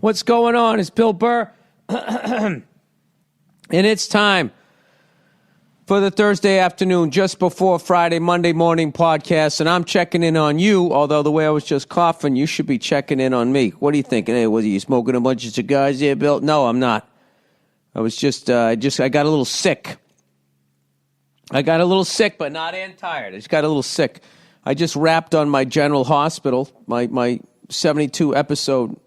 What's going on? It's Bill Burr. And it's time for the Thursday afternoon, just before Friday, Monday morning podcast. And I'm checking in on you, although the way I was just coughing, you should be checking in on me. What are you thinking? Hey, was you smoking a bunch of cigars there, Bill? No, I'm not. I was I got a little sick. I got a little sick, but not and tired. I just got a little sick. I just wrapped on my General Hospital, my 72 episode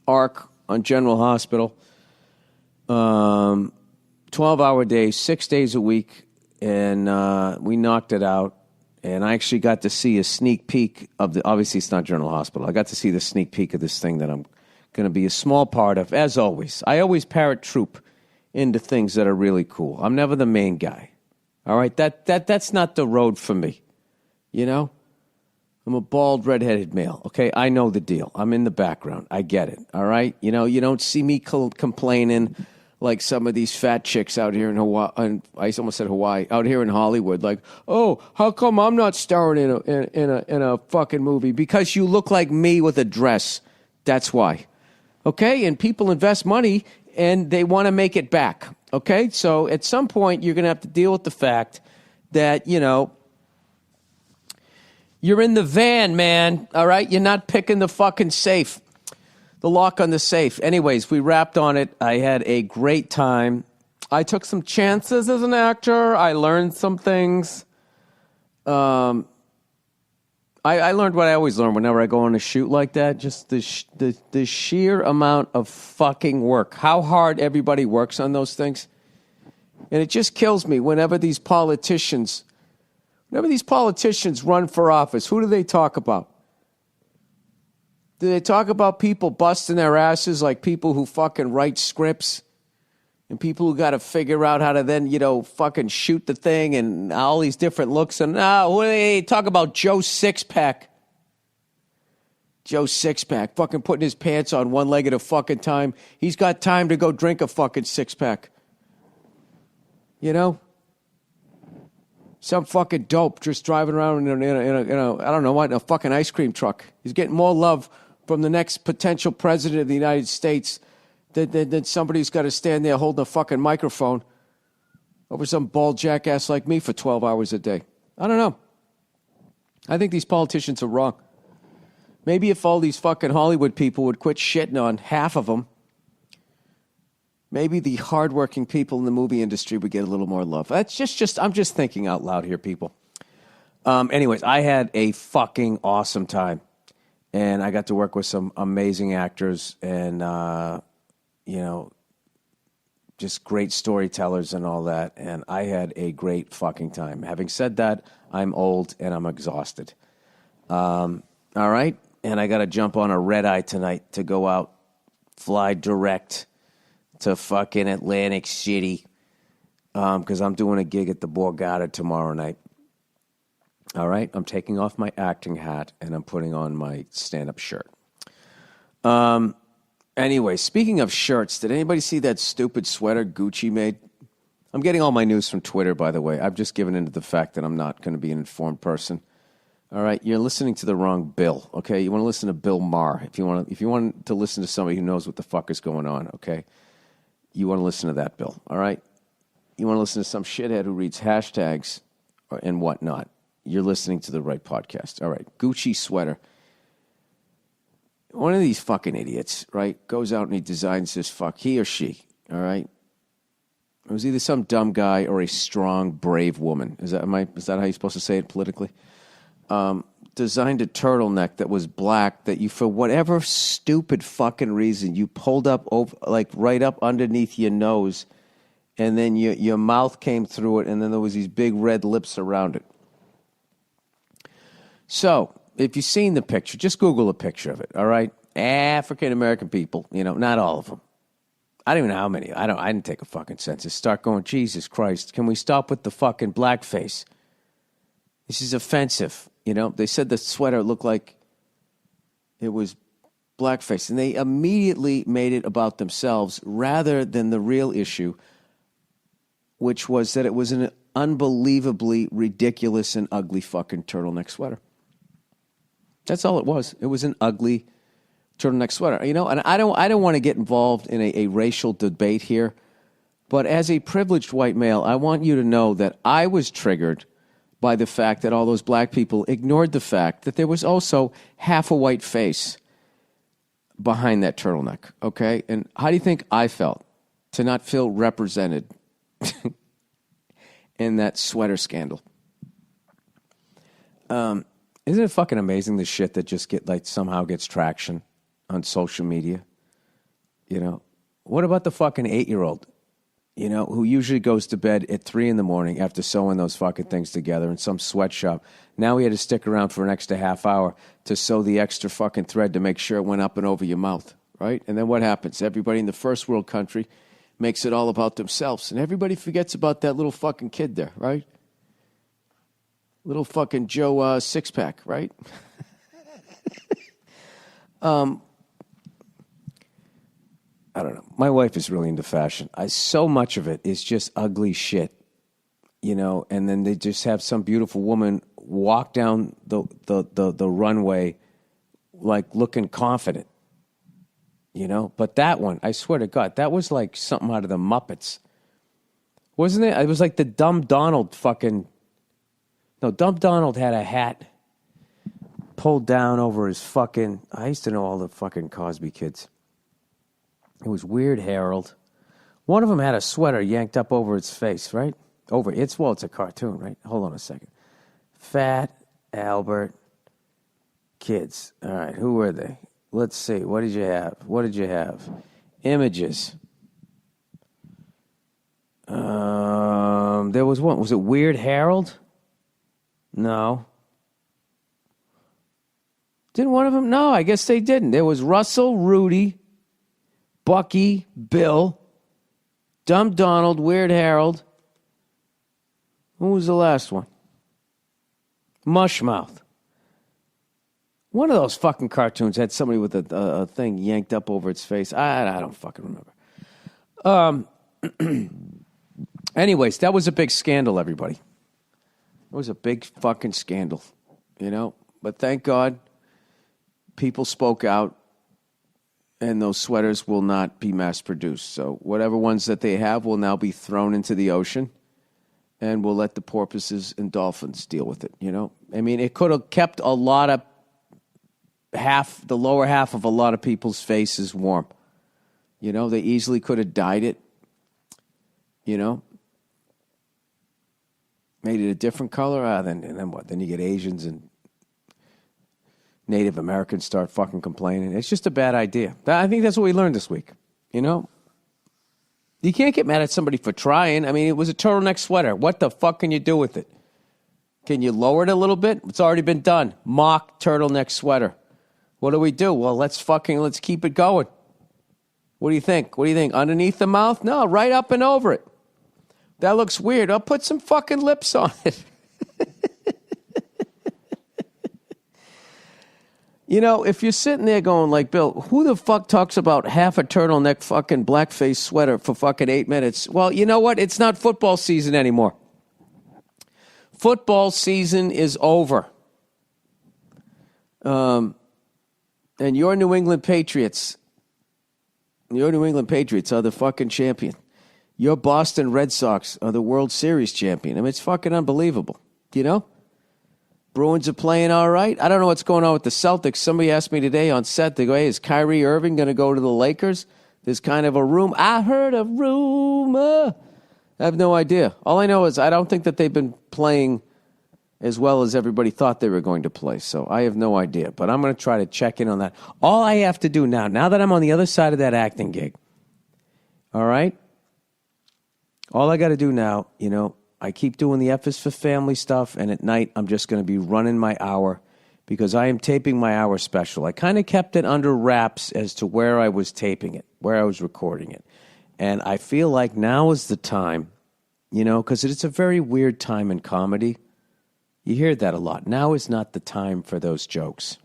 arc on General Hospital. 12-hour days, 6 days a week, and we knocked it out. And I actually got to see a sneak peek of obviously it's not General Hospital. I got to see the sneak peek of this thing that I'm going to be a small part of, as always. I always paratroop into things that are really cool. I'm never the main guy. All right? That's not the road for me. You know? I'm a bald, redheaded male. Okay? I know the deal. I'm in the background. I get it. All right? You know, you don't see me complaining like some of these fat chicks out here in Hawaii. I almost said Hawaii. Out here in Hollywood. Like, oh, how come I'm not starring in a fucking movie? Because you look like me with a dress. That's why. Okay? And people invest money and they want to make it back. Okay? So at some point, you're going to have to deal with the fact that, you know, you're in the van, man. All right? You're not picking the fucking safe. The lock on the safe. Anyways, we wrapped on it. I had a great time. I took some chances as an actor. I learned some things. I learned what I always learn whenever I go on a shoot like that. Just the sheer amount of fucking work. How hard everybody works on those things. And it just kills me whenever these politicians run for office. Who do they talk about? Do they talk about people busting their asses like people who fucking write scripts and people who got to figure out how to then, you know, fucking shoot the thing and all these different looks? And they talk about Joe Sixpack. Joe Sixpack fucking putting his pants on one leg at a fucking time. He's got time to go drink a fucking six-pack. You know? Some fucking dope just driving around in a I don't know what, in a fucking ice cream truck. He's getting more love from the next potential president of the United States than somebody who's got to stand there holding a fucking microphone over some bald jackass like me for 12 hours a day. I don't know. I think these politicians are wrong. Maybe if all these fucking Hollywood people would quit shitting on half of them, maybe the hardworking people in the movie industry would get a little more love. That's I'm just thinking out loud here, people. Anyways, I had a fucking awesome time. And I got to work with some amazing actors and, you know, just great storytellers and all that. And I had a great fucking time. Having said that, I'm old and I'm exhausted. All right? And I got to jump on a red eye tonight to go out, fly direct to fucking Atlantic City because I'm doing a gig at the Borgata tomorrow night. All right? I'm taking off my acting hat and I'm putting on my stand-up shirt. Anyway, speaking of shirts, did anybody see that stupid sweater Gucci made? I'm getting all my news from Twitter, by the way. I've just given into the fact that I'm not going to be an informed person. All right? You're listening to the wrong Bill, okay? You want to listen to Bill Maher. If you want to listen to somebody who knows what the fuck is going on, okay? You want to listen to that Bill, all right? You want to listen to some shithead who reads hashtags and whatnot. You're listening to the right podcast. All right, Gucci sweater. One of these fucking idiots, right, goes out and he designs this he or she, all right? It was either some dumb guy or a strong, brave woman. Is that how you're supposed to say it politically? Designed a turtleneck that was black that you, for whatever stupid fucking reason, you pulled up over, like right up underneath your nose, and then your mouth came through it, and then there was these big red lips around it. So, if you've seen the picture, just Google a picture of it, all right? African-American people, you know, not all of them. I don't even know how many. I didn't take a fucking census. Start going, Jesus Christ, can we stop with the fucking blackface? This is offensive, you know? They said the sweater looked like it was blackface, and they immediately made it about themselves rather than the real issue, which was that it was an unbelievably ridiculous and ugly fucking turtleneck sweater. That's all it was. It was an ugly turtleneck sweater. You know, and I don't want to get involved in a racial debate here, but as a privileged white male, I want you to know that I was triggered by the fact that all those black people ignored the fact that there was also half a white face behind that turtleneck, okay? And how do you think I felt to not feel represented in that sweater scandal? Isn't it fucking amazing the shit that just somehow gets traction on social media? You know, what about the fucking 8-year-old, you know, who usually goes to bed at 3 a.m. after sewing those fucking things together in some sweatshop? Now he had to stick around for an extra half hour to sew the extra fucking thread to make sure it went up and over your mouth, right? And then what happens? Everybody in the first world country makes it all about themselves, and everybody forgets about that little fucking kid there, right? Little fucking Joe six-pack, right? I don't know. My wife is really into fashion. So much of it is just ugly shit, you know, and then they just have some beautiful woman walk down the runway like looking confident, you know? But that one, I swear to God, that was like something out of the Muppets. Wasn't it? It was like the Dumb Donald fucking... No, Dumb Donald had a hat pulled down over his fucking... I used to know all the fucking Cosby kids. It was Weird Harold. One of them had a sweater yanked up over its face, right? It's a cartoon, right? Hold on a second. Fat Albert kids. All right, who were they? Let's see. What did you have? Images. There was one. Was it Weird Harold? No. Didn't one of them? No, I guess they didn't. There was Russell, Rudy, Bucky, Bill, Dumb Donald, Weird Harold. Who was the last one? Mushmouth. One of those fucking cartoons had somebody with a thing yanked up over its face. I don't fucking remember. Anyways, that was a big scandal, everybody. It was a big fucking scandal, you know? But thank God people spoke out, and those sweaters will not be mass-produced. So whatever ones that they have will now be thrown into the ocean, and we'll let the porpoises and dolphins deal with it, you know? I mean, it could have kept the lower half of a lot of people's faces warm. You know, they easily could have dyed it, you know? Made it a different color, then what? Then you get Asians and Native Americans start fucking complaining. It's just a bad idea. I think that's what we learned this week, you know? You can't get mad at somebody for trying. I mean, it was a turtleneck sweater. What the fuck can you do with it? Can you lower it a little bit? It's already been done. Mock turtleneck sweater. What do we do? Well, let's keep it going. What do you think? Underneath the mouth? No, right up and over it. That looks weird. I'll put some fucking lips on it. You know, if you're sitting there going like, Bill, who the fuck talks about half a turtleneck fucking blackface sweater for fucking 8 minutes? Well, you know what? It's not football season anymore. Football season is over. And your New England Patriots are the fucking champion. Your Boston Red Sox are the World Series champion. I mean, it's fucking unbelievable, you know? Bruins are playing all right. I don't know what's going on with the Celtics. Somebody asked me today on set, they go, hey, is Kyrie Irving going to go to the Lakers? There's kind of a rumor. I heard a rumor. I have no idea. All I know is I don't think that they've been playing as well as everybody thought they were going to play. So I have no idea. But I'm going to try to check in on that. All I have to do now that I'm on the other side of that acting gig, all right? All I got to do now, you know, I keep doing the F is for Family stuff, and at night I'm just going to be running my hour because I am taping my hour special. I kind of kept it under wraps as to where I was taping it, where I was recording it. And I feel like now is the time, you know, because it's a very weird time in comedy. You hear that a lot. Now is not the time for those jokes.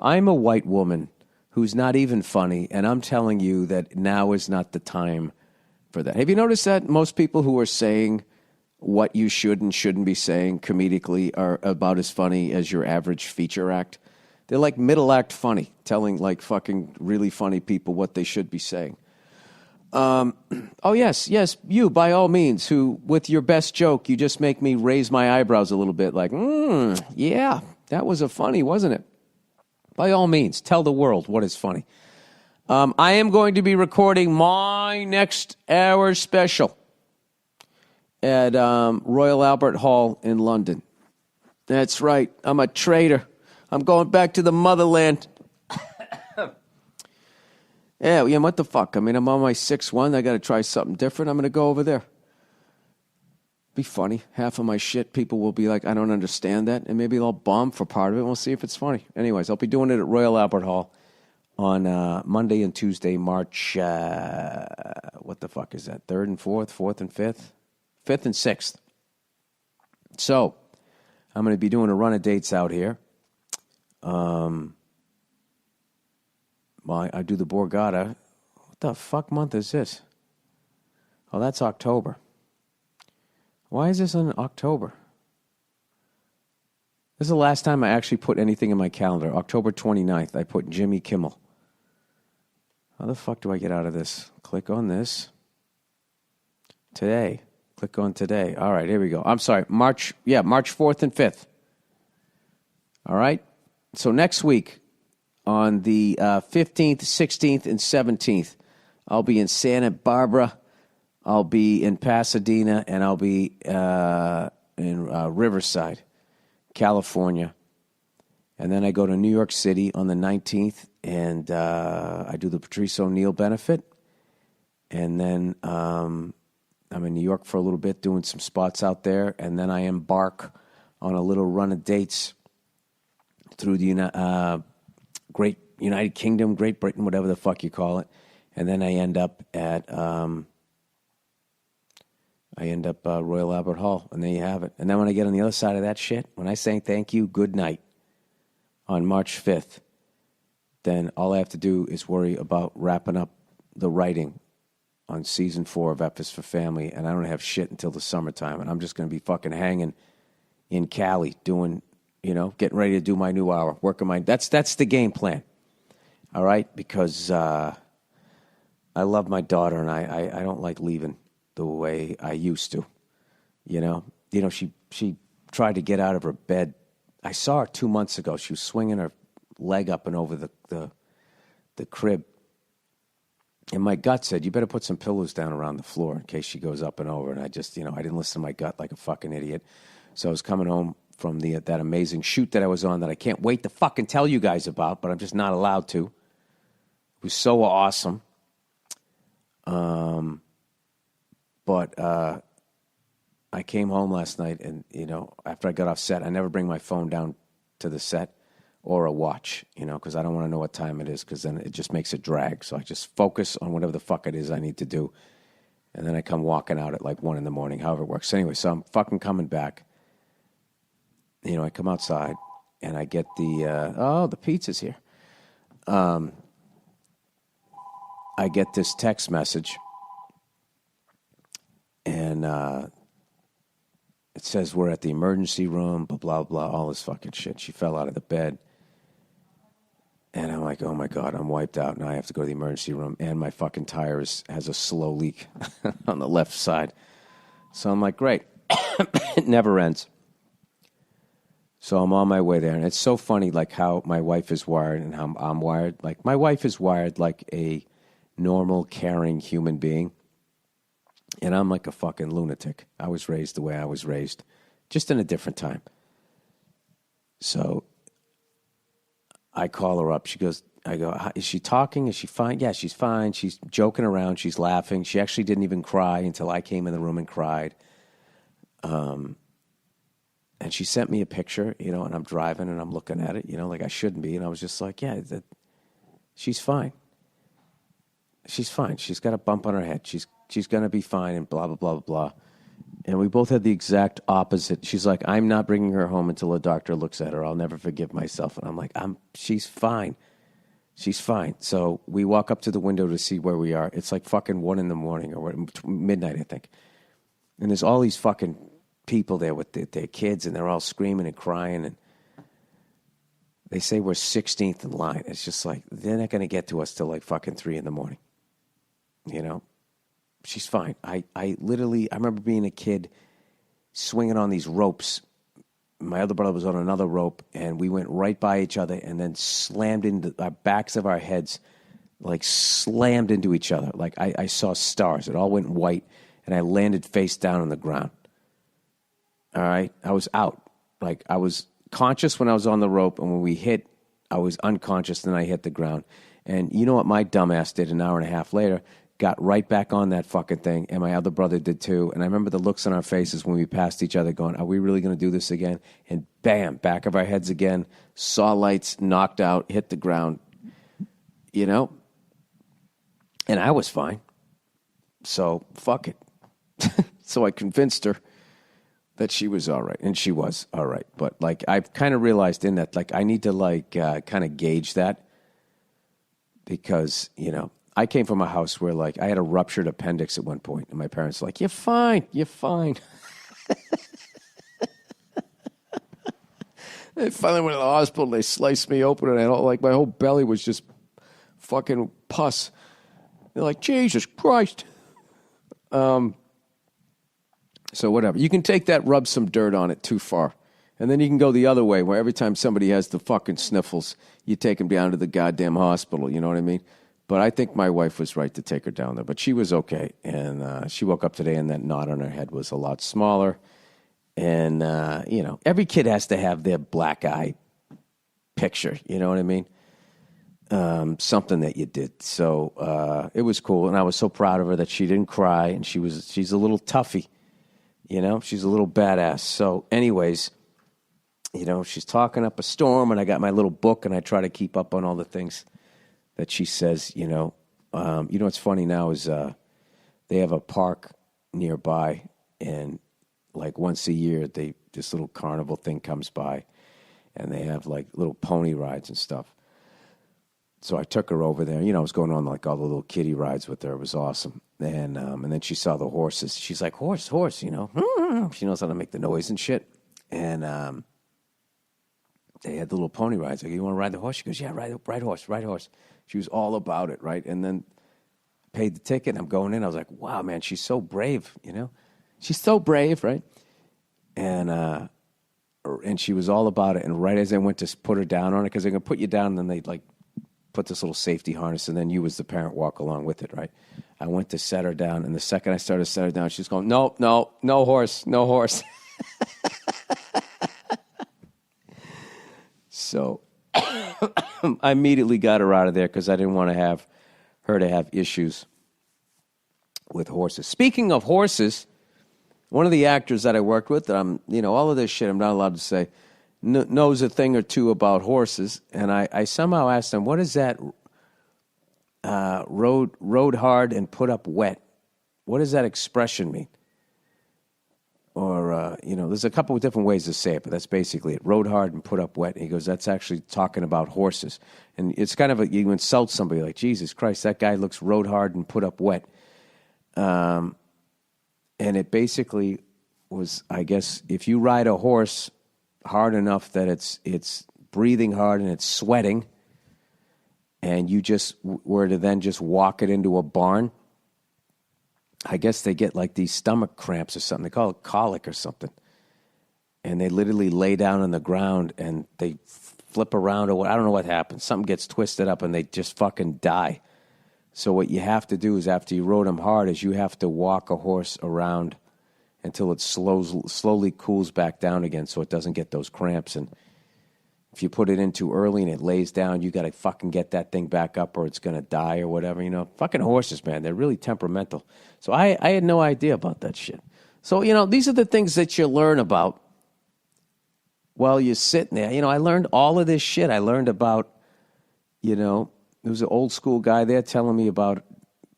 I'm a white woman who's not even funny, and I'm telling you that now is not the time for that. Have you noticed that most people who are saying what you should and shouldn't be saying comedically are about as funny as your average feature act? They're like middle act funny, telling like fucking really funny people what they should be saying. Oh, yes, you, by all means, who, with your best joke, you just make me raise my eyebrows a little bit, like, yeah, that was a funny, wasn't it? By all means, tell the world what is funny. I am going to be recording my next hour special at Royal Albert Hall in London. That's right, I'm a traitor. I'm going back to the motherland. Yeah, what the fuck? I mean, I'm on my 6th one. I got to try something different. I'm going to go over there. Be funny. Half of my shit, people will be like, I don't understand that. And maybe they'll bomb for part of it. We'll see if it's funny. Anyways, I'll be doing it at Royal Albert Hall on Monday and Tuesday, March, what the fuck is that? 3rd and 4th, 4th and 5th? 5th and 6th. So, I'm going to be doing a run of dates out here. I do the Borgata. What the fuck month is this? Oh, that's October. Why is this in October? This is the last time I actually put anything in my calendar. October 29th, I put Jimmy Kimmel. How the fuck do I get out of this? Click on this. Today. Click on today. All right, here we go. I'm sorry, March 4th and 5th. All right? So next week, on the 15th, 16th, and 17th, I'll be in Santa Barbara, I'll be in Pasadena, and I'll be in Riverside, California. And then I go to New York City on the 19th, and I do the Patrice O'Neill benefit. And then I'm in New York for a little bit, doing some spots out there. And then I embark on a little run of dates through the Great United Kingdom, Great Britain, whatever the fuck you call it. And then I end up at Royal Albert Hall, and there you have it. And then when I get on the other side of that shit, when I say thank you, good night, on March 5th, then all I have to do is worry about wrapping up the writing on season 4 of F is for Family, and I don't have shit until the summertime, and I'm just going to be fucking hanging in Cali doing, getting ready to do my new hour, working that's the game plan, all right? Because I love my daughter, and I don't like leaving the way I used to, She tried to get out of her bed. I saw her 2 months ago. She was swinging her leg up and over the crib. And my gut said, you better put some pillows down around the floor in case she goes up and over. And I just, I didn't listen to my gut like a fucking idiot. So I was coming home from that amazing shoot that I was on that I can't wait to fucking tell you guys about, but I'm just not allowed to. It was so awesome. But I came home last night and, after I got off set, I never bring my phone down to the set or a watch, because I don't want to know what time it is, because then it just makes it drag. So I just focus on whatever the fuck it is I need to do. And then I come walking out at like 1 a.m, however it works. Anyway, so I'm fucking coming back. I come outside and I get the pizza's here. I get this text message. And it says we're at the emergency room, blah, blah, blah, all this fucking shit. She fell out of the bed. And I'm like, oh, my God, I'm wiped out. Now I have to go to the emergency room. And my fucking tire has a slow leak on the left side. So I'm like, great. It never ends. So I'm on my way there. And it's so funny, like, how my wife is wired and how I'm wired. Like, my wife is wired like a normal, caring human being. And I'm like a fucking lunatic. I was raised the way I was raised, just in a different time. So I call her up. I go, is she talking? Is she fine? Yeah, she's fine. She's joking around. She's laughing. She actually didn't even cry until I came in the room and cried. And she sent me a picture, and I'm driving and I'm looking at it, like I shouldn't be. And I was just like, yeah, she's fine. She's fine. She's got a bump on her head. She's going to be fine and blah, blah, blah, blah, blah. And we both had the exact opposite. She's like, I'm not bringing her home until a doctor looks at her. I'll never forgive myself. And I'm like, she's fine. She's fine. So we walk up to the window to see where we are. It's like fucking 1 a.m. or midnight, I think. And there's all these fucking people there with their kids, and they're all screaming and crying. They say we're 16th in line. It's just like, they're not going to get to us till like fucking 3 a.m. You know? She's fine. I remember being a kid swinging on these ropes. My other brother was on another rope, and we went right by each other and then slammed into our backs of our heads, like slammed into each other. Like I saw stars. It all went white, and I landed face down on the ground. All right? I was out. Like I was conscious when I was on the rope, and when we hit, I was unconscious, and I hit the ground. And you know what my dumbass did an hour and a half later? Got right back on that fucking thing, and my other brother did too. And I remember the looks on our faces when we passed each other going, are we really going to do this again? And bam, back of our heads again, saw lights, knocked out, hit the ground, you know? And I was fine. So, fuck it. So I convinced her that she was all right, and she was all right. But, like, I've kind of realized in that, like, I need to, like, kind of gauge that because, you know, I came from a house where, like, I had a ruptured appendix at one point, and my parents were like, you're fine, you're fine. I finally went to the hospital, and they sliced me open, and my whole belly was just fucking pus. They're like, Jesus Christ. So whatever. You can take that, rub some dirt on it too far. And then you can go the other way, where every time somebody has the fucking sniffles, you take them down to the goddamn hospital, you know what I mean? But I think my wife was right to take her down there. But she was okay. And she woke up today, and that knot on her head was a lot smaller. And, you know, every kid has to have their black eye picture. You know what I mean? Something that you did. So it was cool. And I was so proud of her that she didn't cry. And she's a little toughie. You know, she's a little badass. So anyways, you know, she's talking up a storm. And I got my little book, and I try to keep up on all the things that she says, you know. What's funny now is they have a park nearby, and like once a year, this little carnival thing comes by, and they have like little pony rides and stuff. So I took her over there. You know, I was going on like all the little kiddie rides with her. It was awesome. And then she saw the horses. She's like, horse, you know. She knows how to make the noise and shit. And they had the little pony rides. Like, you want to ride the horse? She goes, yeah, ride horse. She was all about it, right? And then paid the ticket, and I'm going in. I was like, wow, man, she's so brave, you know? She's so brave, right? And she was all about it. And right as I went to put her down on it, because they're going to put you down, and then they like put this little safety harness, and then you as the parent walk along with it, right? I went to set her down, and the second I started to set her down, she's going, no horse. So I immediately got her out of there because I didn't want to have her to have issues with horses. Speaking of horses, one of the actors that I worked with, all of this shit I'm not allowed to say, knows a thing or two about horses. And I somehow asked him, what is that rode hard and put up wet? What does that expression mean? Or, there's a couple of different ways to say it, but that's basically it. Rode hard and put up wet. And he goes, that's actually talking about horses. And it's kind of you insult somebody like, Jesus Christ, that guy looks rode hard and put up wet. And it basically was, I guess, if you ride a horse hard enough that it's breathing hard and it's sweating, and you just were to then just walk it into a barn, I guess they get like these stomach cramps or something. They call it colic or something. And they literally lay down on the ground and they flip around, or I don't know what happens. Something gets twisted up and they just fucking die. So what you have to do is, after you rode them hard, is you have to walk a horse around until it slowly cools back down again, so it doesn't get those cramps. And if you put it in too early and it lays down, you got to fucking get that thing back up or it's going to die or whatever, you know. Fucking horses, man, they're really temperamental. So I had no idea about that shit. So, these are the things that you learn about while you're sitting there. I learned all of this shit. I learned about, there was an old school guy there telling me about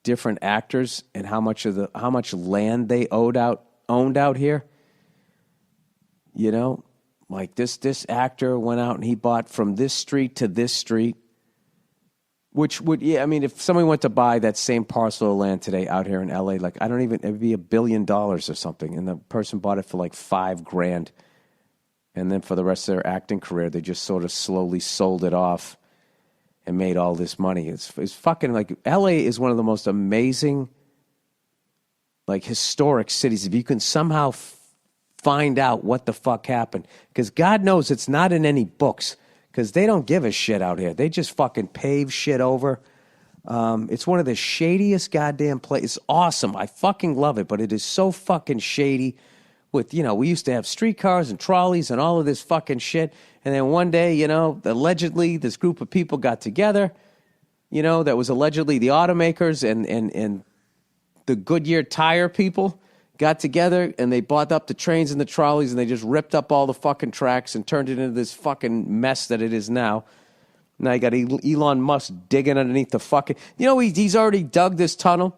different actors and how much land they owned out here. Like this actor went out and he bought from this street to this street, which would, if somebody went to buy that same parcel of land today out here in LA, like it'd be $1 billion or something. And the person bought it for like $5,000. And then for the rest of their acting career, they just sort of slowly sold it off and made all this money. It's fucking like, LA is one of the most amazing, like, historic cities. If you can somehow find out what the fuck happened. Because God knows it's not in any books. Because they don't give a shit out here. They just fucking pave shit over. It's one of the shadiest goddamn places. It's awesome. I fucking love it. But it is so fucking shady. With, we used to have streetcars and trolleys and all of this fucking shit. And then one day, allegedly this group of people got together, that was allegedly the automakers and the Goodyear tire people got together and they bought up the trains and the trolleys and they just ripped up all the fucking tracks and turned it into this fucking mess that it is now. Now you got Elon Musk digging underneath the fucking... he's already dug this tunnel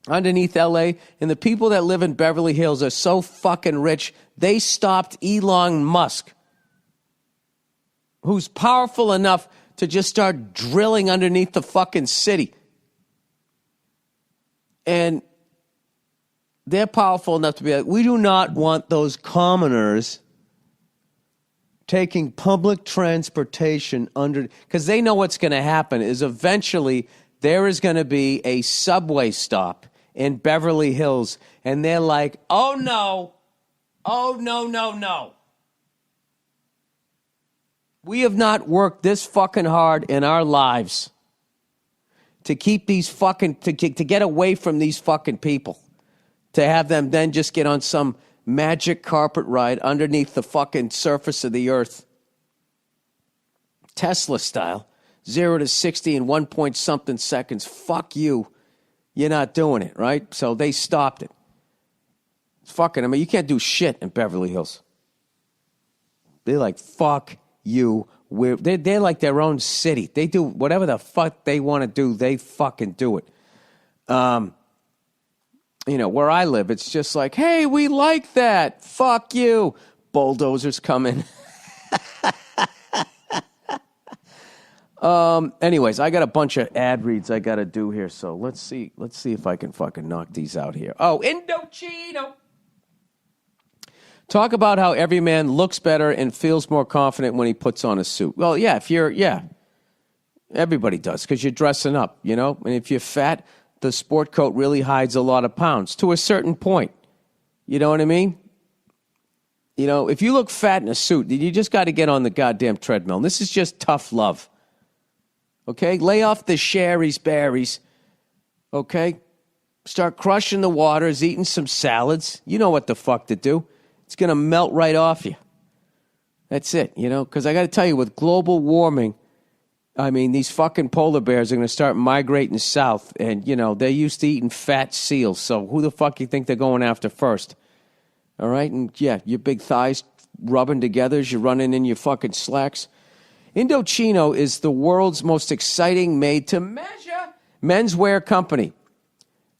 underneath L.A., and the people that live in Beverly Hills are so fucking rich, they stopped Elon Musk, who's powerful enough to just start drilling underneath the fucking city. And they're powerful enough to be like, we do not want those commoners taking public transportation under... Because they know what's going to happen is eventually there is going to be a subway stop in Beverly Hills, and they're like, oh, no. Oh, no. We have not worked this fucking hard in our lives to keep these fucking... to get away from these fucking people. To have them then just get on some magic carpet ride underneath the fucking surface of the earth. Tesla style. 0 to 60 in 1 point something seconds. Fuck you. You're not doing it, right? So they stopped it. It's fucking, you can't do shit in Beverly Hills. They're like, fuck you. They're like their own city. They do whatever the fuck they want to do, they fucking do it. Where I live, it's just like, hey, we like that. Fuck you. Bulldozers come in. Anyways, I got a bunch of ad reads I got to do here, so let's see if I can fucking knock these out here. Oh, Indochino. Talk about how every man looks better and feels more confident when he puts on a suit. Well, yeah, everybody does, because you're dressing up, and if you're fat, the sport coat really hides a lot of pounds to a certain point. You know what I mean? If you look fat in a suit, you just got to get on the goddamn treadmill. And this is just tough love. Okay? Lay off the Sherry's berries. Okay? Start crushing the waters, eating some salads. You know what the fuck to do. It's going to melt right off you. That's it, because I got to tell you, with global warming, these fucking polar bears are going to start migrating south, and, they're used to eating fat seals, so who the fuck you think they're going after first? All right? And, yeah, your big thighs rubbing together as you're running in your fucking slacks. Indochino is the world's most exciting made-to-measure menswear company.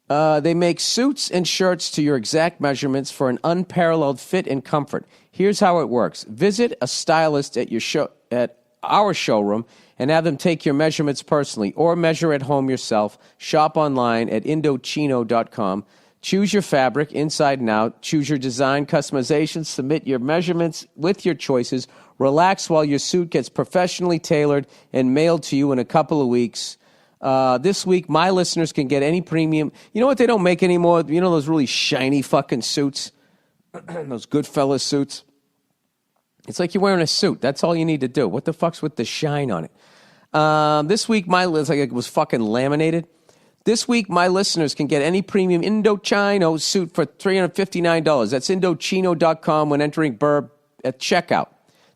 They make suits and shirts to your exact measurements for an unparalleled fit and comfort. Here's how it works. Visit a stylist at our showroom and have them take your measurements personally, or measure at home yourself. Shop online at Indochino.com. Choose your fabric inside and out. Choose your design, customization. Submit your measurements with your choices. Relax while your suit gets professionally tailored and mailed to you in a couple of weeks. This week, my listeners can get any premium. You know what they don't make anymore? Those really shiny fucking suits? Those Goodfellas suits? It's like you're wearing a suit. That's all you need to do. What the fuck's with the shine on it? This week, it's like it was fucking laminated. This week, my listeners can get any premium Indochino suit for $359. That's Indochino.com when entering Burr at checkout.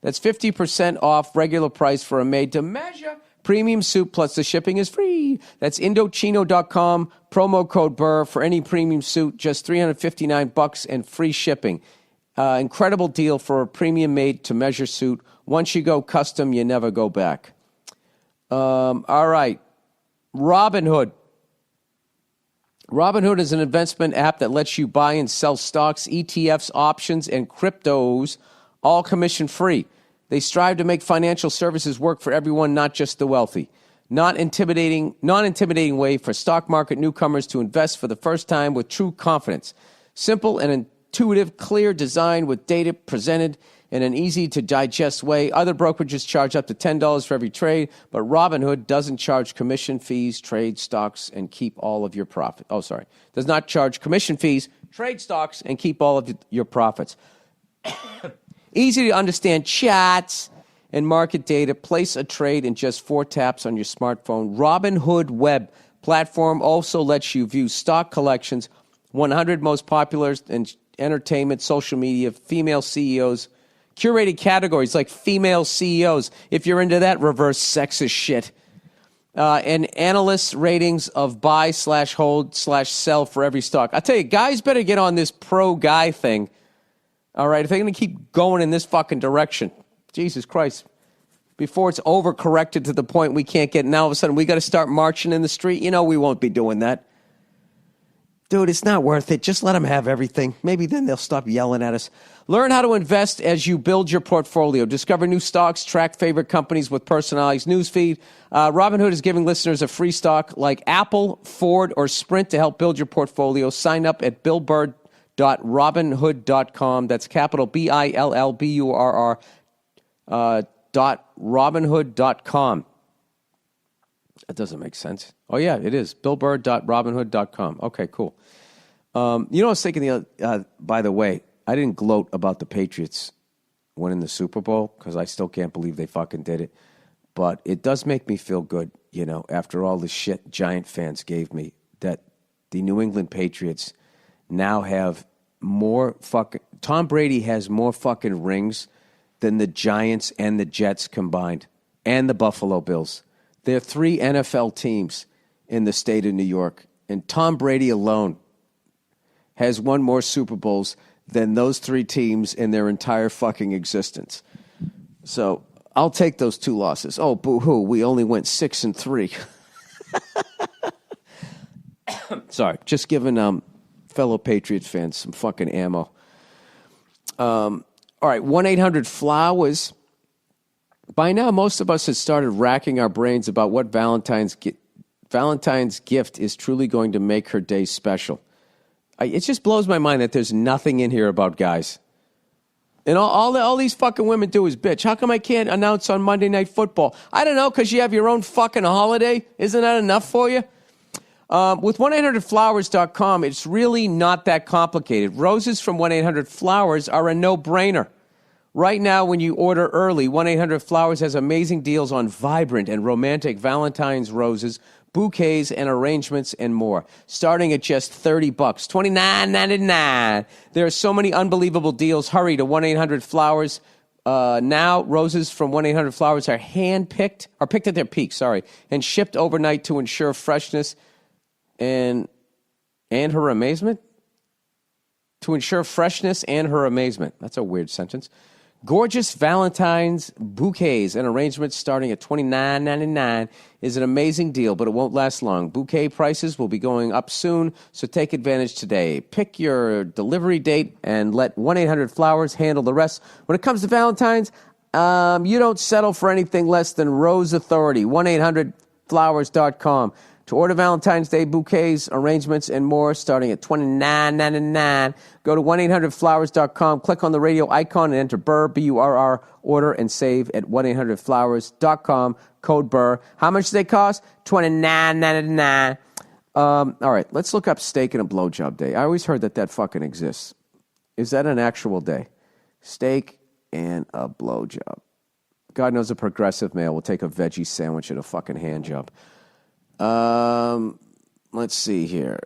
That's 50% off regular price for a made-to-measure premium suit, plus the shipping is free. That's Indochino.com, promo code Burr for any premium suit, just $359 and free shipping. Incredible deal for a premium made-to-measure suit. Once you go custom, you never go back. All right. Robinhood. Robinhood is an investment app that lets you buy and sell stocks, ETFs, options, and cryptos, all commission-free. They strive to make financial services work for everyone, not just the wealthy. Non-intimidating way for stock market newcomers to invest for the first time with true confidence. Simple and intuitive, clear design with data presented in an easy-to-digest way. Other brokerages charge up to $10 for every trade, but Robinhood doesn't charge commission fees, trade stocks, and keep all of your profit. Does not charge commission fees, trade stocks, and keep all of your profits. Easy to understand charts and market data. Place a trade in just 4 taps on your smartphone. Robinhood web platform also lets you view stock collections, 100 most popular in entertainment, social media, female CEOs, curated categories like female CEOs, if you're into that reverse sexist shit, and analysts' ratings of buy/hold/sell for every stock. I tell you, guys better get on this pro-guy thing, all right, if they're going to keep going in this fucking direction. Jesus Christ. Before it's overcorrected to the point we can't get, now all of a sudden we got to start marching in the street. You know we won't be doing that. Dude, it's not worth it. Just let them have everything. Maybe then they'll stop yelling at us. Learn how to invest as you build your portfolio. Discover new stocks, track favorite companies with personalized newsfeed. Robinhood is giving listeners a free stock like Apple, Ford, or Sprint to help build your portfolio. Sign up at billburr.robinhood.com. That's capital BILLBURR .robinhood.com. That doesn't make sense. Oh, yeah, it is. billburr.robinhood.com. Okay, cool. I was thinking, by the way, I didn't gloat about the Patriots winning the Super Bowl because I still can't believe they fucking did it. But it does make me feel good, after all the shit Giant fans gave me, that the New England Patriots now have more fucking... Tom Brady has more fucking rings than the Giants and the Jets combined, and the Buffalo Bills. There are 3 NFL teams in the state of New York, and Tom Brady alone has won more Super Bowls than those 3 teams in their entire fucking existence. So I'll take those 2 losses. Oh, boo-hoo, we only went 6-3. Sorry, just giving fellow Patriots fans some fucking ammo. All right, 1-800-FLOWERS. By now, most of us have started racking our brains about what Valentine's gift is truly going to make her day special. It just blows my mind that there's nothing in here about guys. And all these fucking women do is bitch. How come I can't announce on Monday Night Football? I don't know, because you have your own fucking holiday? Isn't that enough for you? With 1-800-Flowers.com, it's really not that complicated. Roses from 1-800-Flowers are a no-brainer. Right now, when you order early, 1-800-Flowers has amazing deals on vibrant and romantic Valentine's roses, bouquets, and arrangements, and more. Starting at just $30, $29.99. There are so many unbelievable deals. Hurry to 1-800-Flowers. Now, roses from 1-800-Flowers are picked at their peak, and shipped overnight to ensure freshness and her amazement? To ensure freshness and her amazement. That's a weird sentence. Gorgeous Valentine's bouquets and arrangements starting at $29.99 is an amazing deal, but it won't last long. Bouquet prices will be going up soon, so take advantage today. Pick your delivery date and let 1-800-Flowers handle the rest. When it comes to Valentine's, you don't settle for anything less than Rose Authority. 1-800-Flowers.com. To order Valentine's Day bouquets, arrangements, and more, starting at $29.99, go to 1-800-Flowers.com, click on the radio icon, and enter Burr, B-U-R-R, order and save at 1-800-Flowers.com, code Burr. How much do they cost? $29.99. All right, let's look up Steak and a Blowjob Day. I always heard that fucking exists. Is that an actual day? Steak and a blowjob. God knows a progressive male will take a veggie sandwich and a fucking hand job. Let's see here.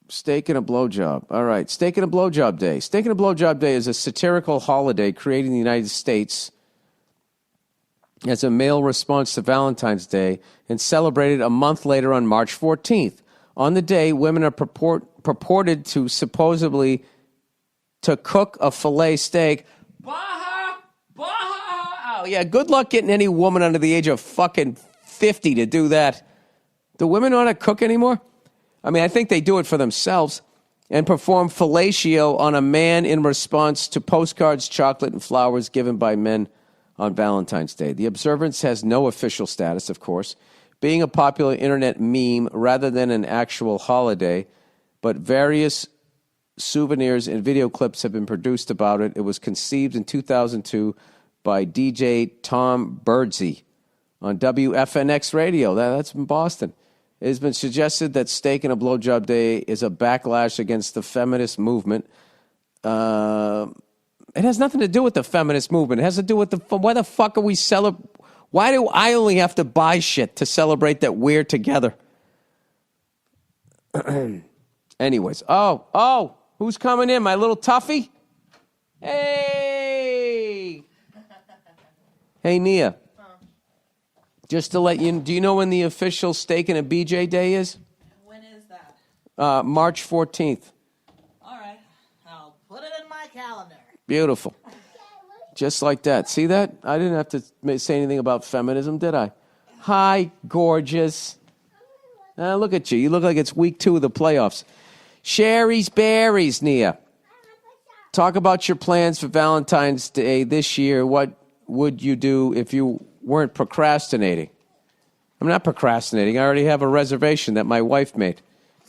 Steak and a Blowjob. All right, Steak and a Blowjob Day. Steak and a Blowjob Day is a satirical holiday created in the United States as a male response to Valentine's Day and celebrated a month later on March 14th. On the day, women are purported to supposedly to cook a filet steak. Baha! Oh, yeah, good luck getting any woman under the age of fucking 50 to do that. Do women know how to cook anymore? I mean, I think they do it for themselves and perform fellatio on a man in response to postcards, chocolate, and flowers given by men on Valentine's Day. The observance has no official status, of course, being a popular internet meme rather than an actual holiday, but various souvenirs, and video clips have been produced about it. It was conceived in 2002 by DJ Tom Birdsey on WFNX radio. That's in Boston. It has been suggested that steak and a blowjob day is a backlash against the feminist movement. It has nothing to do with the feminist movement. It has to do with why the fuck are we celebrating? Why do I only have to buy shit to celebrate that we're together? Anyways, who's coming in? My little toughie? Hey! Hey, Nia. Just to let you know, do you know when the official steak and a BJ day is? When is that? March 14th. All right. I'll put it in my calendar. Beautiful. Just like that. See that? I didn't have to say anything about feminism, did I? Hi, gorgeous. Look at you. You look like it's week 2 of the playoffs. Sherry's Berries, Nia. Talk about your plans for Valentine's Day this year. What would you do if you weren't procrastinating? I'm not procrastinating. I already have a reservation that my wife made.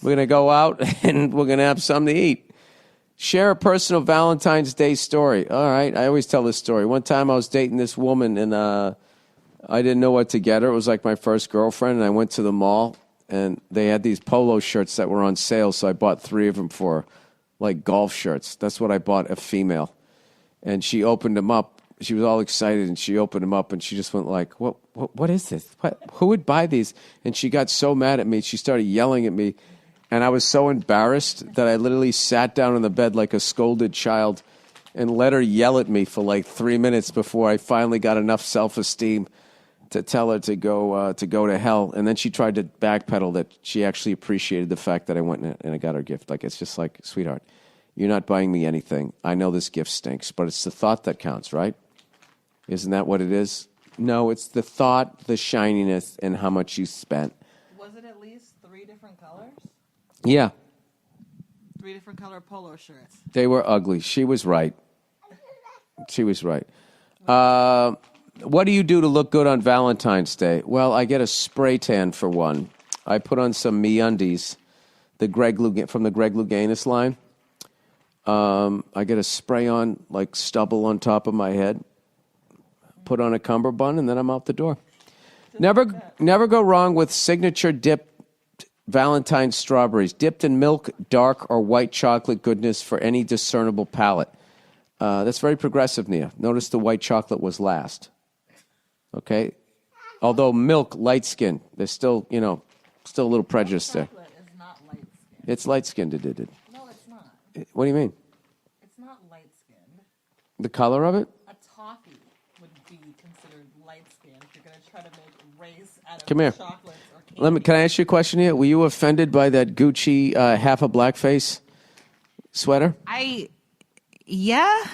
We're going to go out and we're going to have something to eat. Share a personal Valentine's Day story. All right. I always tell this story. One time I was dating this woman and I didn't know what to get her. It was like my first girlfriend, and I went to the mall and they had these polo shirts that were on sale, so I bought 3 of them for her, like golf shirts. That's what I bought a female. And she opened them up. She was all excited, and she opened them up, and she just went like, what is this? Who would buy these? And she got so mad at me. She started yelling at me, and I was so embarrassed that I literally sat down on the bed like a scolded child and let her yell at me for like 3 minutes before I finally got enough self-esteem to tell her to go to hell. And then she tried to backpedal that she actually appreciated the fact that I went and I got her a gift. Like, it's just like, sweetheart, you're not buying me anything. I know this gift stinks, but it's the thought that counts, right? Isn't that what it is? No, it's the thought, the shininess, and how much you spent. Was it at least 3 different colors? Yeah. 3 different color polo shirts. They were ugly. She was right. She was right. What do you do to look good on Valentine's Day? Well, I get a spray tan for one. I put on some MeUndies, from the Greg Louganis line. I get a spray on, like stubble on top of my head, put on a cummerbund, and then I'm out the door. Never go wrong with signature dipped Valentine's strawberries, dipped in milk, dark or white chocolate goodness for any discernible palate. That's very progressive, Nia. Notice the white chocolate was last. Okay? Although milk, light skin, there's still a little prejudice there. Chocolate is not light skinned. It's light skinned, it. No, it's not. What do you mean? It's not light skinned. The color of it? A toffee would be considered light skinned if you're going to try to make race out of Come here. chocolates or candy. Can I ask you a question here? Were you offended by that Gucci half a blackface sweater? Yeah.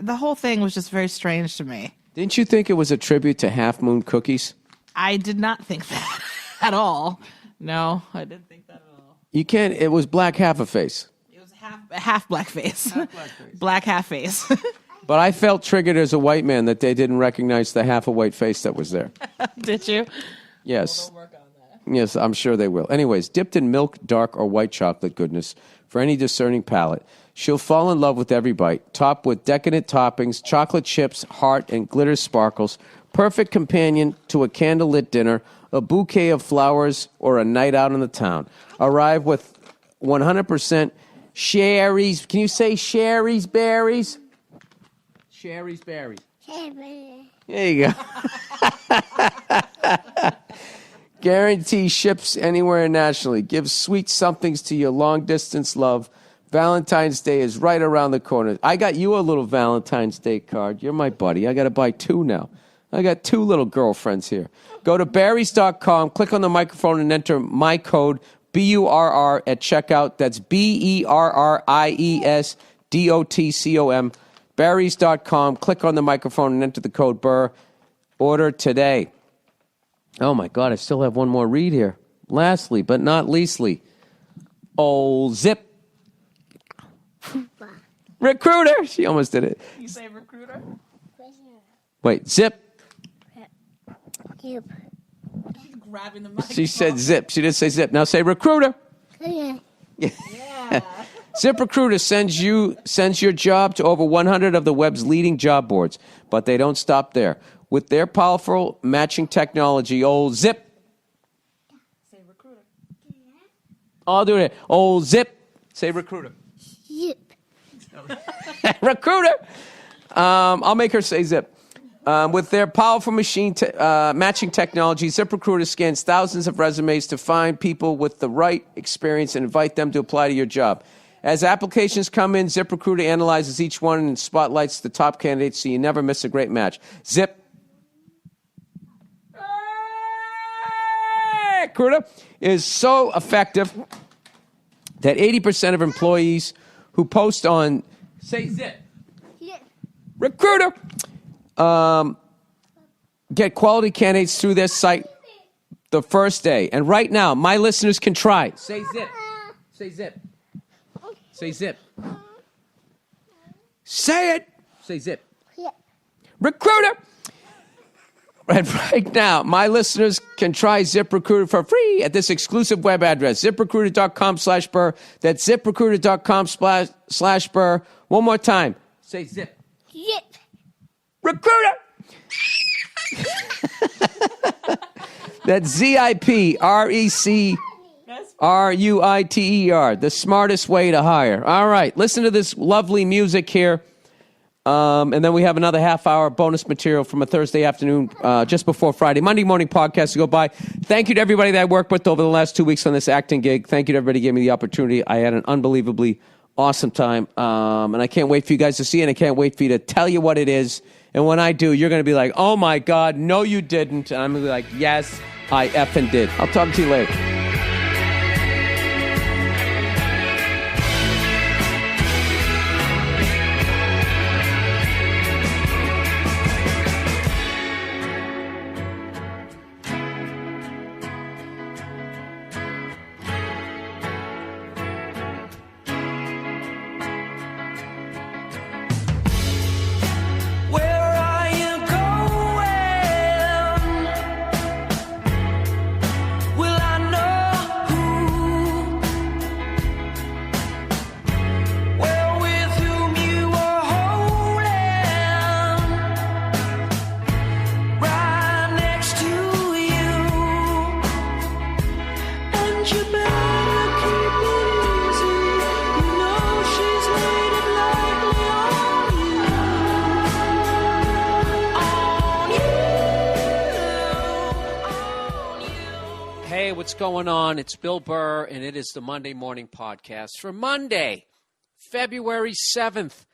The whole thing was just very strange to me. Didn't you think it was a tribute to Half Moon Cookies? I did not think that at all. No, I didn't think that at all. You can't. It was black half a face. It was half blackface. Black half face. But I felt triggered as a white man that they didn't recognize the half a white face that was there. Did you? Yes. We'll work on that. Yes, I'm sure they will. Anyways, dipped in milk, dark, or white chocolate goodness for any discerning palate. She'll fall in love with every bite. Topped with decadent toppings, chocolate chips, heart, and glitter sparkles. Perfect companion to a candlelit dinner, a bouquet of flowers, or a night out in the town. Arrive with 100% Sherry's. Can you say Sherry's Berries? Sherry's Berries. There you go. Guarantee ships anywhere nationally. Give sweet somethings to your long-distance love. Valentine's Day is right around the corner. I got you a little Valentine's Day card. You're my buddy. I got to buy 2 now. I got 2 little girlfriends here. Go to berries.com, click on the microphone, and enter my code, BURR, at checkout. That's BERRIESDOTCOM. Berries.com, click on the microphone, and enter the code Burr. Order today. Oh, my God, I still have one more read here. Lastly, but not leastly, old Zip. Recruiter. She almost did it. You say recruiter? Wait, Zip. She's grabbing the microphone. She said Zip. She didn't say Zip. Now say recruiter. Yeah. ZipRecruiter sends your job to over 100 of the web's leading job boards, but they don't stop there. With their powerful matching technology, old Zip. Say recruiter. I'll do it. Old Zip. Say recruiter. Zip. Recruiter. I'll make her say Zip. With their powerful matching technology, ZipRecruiter scans thousands of resumes to find people with the right experience and invite them to apply to your job. As applications come in, ZipRecruiter analyzes each one and spotlights the top candidates so you never miss a great match. ZipRecruiter is so effective that 80% of employees who post on, say Zip, Zip. Recruiter, get quality candidates through their site the first day. And right now, my listeners can try. Say Zip. Say Zip. Say Zip. Say it. Say Zip. Zip. Recruiter. And right now, my listeners can try ZipRecruiter for free at this exclusive web address, ZipRecruiter.com/Burr. That's ZipRecruiter.com/Burr. One more time. Say Zip. Zip. Recruiter. That's ZipRecruiter, the smartest way to hire. All right, listen to this lovely music here. And then we have another half hour bonus material from a Thursday afternoon just before Friday. Monday morning podcast to go by. Thank you to everybody that I worked with over the last 2 weeks on this acting gig. Thank you to everybody who gave me the opportunity. I had an unbelievably awesome time. And I can't wait for you guys to see it. And I can't wait for you to tell you what it is. And when I do, you're going to be like, oh my God, no you didn't. And I'm going to be like, yes, I effing did. I'll talk to you later. What's going on? It's Bill Burr, and it is the Monday Morning Podcast for Monday, February 7th,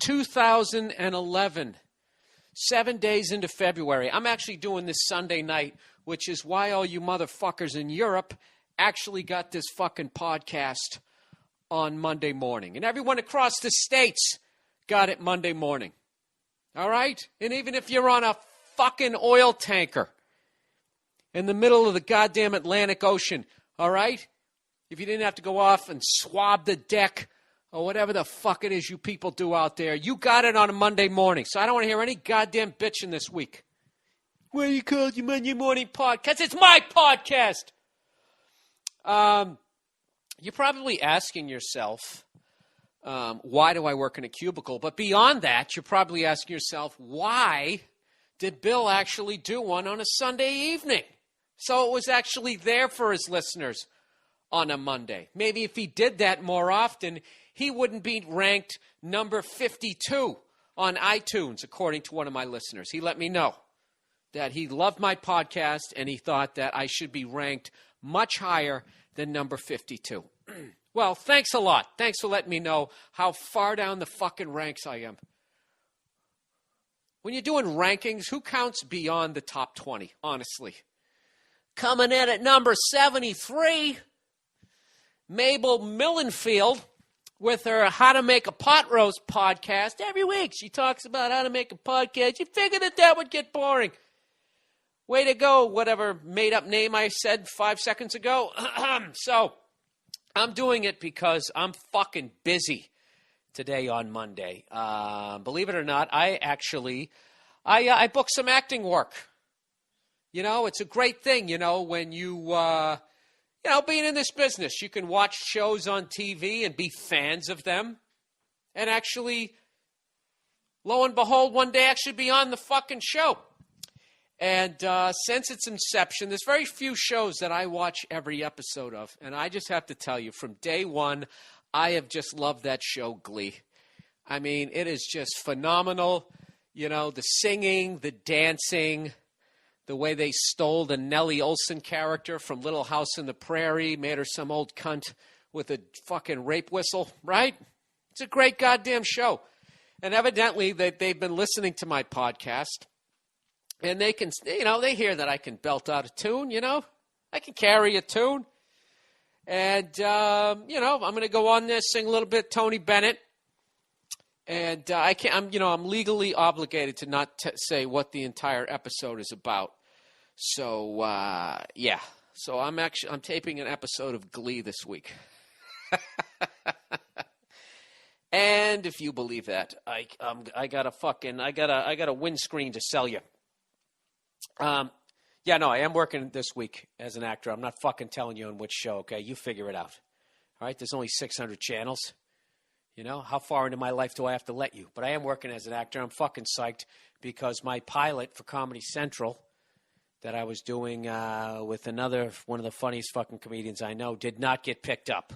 2011. 7 days into February. I'm actually doing this Sunday night, which is why all you motherfuckers in Europe actually got this fucking podcast on Monday morning. And everyone across the states got it Monday morning. All right? And even if you're on a fucking oil tanker in the middle of the goddamn Atlantic Ocean, all right? If you didn't have to go off and swab the deck or whatever the fuck it is you people do out there, you got it on a Monday morning. So I don't want to hear any goddamn bitching this week. Why you called your Monday Morning Podcast? It's my podcast! You're probably asking yourself, why do I work in a cubicle? But beyond that, you're probably asking yourself, why did Bill actually do one on a Sunday evening? So it was actually there for his listeners on a Monday. Maybe if he did that more often, he wouldn't be ranked number 52 on iTunes, according to one of my listeners. He let me know that he loved my podcast and he thought that I should be ranked much higher than number 52. Well, thanks a lot. Thanks for letting me know how far down the fucking ranks I am. When you're doing rankings, who counts beyond the top 20, honestly? Coming in at number 73, Mabel Millenfield with her How to Make a Pot Roast podcast. Every week she talks about how to make a podcast. You figured that would get boring. Way to go, whatever made-up name I said 5 seconds ago. So, I'm doing it because I'm fucking busy today on Monday. Believe it or not, I booked some acting work. You know, it's a great thing, you know, when you being in this business, you can watch shows on TV and be fans of them and actually, lo and behold, one day actually be on the fucking show. And since its inception, there's very few shows that I watch every episode of. And I just have to tell you, from day one, I have just loved that show, Glee. I mean, it is just phenomenal. The singing, the dancing, the way they stole the Nellie Olson character from Little House on the Prairie, made her some old cunt with a fucking rape whistle, right? It's a great goddamn show. And evidently, they've been listening to my podcast. And they can, they hear that I can belt out a tune, I can carry a tune. And, I'm going to go on there, sing a little bit Tony Bennett. And I'm legally obligated to not say what the entire episode is about. So, yeah. So I'm taping an episode of Glee this week. And if you believe that, I got a windscreen to sell you. Yeah, no, I am working this week as an actor. I'm not fucking telling you on which show, okay? You figure it out. All right? There's only 600 channels. How far into my life do I have to let you? But I am working as an actor. I'm fucking psyched because my pilot for Comedy Central that I was doing with one of the funniest fucking comedians I know did not get picked up.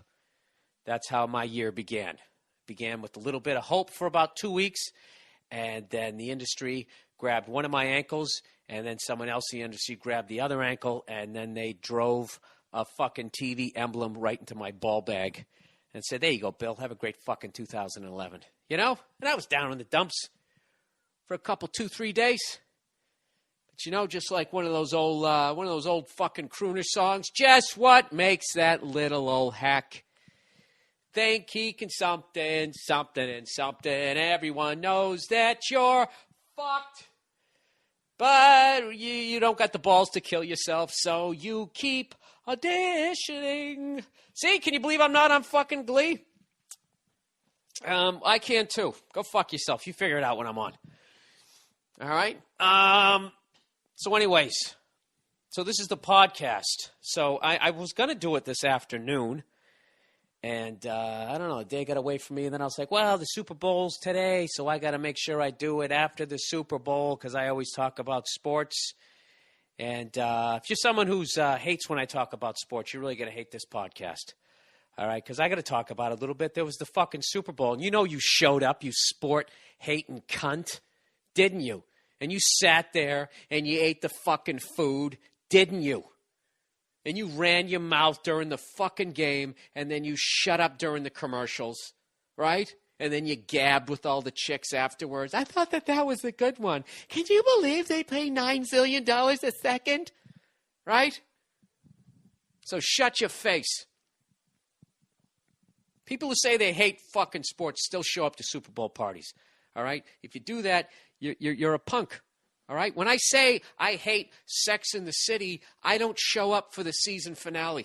That's how my year began. Began with a little bit of hope for about 2 weeks, and then the industry grabbed one of my ankles, and then someone else in the industry grabbed the other ankle, and then they drove a fucking TV emblem right into my ball bag and said, there you go, Bill, have a great fucking 2011. And I was down in the dumps for a couple, 2-3 days. But just like one of those old fucking crooner songs, just what makes that little old hack think he can something, something, and something. Everyone knows that you're fucked. But you don't got the balls to kill yourself, so you keep auditioning. See, can you believe I'm not on fucking Glee? I can too. Go fuck yourself. You figure it out when I'm on. All right? So anyways, this is the podcast. So I was going to do it this afternoon. And I don't know, the day got away from me, and then I was like, well, the Super Bowl's today, so I got to make sure I do it after the Super Bowl because I always talk about sports. And if you're someone who hates when I talk about sports, you're really going to hate this podcast. All right, because I got to talk about it a little bit. There was the fucking Super Bowl, and you showed up, you sport-hating cunt, didn't you? And you sat there and you ate the fucking food, didn't you? And you ran your mouth during the fucking game, and then you shut up during the commercials, right? And then you gabbed with all the chicks afterwards. I thought that was a good one. Can you believe they pay $9 zillion a second? Right? So shut your face. People who say they hate fucking sports still show up to Super Bowl parties, all right? If you do that, you're a punk. All right? When I say I hate Sex in the City, I don't show up for the season finale.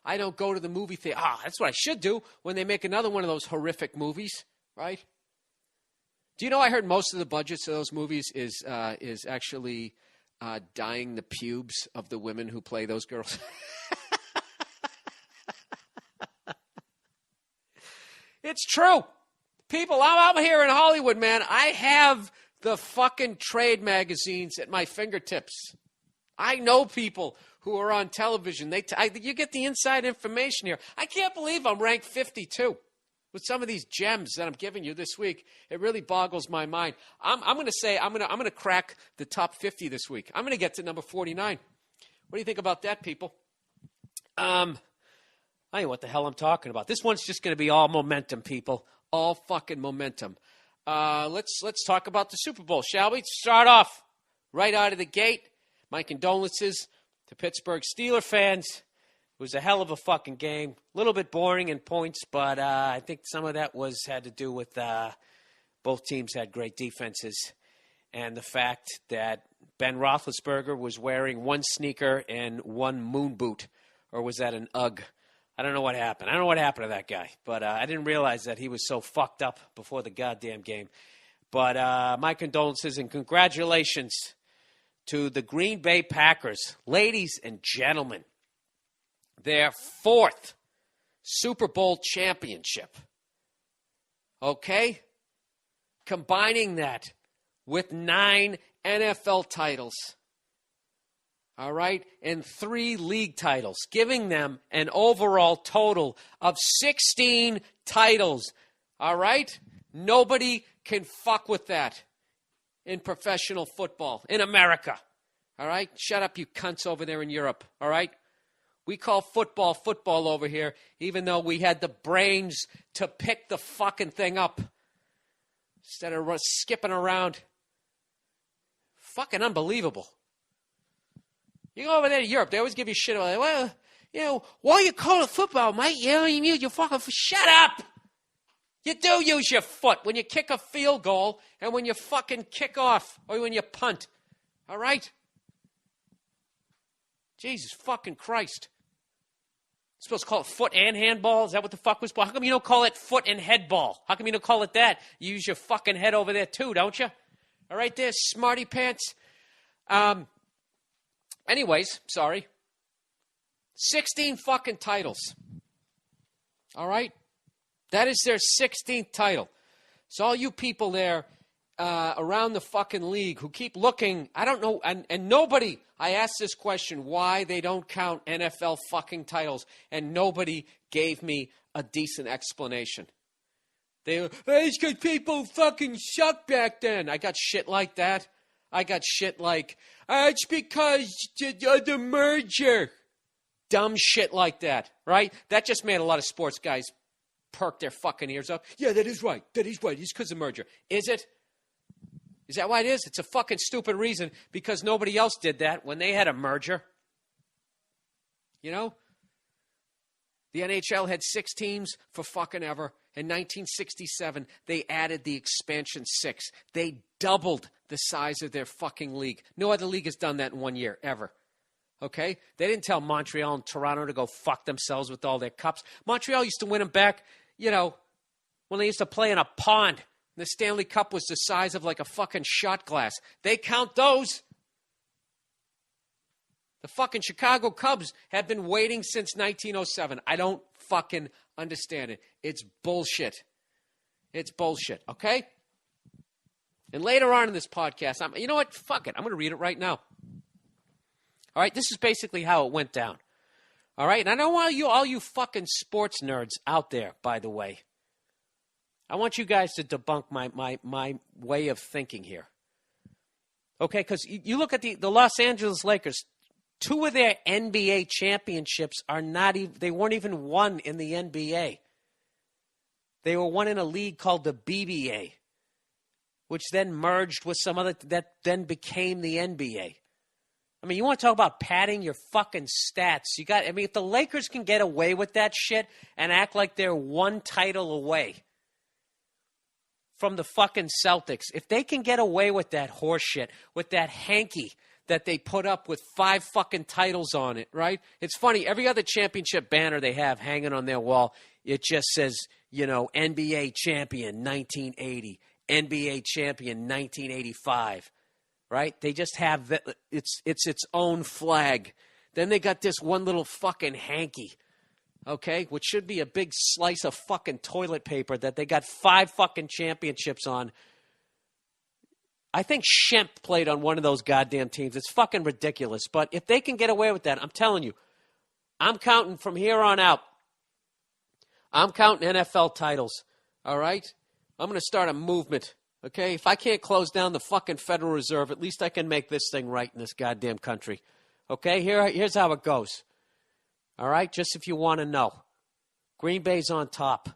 I don't go to the movie theater. That's what I should do when they make another one of those horrific movies, right? Do you know I heard most of the budgets of those movies is actually dyeing the pubes of the women who play those girls? It's true. People, I'm here in Hollywood, man. I have the fucking trade magazines at my fingertips. I know people who are on television. You get the inside information here. I can't believe I'm ranked 52 with some of these gems that I'm giving you this week. It really boggles my mind. I'm going to say I'm going to crack the top 50 this week. I'm going to get to number 49. What do you think about that, people? I don't know what the hell I'm talking about. This one's just going to be all momentum, people. All fucking momentum. Let's talk about the Super Bowl, shall we? Start off right out of the gate. My condolences to Pittsburgh Steelers fans. It was a hell of a fucking game. A little bit boring in points, but I think some of that had to do with both teams had great defenses. And the fact that Ben Roethlisberger was wearing one sneaker and one moon boot, or was that an UGG? I don't know what happened. I don't know what happened to that guy, but I didn't realize that he was so fucked up before the goddamn game. But my condolences and congratulations to the Green Bay Packers. Ladies and gentlemen, their 4th Super Bowl championship. Okay? Combining that with 9 NFL titles. All right? And 3 league titles, giving them an overall total of 16 titles. All right? Nobody can fuck with that in professional football in America. All right? Shut up, you cunts over there in Europe. All right? We call football football over here, even though we had the brains to pick the fucking thing up instead of skipping around. Fucking unbelievable. You go over there to Europe, they always give you shit about, well, why you call it football, mate? You fucking, shut up! You do use your foot when you kick a field goal and when you fucking kick off or when you punt. All right? Jesus fucking Christ. You're supposed to call it foot and handball? Is that what the fuck was? How come you don't call it foot and head ball? How come you don't call it that? You use your fucking head over there too, don't you? All right there, smarty pants. Anyways, sorry. 16 fucking titles. All right? That is their 16th title. So all you people there around the fucking league who keep looking, I don't know, and nobody, I asked this question, why they don't count NFL fucking titles, and nobody gave me a decent explanation. It's because people fucking sucked back then. I got shit like that. I got shit like, it's because the merger. Dumb shit like that, right? That just made a lot of sports guys perk their fucking ears up. Yeah, that is right. That is right. It's because of merger. Is it? Is that why it is? It's a fucking stupid reason because nobody else did that when they had a merger. You know? The NHL had 6 teams for fucking ever. In 1967, they added the expansion 6. They doubled the size of their fucking league. No other league has done that in 1 year, ever. Okay? They didn't tell Montreal and Toronto to go fuck themselves with all their cups. Montreal used to win them back, when they used to play in a pond. The Stanley Cup was the size of like a fucking shot glass. They count those. The fucking Chicago Cubs have been waiting since 1907. I don't fucking understand it. It's bullshit. It's bullshit, okay? And later on in this podcast, you know what? Fuck it. I'm going to read it right now. All right? This is basically how it went down. All right? And I know all you fucking sports nerds out there, by the way. I want you guys to debunk my way of thinking here. Okay? Because you look at the Los Angeles Lakers. 2 of their NBA championships are not even, they weren't even won in the NBA. They were won in a league called the BBA, which then merged with some other, that then became the NBA. I mean, you want to talk about padding your fucking stats. If the Lakers can get away with that shit and act like they're 1 title away from the fucking Celtics, if they can get away with that horse shit, with that hanky that they put up with 5 fucking titles on it, right? It's funny, every other championship banner they have hanging on their wall, it just says, NBA champion 1980, NBA champion 1985, right? They just have it's its own flag. Then they got this one little fucking hanky, okay, which should be a big slice of fucking toilet paper that they got 5 fucking championships on. I think Shemp played on one of those goddamn teams. It's fucking ridiculous. But if they can get away with that, I'm telling you, I'm counting from here on out. I'm counting NFL titles, all right? I'm going to start a movement, okay? If I can't close down the fucking Federal Reserve, at least I can make this thing right in this goddamn country, okay? Here's how it goes, all right? Just if you want to know. Green Bay's on top,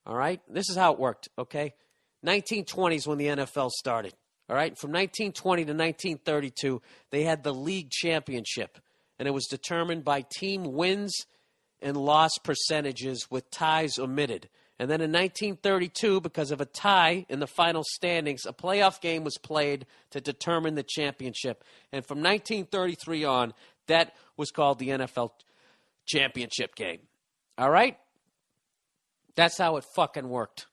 all right? This is how it worked, okay? 1920 is when the NFL started, all right? From 1920 to 1932, they had the league championship, and it was determined by team wins and loss percentages with ties omitted. And then in 1932, because of a tie in the final standings, a playoff game was played to determine the championship. And from 1933 on, that was called the NFL championship game, all right? That's how it fucking worked.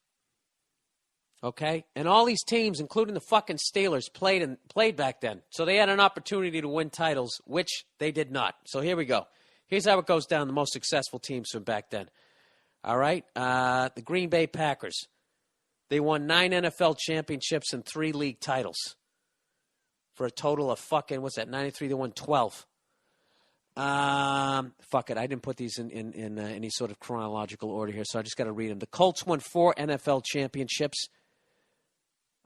Okay? And all these teams, including the fucking Steelers, played back then. So they had an opportunity to win titles, which they did not. So here we go. Here's how it goes down, the most successful teams from back then. All right? The Green Bay Packers. They won 9 NFL championships and 3 league titles for a total of 93? They won 12. Fuck it. I didn't put these in any sort of chronological order here, so I just got to read them. The Colts won 4 NFL championships.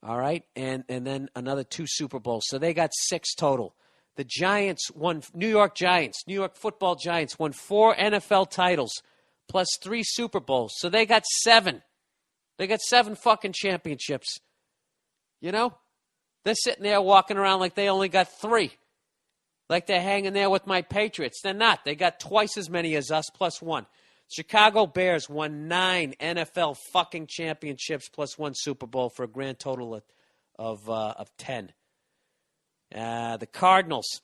All right? And then another 2 Super Bowls. So they got 6 total. The Giants won, New York football Giants won 4 NFL titles plus 3 Super Bowls. So they got 7. They got 7 fucking championships. You know? They're sitting there walking around like they only got 3. Like they're hanging there with my Patriots. They're not. They got twice as many as us plus 1. Chicago Bears won 9 NFL fucking championships plus 1 Super Bowl for a grand total of 10. The Cardinals,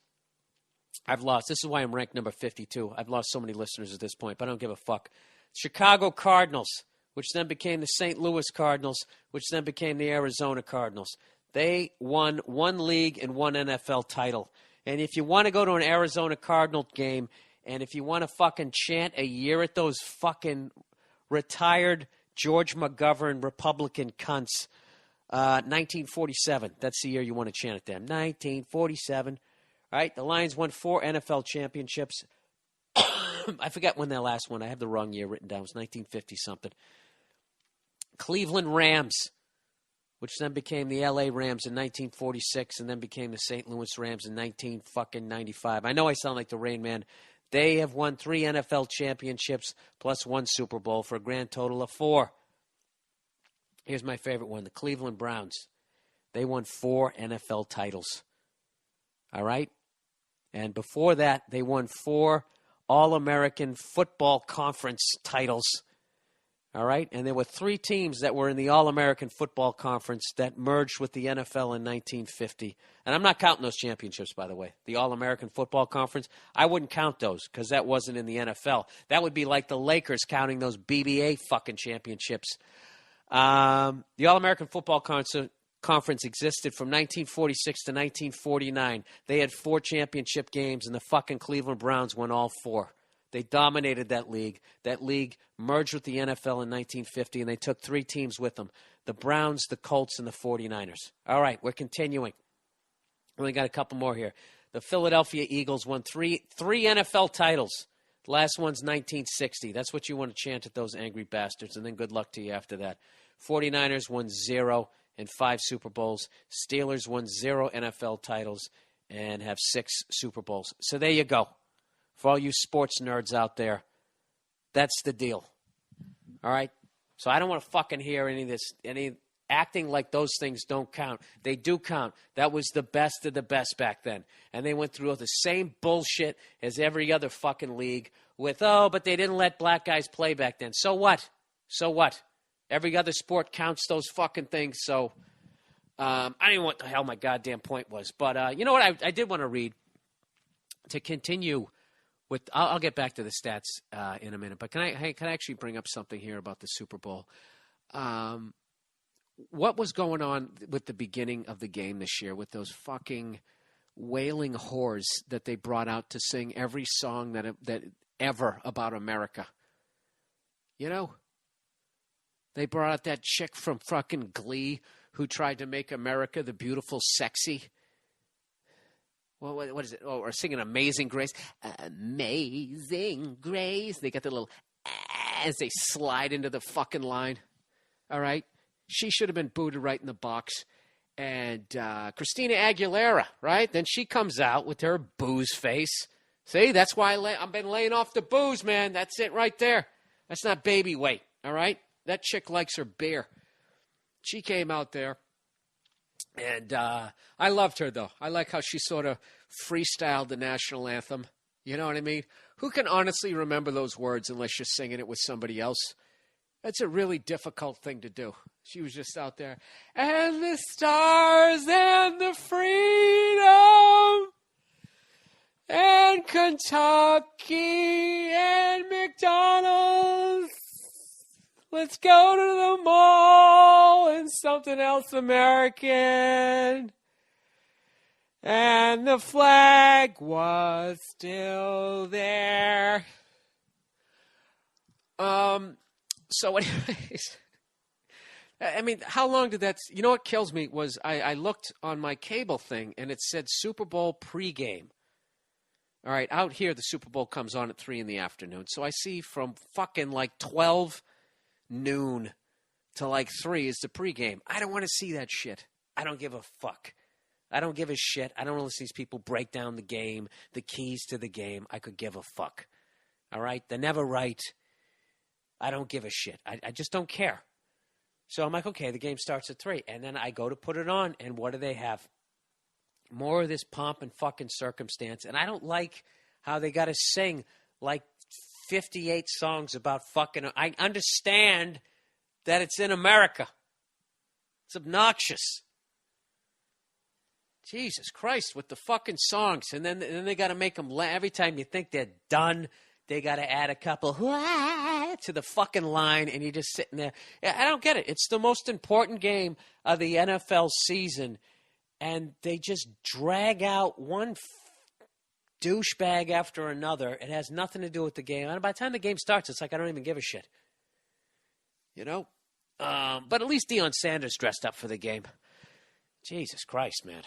I've lost. This is why I'm ranked number 52. I've lost so many listeners at this point, but I don't give a fuck. Chicago Cardinals, which then became the St. Louis Cardinals, which then became the Arizona Cardinals. They won 1 league and 1 NFL title. And if you want to go to an Arizona Cardinal game, and if you want to fucking chant a year at those fucking retired George McGovern Republican cunts, 1947. That's the year you want to chant at them. 1947. All right, the Lions won 4 NFL championships. I forget when their last one. I have the wrong year written down. It was 1950-something. Cleveland Rams, which then became the L.A. Rams in 1946 and then became the St. Louis Rams in 1995. I know I sound like the Rain Man. They have won 3 NFL championships plus 1 Super Bowl for a grand total of 4. Here's my favorite one, the Cleveland Browns. They won 4 NFL titles. All right? And before that, they won 4 All-American Football Conference titles. All right? And there were 3 teams that were in the All-American Football Conference that merged with the NFL in 1950. And I'm not counting those championships, by the way. The All-American Football Conference, I wouldn't count those because that wasn't in the NFL. That would be like the Lakers counting those BBA fucking championships. The All-American Football Conference existed from 1946 to 1949. They had 4 championship games, and the fucking Cleveland Browns won all 4. They dominated that league. That league merged with the NFL in 1950, and they took 3 teams with them, the Browns, the Colts, and the 49ers. All right, we're continuing. We only got a couple more here. The Philadelphia Eagles won 3 NFL titles. The last one's 1960. That's what you want to chant at those angry bastards, and then good luck to you after that. 49ers won 0 and 5 Super Bowls. Steelers won 0 NFL titles and have 6 Super Bowls. So there you go. For all you sports nerds out there, that's the deal. All right? So I don't want to fucking hear any acting like those things don't count. They do count. That was the best of the best back then. And they went through the same bullshit as every other fucking league with, but they didn't let black guys play back then. So what? So what? Every other sport counts those fucking things. So I don't even know what the hell my goddamn point was. But you know what? I did want to read to continue with. I'll get back to the stats in a minute. But can I actually bring up something here about the Super Bowl? What was going on with the beginning of the game this year with those fucking wailing whores that they brought out to sing every song that ever about America? You know? They brought out that chick from fucking Glee who tried to make America the beautiful sexy. Well, what is it? Oh, or singing Amazing Grace. Amazing Grace. They got the little as they slide into the fucking line. All right? She should have been booted right in the box. And Christina Aguilera, right? Then she comes out with her booze face. See, that's why I've been laying off the booze, man. That's it right there. That's not baby weight, all right? That chick likes her beer. She came out there, and I loved her, though. I like how she sort of freestyled the national anthem. You know what I mean? Who can honestly remember those words unless you're singing it with somebody else? That's a really difficult thing to do. She was just out there. And the stars and the freedom and Kentucky and McDonald's. Let's go to the mall and something else American. And the flag was still there. So anyways, I mean, how long did that... You know what kills me was I looked on my cable thing, and it said Super Bowl pregame. All right, out here, the Super Bowl comes on at 3 in the afternoon. So I see from fucking like 12 noon to like 3 is the pregame. I don't want to see that shit. I don't give a fuck. I don't give a shit. I don't want to see these people break down the game, the keys to the game. I could give a fuck. All right? They're never right. I don't give a shit. I just don't care. So I'm like, okay, the game starts at 3. And then I go to put it on, and what do they have? More of this pomp and fucking circumstance. And I don't like how they got to sing like 58 songs about fucking... I understand that it's in America. It's obnoxious. Jesus Christ, with the fucking songs. And then they got to make them laugh. Every time you think they're done, they got to add a couple to the fucking line, and you're just sitting there. I don't get it. It's the most important game of the NFL season, and they just drag out one douchebag after another. It has nothing to do with the game. And by the time the game starts, it's like I don't even give a shit. You know? But at least Deion Sanders dressed up for the game. Jesus Christ, man.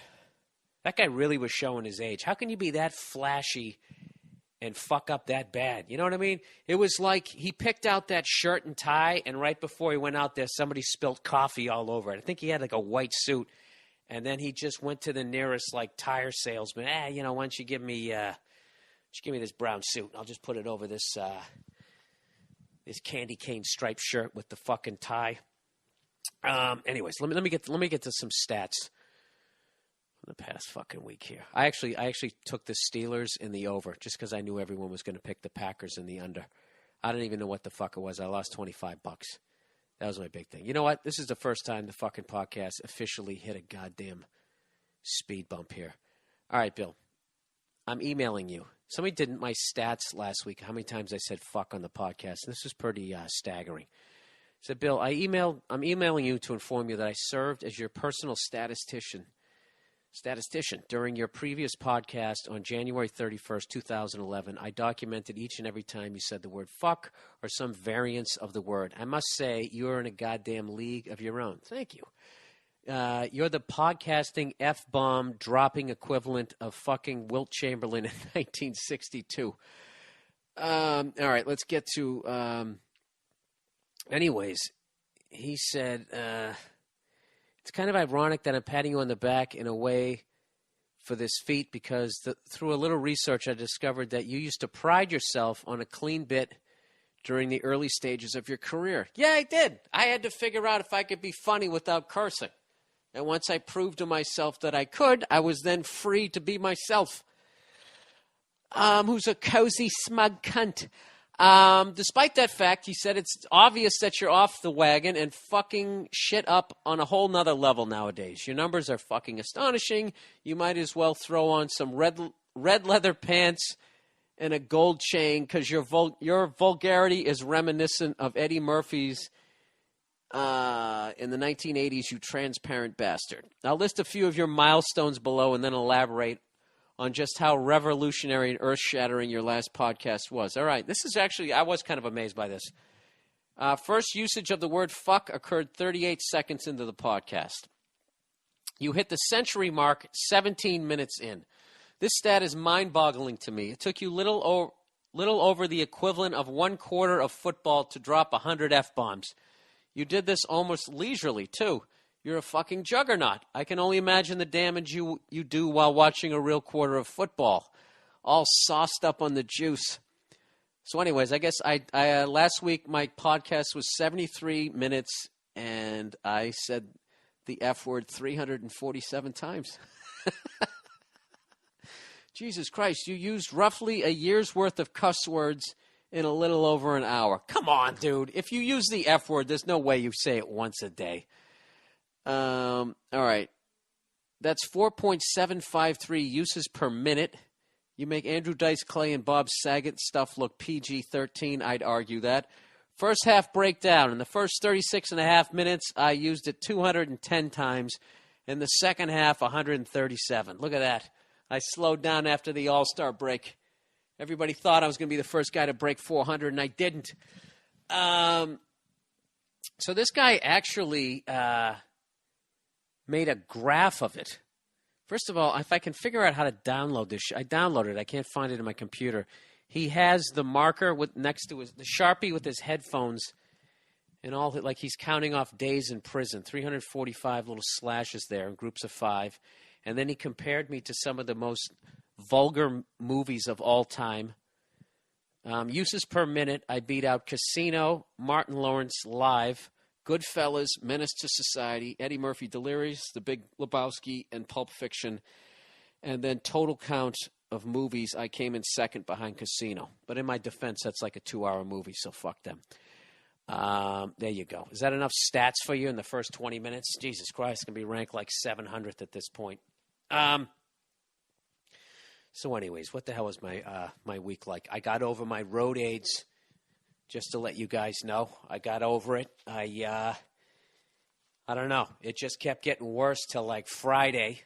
That guy really was showing his age. How can you be that flashy and fuck up that bad? You know what I mean? It was like he picked out that shirt and tie, and right before he went out there, somebody spilled coffee all over it. I think he had like a white suit, and then he just went to the nearest like tire salesman. Why don't you give me this brown suit? I'll just put it over this this candy cane striped shirt with the fucking tie. Anyways, let me get to some stats from the past fucking week here. I actually took the Steelers in the over just because I knew everyone was going to pick the Packers in the under. I didn't even know what the fuck it was. I lost $25. That was my big thing. You know what? This is the first time the fucking podcast officially hit a goddamn speed bump here. All right, Bill. I'm emailing you. Somebody did my stats last week, how many times I said fuck on the podcast. This is pretty staggering. So, Bill, I'm emailing you to inform you that I served as your personal statistician during your previous podcast on January 31st, 2011. I documented each and every time you said the word fuck or some variance of the word. I must say, you're in a goddamn league of your own. Thank you. You're the podcasting F-bomb dropping equivalent of fucking Wilt Chamberlain in 1962. All right, let's get to... Anyways, he said, it's kind of ironic that I'm patting you on the back in a way for this feat because through a little research, I discovered that you used to pride yourself on a clean bit during the early stages of your career. Yeah, I did. I had to figure out if I could be funny without cursing. And once I proved to myself that I could, I was then free to be myself. Who's a cozy, smug cunt. Despite that fact, he said it's obvious that you're off the wagon and fucking shit up on a whole nother level nowadays. Your numbers are fucking astonishing. You might as well throw on some red leather pants and a gold chain because your vulgarity is reminiscent of Eddie Murphy's in the 1980s, you transparent bastard. I'll list a few of your milestones below and then elaborate on just how revolutionary and earth-shattering your last podcast was. All right, this is actually, I was kind of amazed by this. First usage of the word fuck occurred 38 seconds into the podcast. You hit the century mark 17 minutes in. This stat is mind-boggling to me. It took you little over the equivalent of 1/4 of football to drop 100 F-bombs. You did this almost leisurely, too. You're a fucking juggernaut. I can only imagine the damage you do while watching a real quarter of football, all sauced up on the juice. So anyways, I guess I last week my podcast was 73 minutes, and I said the F word 347 times. Jesus Christ, you used roughly a year's worth of cuss words in a little over an hour. Come on, dude. If you use the F word, there's no way you say it once a day. All right. That's 4.753 uses per minute. You make Andrew Dice Clay and Bob Saget stuff look PG-13. I'd argue that. First half breakdown. In the first 36 and a half minutes, I used it 210 times. In the second half, 137. Look at that. I slowed down after the All-Star break. Everybody thought I was going to be the first guy to break 400, and I didn't. So this guy actually made a graph of it. First of all, if I can figure out how to download this, I downloaded it. I can't find it in my computer. He has the marker next to the Sharpie with his headphones and all, like he's counting off days in prison, 345 little slashes there in groups of 5. And then he compared me to some of the most vulgar movies of all time. Uses per minute, I beat out Casino, Martin Lawrence Live, Goodfellas, Menace to Society, Eddie Murphy Delirious, The Big Lebowski, and Pulp Fiction. And then total count of movies, I came in second behind Casino. But in my defense, that's like a 2-hour movie, so fuck them. There you go. Is that enough stats for you in the first 20 minutes? Jesus Christ, it's going to be ranked like 700th at this point. So anyways, what the hell was my week like? I got over my road AIDS, just to let you guys know. I got over it. I don't know. It just kept getting worse till like Friday.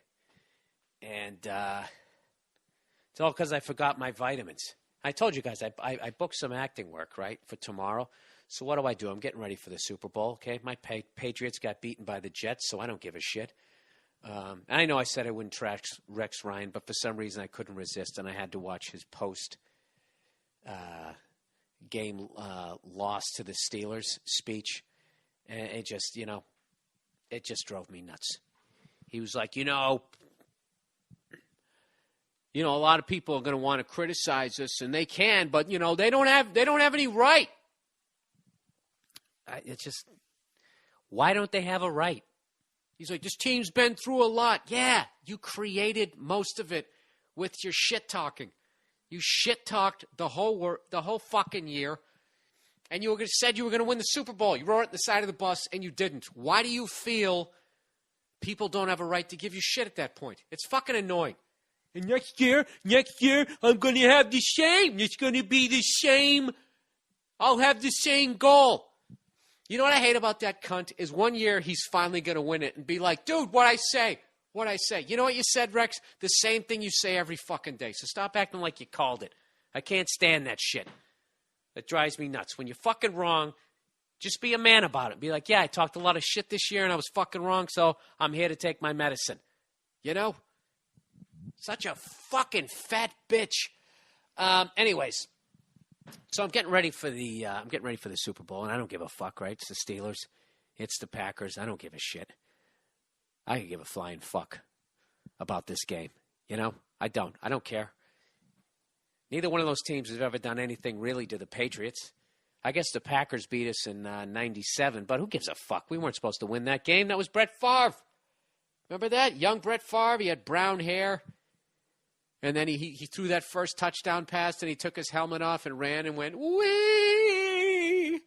And it's all because I forgot my vitamins. I told you guys I booked some acting work, right, for tomorrow. So what do? I'm getting ready for the Super Bowl, okay? My Patriots got beaten by the Jets, so I don't give a shit. I know I said I wouldn't trash Rex Ryan, but for some reason I couldn't resist, and I had to watch his post-game loss to the Steelers speech. And it just, it just drove me nuts. He was like, a lot of people are going to want to criticize us, and they can, but, they don't have any right. Why don't they have a right? He's like, this team's been through a lot. Yeah, you created most of it with your shit talking. You shit talked the whole fucking year, and you said you were going to win the Super Bowl. You wrote it on the side of the bus, and you didn't. Why do you feel people don't have a right to give you shit at that point? It's fucking annoying. And next year, I'm going to have the same. It's going to be the same. I'll have the same goal. You know what I hate about that cunt is one year he's finally going to win it and be like, dude, what'd I say? You know what you said, Rex? The same thing you say every fucking day. So stop acting like you called it. I can't stand that shit. That drives me nuts. When you're fucking wrong, just be a man about it. Be like, yeah, I talked a lot of shit this year and I was fucking wrong, so I'm here to take my medicine. Such a fucking fat bitch. Anyways. So I'm getting ready for the Super Bowl, and I don't give a fuck, right? It's the Steelers, it's the Packers. I don't give a shit. I can give a flying fuck about this game. I don't care. Neither one of those teams has ever done anything really to the Patriots. I guess the Packers beat us in '97, but who gives a fuck? We weren't supposed to win that game. That was Brett Favre. Remember that? Young Brett Favre. He had brown hair. And then he threw that first touchdown pass, and he took his helmet off and ran and went, wee,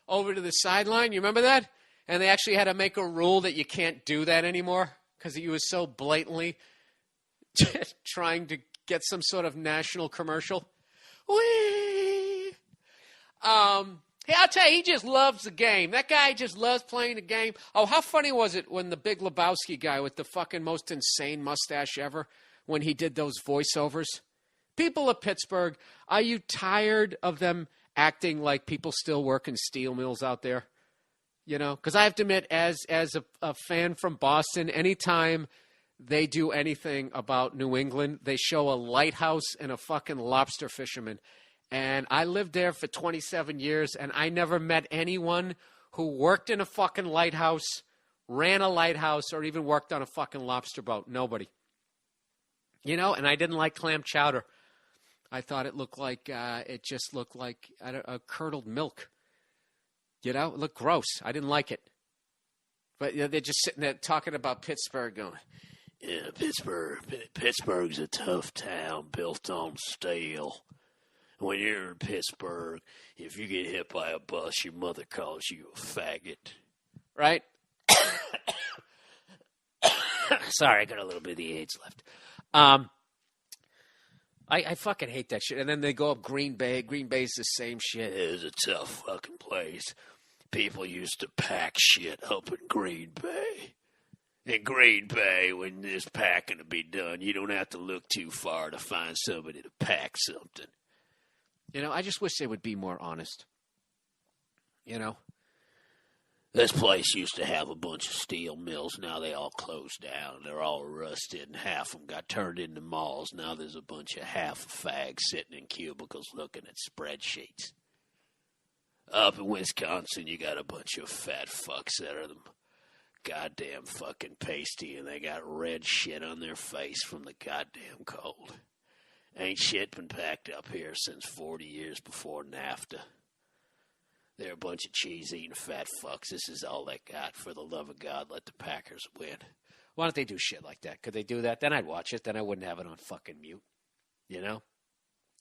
over to the sideline. You remember that? And they actually had to make a rule that you can't do that anymore because he was so blatantly trying to get some sort of national commercial. Wee. Hey, I'll tell you, he just loves the game. That guy just loves playing the game. Oh, how funny was it when the Big Lebowski guy with the fucking most insane mustache ever, when he did those voiceovers? People of Pittsburgh, are you tired of them acting like people still work in steel mills out there? Because I have to admit, as a fan from Boston, anytime they do anything about New England, they show a lighthouse and a fucking lobster fisherman. And I lived there for 27 years, and I never met anyone who worked in a fucking lighthouse, ran a lighthouse, or even worked on a fucking lobster boat. Nobody. And I didn't like clam chowder. I thought it looked like, a curdled milk. It looked gross. I didn't like it. But they're just sitting there talking about Pittsburgh going, yeah, Pittsburgh's a tough town built on steel. When you're in Pittsburgh, if you get hit by a bus, your mother calls you a faggot. Right? Sorry, I got a little bit of the AIDS left. I fucking hate that shit. And then they go up Green Bay. Green Bay's the same shit. It's a tough fucking place. People used to pack shit up in Green Bay. In Green Bay, when there's packing to be done, you don't have to look too far to find somebody to pack something. You know, I just wish they would be more honest. You know? This place used to have a bunch of steel mills. Now they all closed down. They're all rusted, and half of them got turned into malls. Now there's a bunch of half fags sitting in cubicles looking at spreadsheets. Up in Wisconsin, you got a bunch of fat fucks that are the goddamn fucking pasty, and they got red shit on their face from the goddamn cold. Ain't shit been packed up here since 40 years before NAFTA. They're a bunch of cheese-eating fat fucks. This is all they got. For the love of God, let the Packers win. Why don't they do shit like that? Could they do that? Then I'd watch it. Then I wouldn't have it on fucking mute. You know?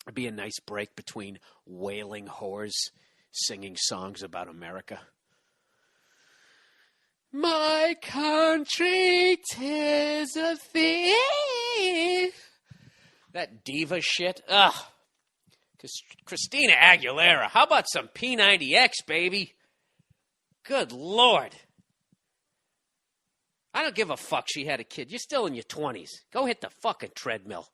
It'd be a nice break between wailing whores singing songs about America. My country, 'tis a thing. That diva shit. Ugh. Christina Aguilera. How about some P90X, baby? Good Lord. I don't give a fuck she had a kid. You're still in your 20s. Go hit the fucking treadmill.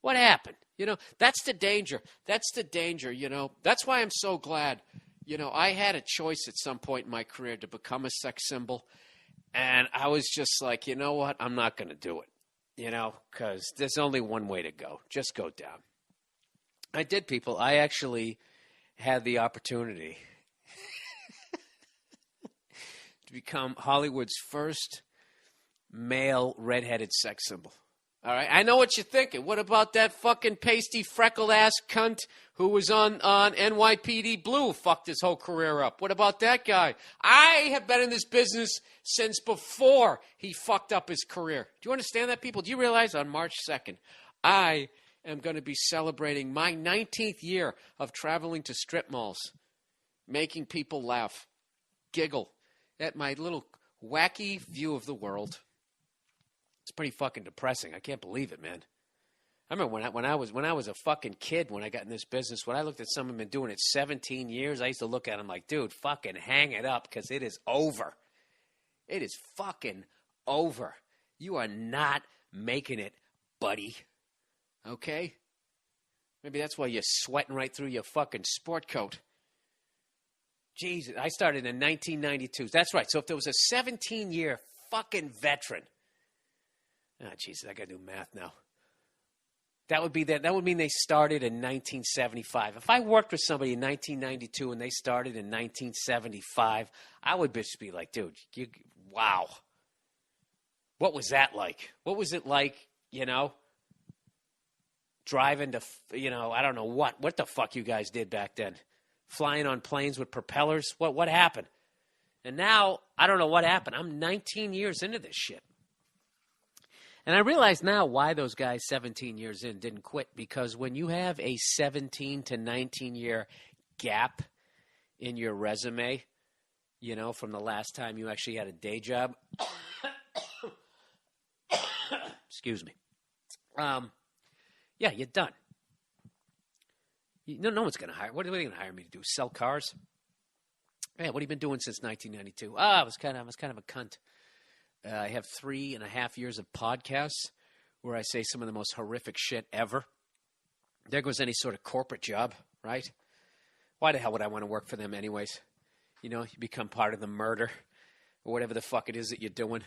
What happened? You know, that's the danger. That's the danger, you know. That's why I'm so glad. You know, I had a choice at some point in my career to become a sex symbol. And I was just like, you know what? I'm not going to do it. You know, because there's only one way to go. Just go down. I did, people. I actually had the opportunity to become Hollywood's first male redheaded sex symbol. All right, I know what you're thinking. What about that fucking pasty, freckled-ass cunt who was on NYPD Blue, fucked his whole career up? What about that guy? I have been in this business since before he fucked up his career. Do you understand that, people? Do you realize on March 2nd, I am going to be celebrating my 19th year of traveling to strip malls, making people laugh, giggle at my little wacky view of the world. It's pretty fucking depressing. I can't believe it, man. I remember when I was a fucking kid when I got in this business, when I looked at someone been doing it 17 years, I used to look at them like, dude, fucking hang it up because it is over. It is fucking over. You are not making it, buddy. Okay? Maybe that's why you're sweating right through your fucking sport coat. Jesus, I started in 1992. That's right. So if there was a 17-year fucking veteran. Oh, Jesus, I got to do math now. That would mean they started in 1975. If I worked with somebody in 1992 and they started in 1975, I would just be like, dude, wow. What was that like? What was it like, you know, driving to, you know, I don't know what the fuck you guys did back then. Flying on planes with propellers? What happened? And now, I don't know what happened. I'm 19 years into this shit. And I realize now why those guys 17 years in didn't quit. Because when you have a 17 to 19-year gap in your resume, you know, from the last time you actually had a day job. Excuse me. Yeah, you're done. No one's going to hire. What are they going to hire me to do? Sell cars? Man, what have you been doing since 1992? I was kind of a cunt. I have 3.5 years of podcasts where I say some of the most horrific shit ever. There goes any sort of corporate job, right? Why the hell would I want to work for them anyways? You know, you become part of the murder or whatever the fuck it is that you're doing.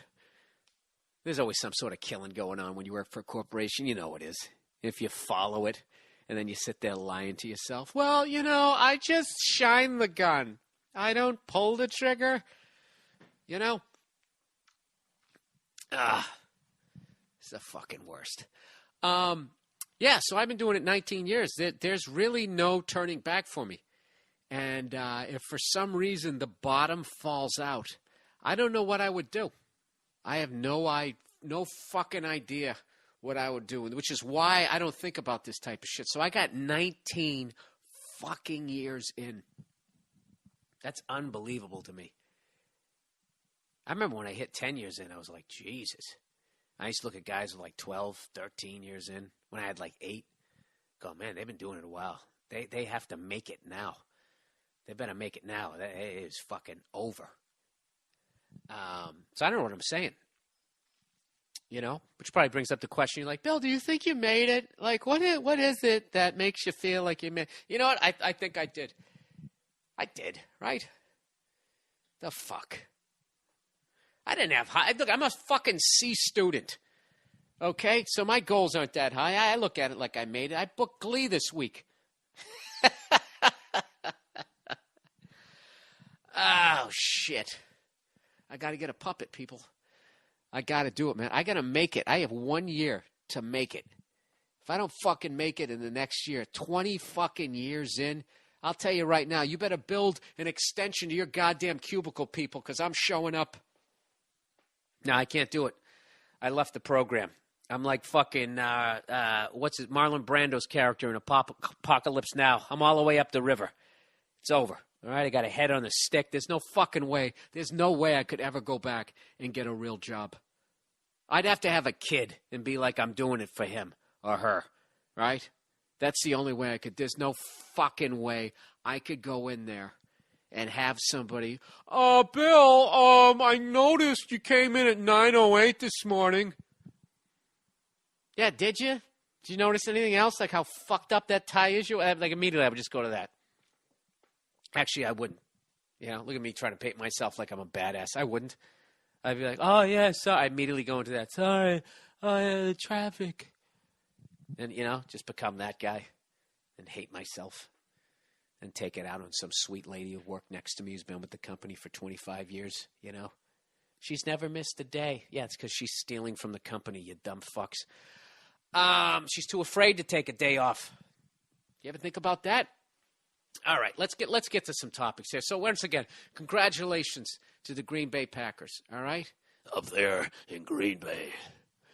There's always some sort of killing going on when you work for a corporation. You know it is. If you follow it and then you sit there lying to yourself. Well, you know, I just shine the gun. I don't pull the trigger. You know? It's the fucking worst. Yeah, so I've been doing it 19 years. There's really no turning back for me. And if for some reason the bottom falls out, I don't know what I would do. I have no fucking idea what I would do, which is why I don't think about this type of shit. So I got 19 fucking years in. That's unbelievable to me. I remember when I hit 10 years in, I was like, Jesus. I used to look at guys with like 12, 13 years in. When I had like 8, go, man, they've been doing it a while. They have to make it now. They better make it now. It is fucking over. So I don't know what I'm saying. You know, which probably brings up the question. You're like, Bill, do you think you made it? Like, what is it that makes you feel like you made? You know what? I think I did. I did, right? The fuck. I didn't have high. Look, I'm a fucking C student. Okay, so my goals aren't that high. I look at it like I made it. I booked Glee this week. Oh shit! I got to get a puppet, people. I got to do it, man. I got to make it. I have 1 year to make it. If I don't fucking make it in the next year, 20 fucking years in, I'll tell you right now, you better build an extension to your goddamn cubicle, people, because I'm showing up. No, I can't do it. I left the program. I'm like fucking, what's it, Marlon Brando's character in Apocalypse Now. I'm all the way up the river. It's over. All right, I got a head on a stick. There's no fucking way. There's no way I could ever go back and get a real job. I'd have to have a kid and be like I'm doing it for him or her, right? That's the only way I could. There's no fucking way I could go in there and have somebody, Bill, I noticed you came in at 9:08 this morning. Yeah, did you? Did you notice anything else? Like how fucked up that tie is? Like immediately I would just go to that. Actually, I wouldn't. You know, look at me trying to paint myself like I'm a badass. I wouldn't. I'd be like, oh, yeah, sorry. I'd immediately go into that. Sorry. Oh, yeah, the traffic. And, you know, just become that guy and hate myself and take it out on some sweet lady who worked next to me who's been with the company for 25 years, you know. She's never missed a day. Yeah, it's because she's stealing from the company, you dumb fucks. She's too afraid to take a day off. You ever think about that? All right, let's get to some topics here. So once again, congratulations to the Green Bay Packers, all right? Up there in Green Bay.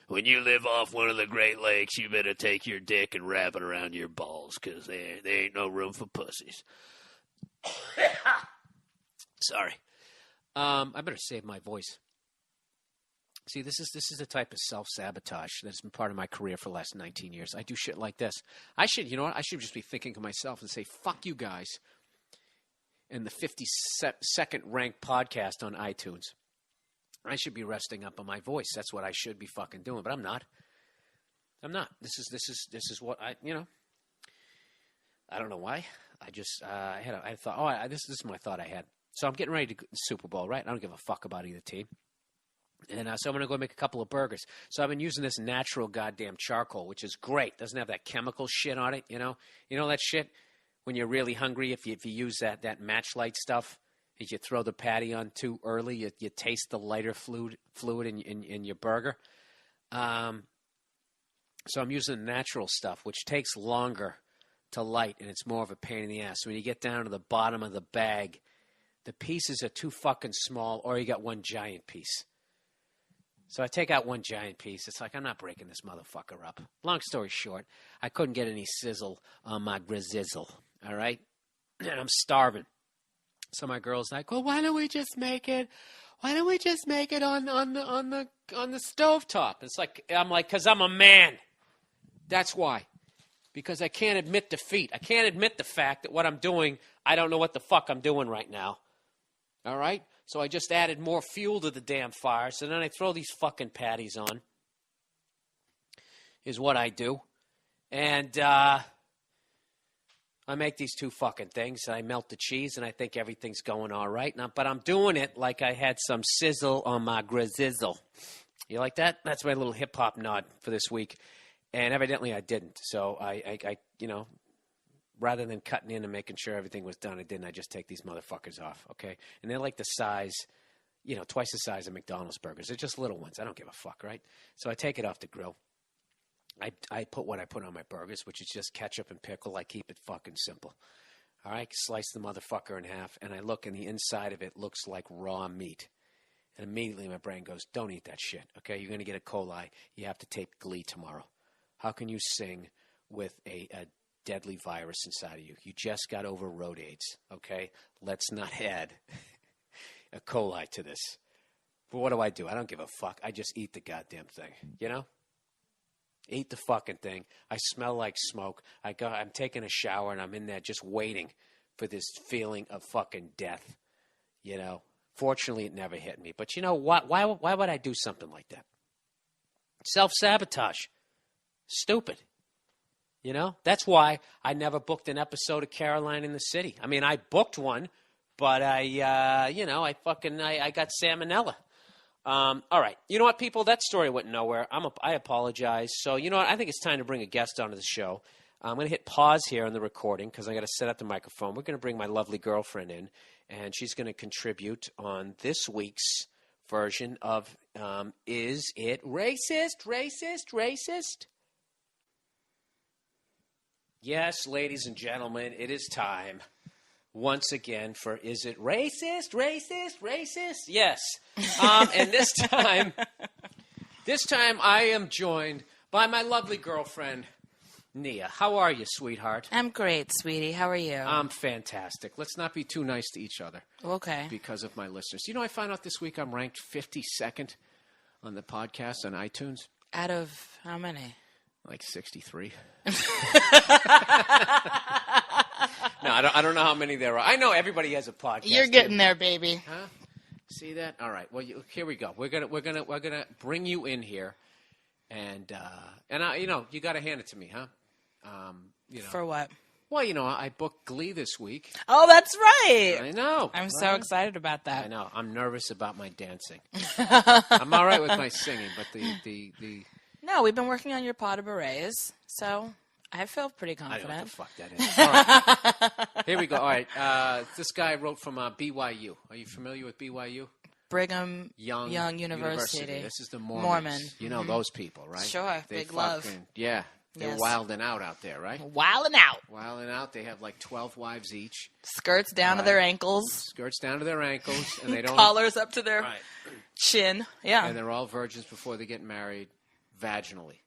When you live off one of the Great Lakes, you better take your dick and wrap it around your balls, because there ain't no room for pussies. Sorry. I better save my voice. See, this is the type of self-sabotage that's been part of my career for the last 19 years. I do shit like this. You know what? I should just be thinking to myself and say, fuck you guys, and the 52nd ranked podcast on iTunes. I should be resting up on my voice. That's what I should be fucking doing, but I'm not. I'm not. This is what I, you know. I don't know why. I just I thought, this is my thought I had. So I'm getting ready to go to the Super Bowl, right? I don't give a fuck about either team. And so I'm going to go make a couple of burgers. So I've been using this natural goddamn charcoal, which is great. Doesn't have that chemical shit on it, you know? You know that shit when you're really hungry, if you use that matchlight stuff, if you throw the patty on too early, you taste the lighter fluid in your burger. So I'm using natural stuff, which takes longer to light, and it's more of a pain in the ass. So when you get down to the bottom of the bag, the pieces are too fucking small, or you got one giant piece. So I take out one giant piece. It's like, I'm not breaking this motherfucker up. Long story short, I couldn't get any sizzle on my grizzle, all right? And I'm starving. So my girl's like, well, why don't we just make it? Why don't we just make it on the stovetop? It's like, I'm like, because I'm a man. That's why. Because I can't admit defeat. I can't admit the fact that what I'm doing, I don't know what the fuck I'm doing right now. All right? So I just added more fuel to the damn fire. So then I throw these fucking patties on, is what I do. And I make these two fucking things. And I melt the cheese, and I think everything's going all right. Now, but I'm doing it like I had some sizzle on my grizzle. You like that? That's my little hip-hop nod for this week. And evidently I didn't. So I you know, rather than cutting in and making sure everything was done, I just take these motherfuckers off, okay? And they're like the size, you know, twice the size of McDonald's burgers. They're just little ones. I don't give a fuck, right? So I take it off the grill. I put what I put on my burgers, which is just ketchup and pickle. I keep it fucking simple. All right? Slice the motherfucker in half, and I look, and the inside of it looks like raw meat. And immediately my brain goes, don't eat that shit, okay? You're going to get a coli. You have to tape Glee tomorrow. How can you sing with a deadly virus inside of you? You just got over road AIDS, okay? Let's not add a coli to this. But what do? I don't give a fuck. I just eat the goddamn thing, you know? Eat the fucking thing. I smell like smoke. I'm taking a shower, and I'm in there just waiting for this feeling of fucking death, you know? Fortunately, it never hit me. But you know what? Why would I do something like that? Self-sabotage. Stupid. You know? That's why I never booked an episode of Caroline in the City. I mean, I booked one, but I got salmonella. All right. You know what, people? That story went nowhere. I apologize. So, you know what? I think it's time to bring a guest onto the show. I'm going to hit pause here on the recording because I got to set up the microphone. We're going to bring my lovely girlfriend in, and she's going to contribute on this week's version of Is It Racist? Racist? Racist? Yes, ladies and gentlemen, it is time once again for Is It Racist? Racist? Racist? Yes. And this time I am joined by my lovely girlfriend, Nia. How are you, sweetheart? I'm great, sweetie. How are you? I'm fantastic. Let's not be too nice to each other. Okay. Because of my listeners. You know, I found out this week I'm ranked 52nd on the podcast on iTunes. Out of how many? Like 63. No, I don't know how many there are. I know everybody has a podcast. You're getting there, baby. Huh? See that? All right. Well, here we go. We're gonna bring you in here, and you know, you got to hand it to me, huh? You know. For what? Well, you know, I booked Glee this week. Oh, that's right. I know. I'm so excited about that. I know. I'm nervous about my dancing. I'm all right with my singing, but the No, we've been working on your pot of berets, so I feel pretty I don't know what confident. the fuck that is. All right. Here we go. All right. This guy wrote from BYU. Are you familiar with BYU? Brigham Young University. This is the Mormons. Mormon. You know those people, right? Sure. Big love. Yeah. They're Yes. wilding out there, right? Wilding out. Wilding out. They have like 12 wives each. Skirts down to their ankles. Skirts down to their ankles. And they don't. Collars up to their Right. chin. Yeah. And they're all virgins before they get married vaginally.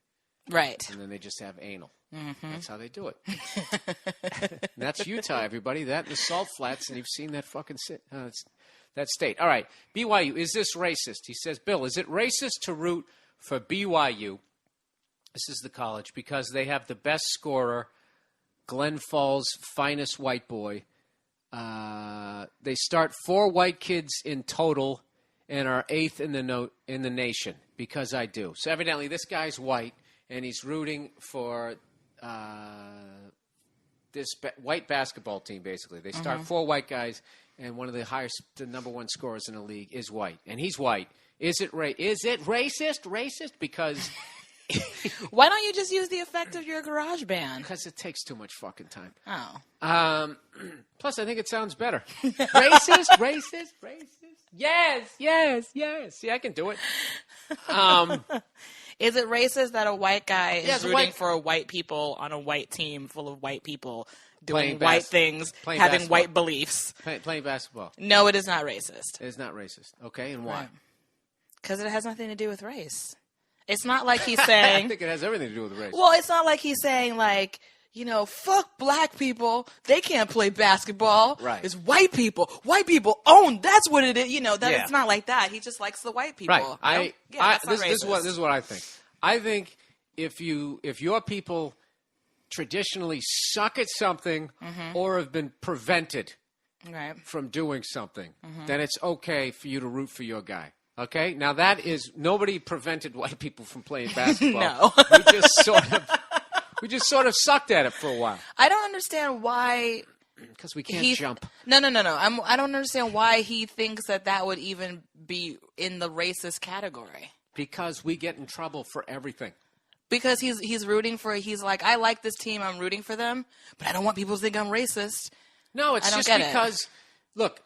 Right. And then they just have anal. Mm-hmm. That's how they do it. And that's Utah, everybody. That and the Salt Flats, and you've seen that fucking that state. All right, BYU, is this racist? He says, Bill, is it racist to root for BYU? This is the college because they have the best scorer, Glen Falls' finest white boy. They start 4 white kids in total and are 8th in the nation because I do. So evidently this guy's white, and he's rooting for this white basketball team, basically. They start 4 white guys, and one of the number 1 scorers in the league is white, and he's white. Is it racist? Racist? Because Why don't you just use the effect of your garage band? because it takes too much fucking time. Oh. Plus, I think it sounds better. Racist. Yes. See, I can do it. Is it racist that a white guy is a rooting white- for white people on a white team full of white people doing Playing white things, playing having basketball. white beliefs? Playing basketball. No, it is not racist. It's not racist. Okay, and why? Because it has nothing to do with race. It's not like he's I saying... think it has everything to do with race. Well, it's not like he's saying, like, you know, fuck black people. They can't play basketball. Right. It's white people. White people own. That's what it is. You know, that Yeah. it's not like that. He just likes the white people. Right. That's not this racist. is what I think. I think if your people traditionally suck at something or have been prevented Right. from doing something, then it's okay for you to root for your guy. Okay? Now that is nobody prevented white people from playing basketball. No. we just sort of sucked at it for a while I don't understand why because we can't he jump. No. I don't understand why he thinks that would even be in the racist category. Because we get in trouble for everything. Because he's rooting for. He's like, I like this team. I'm rooting for them, but I don't want people to think I'm racist. No, it's I don't just get it. because, look,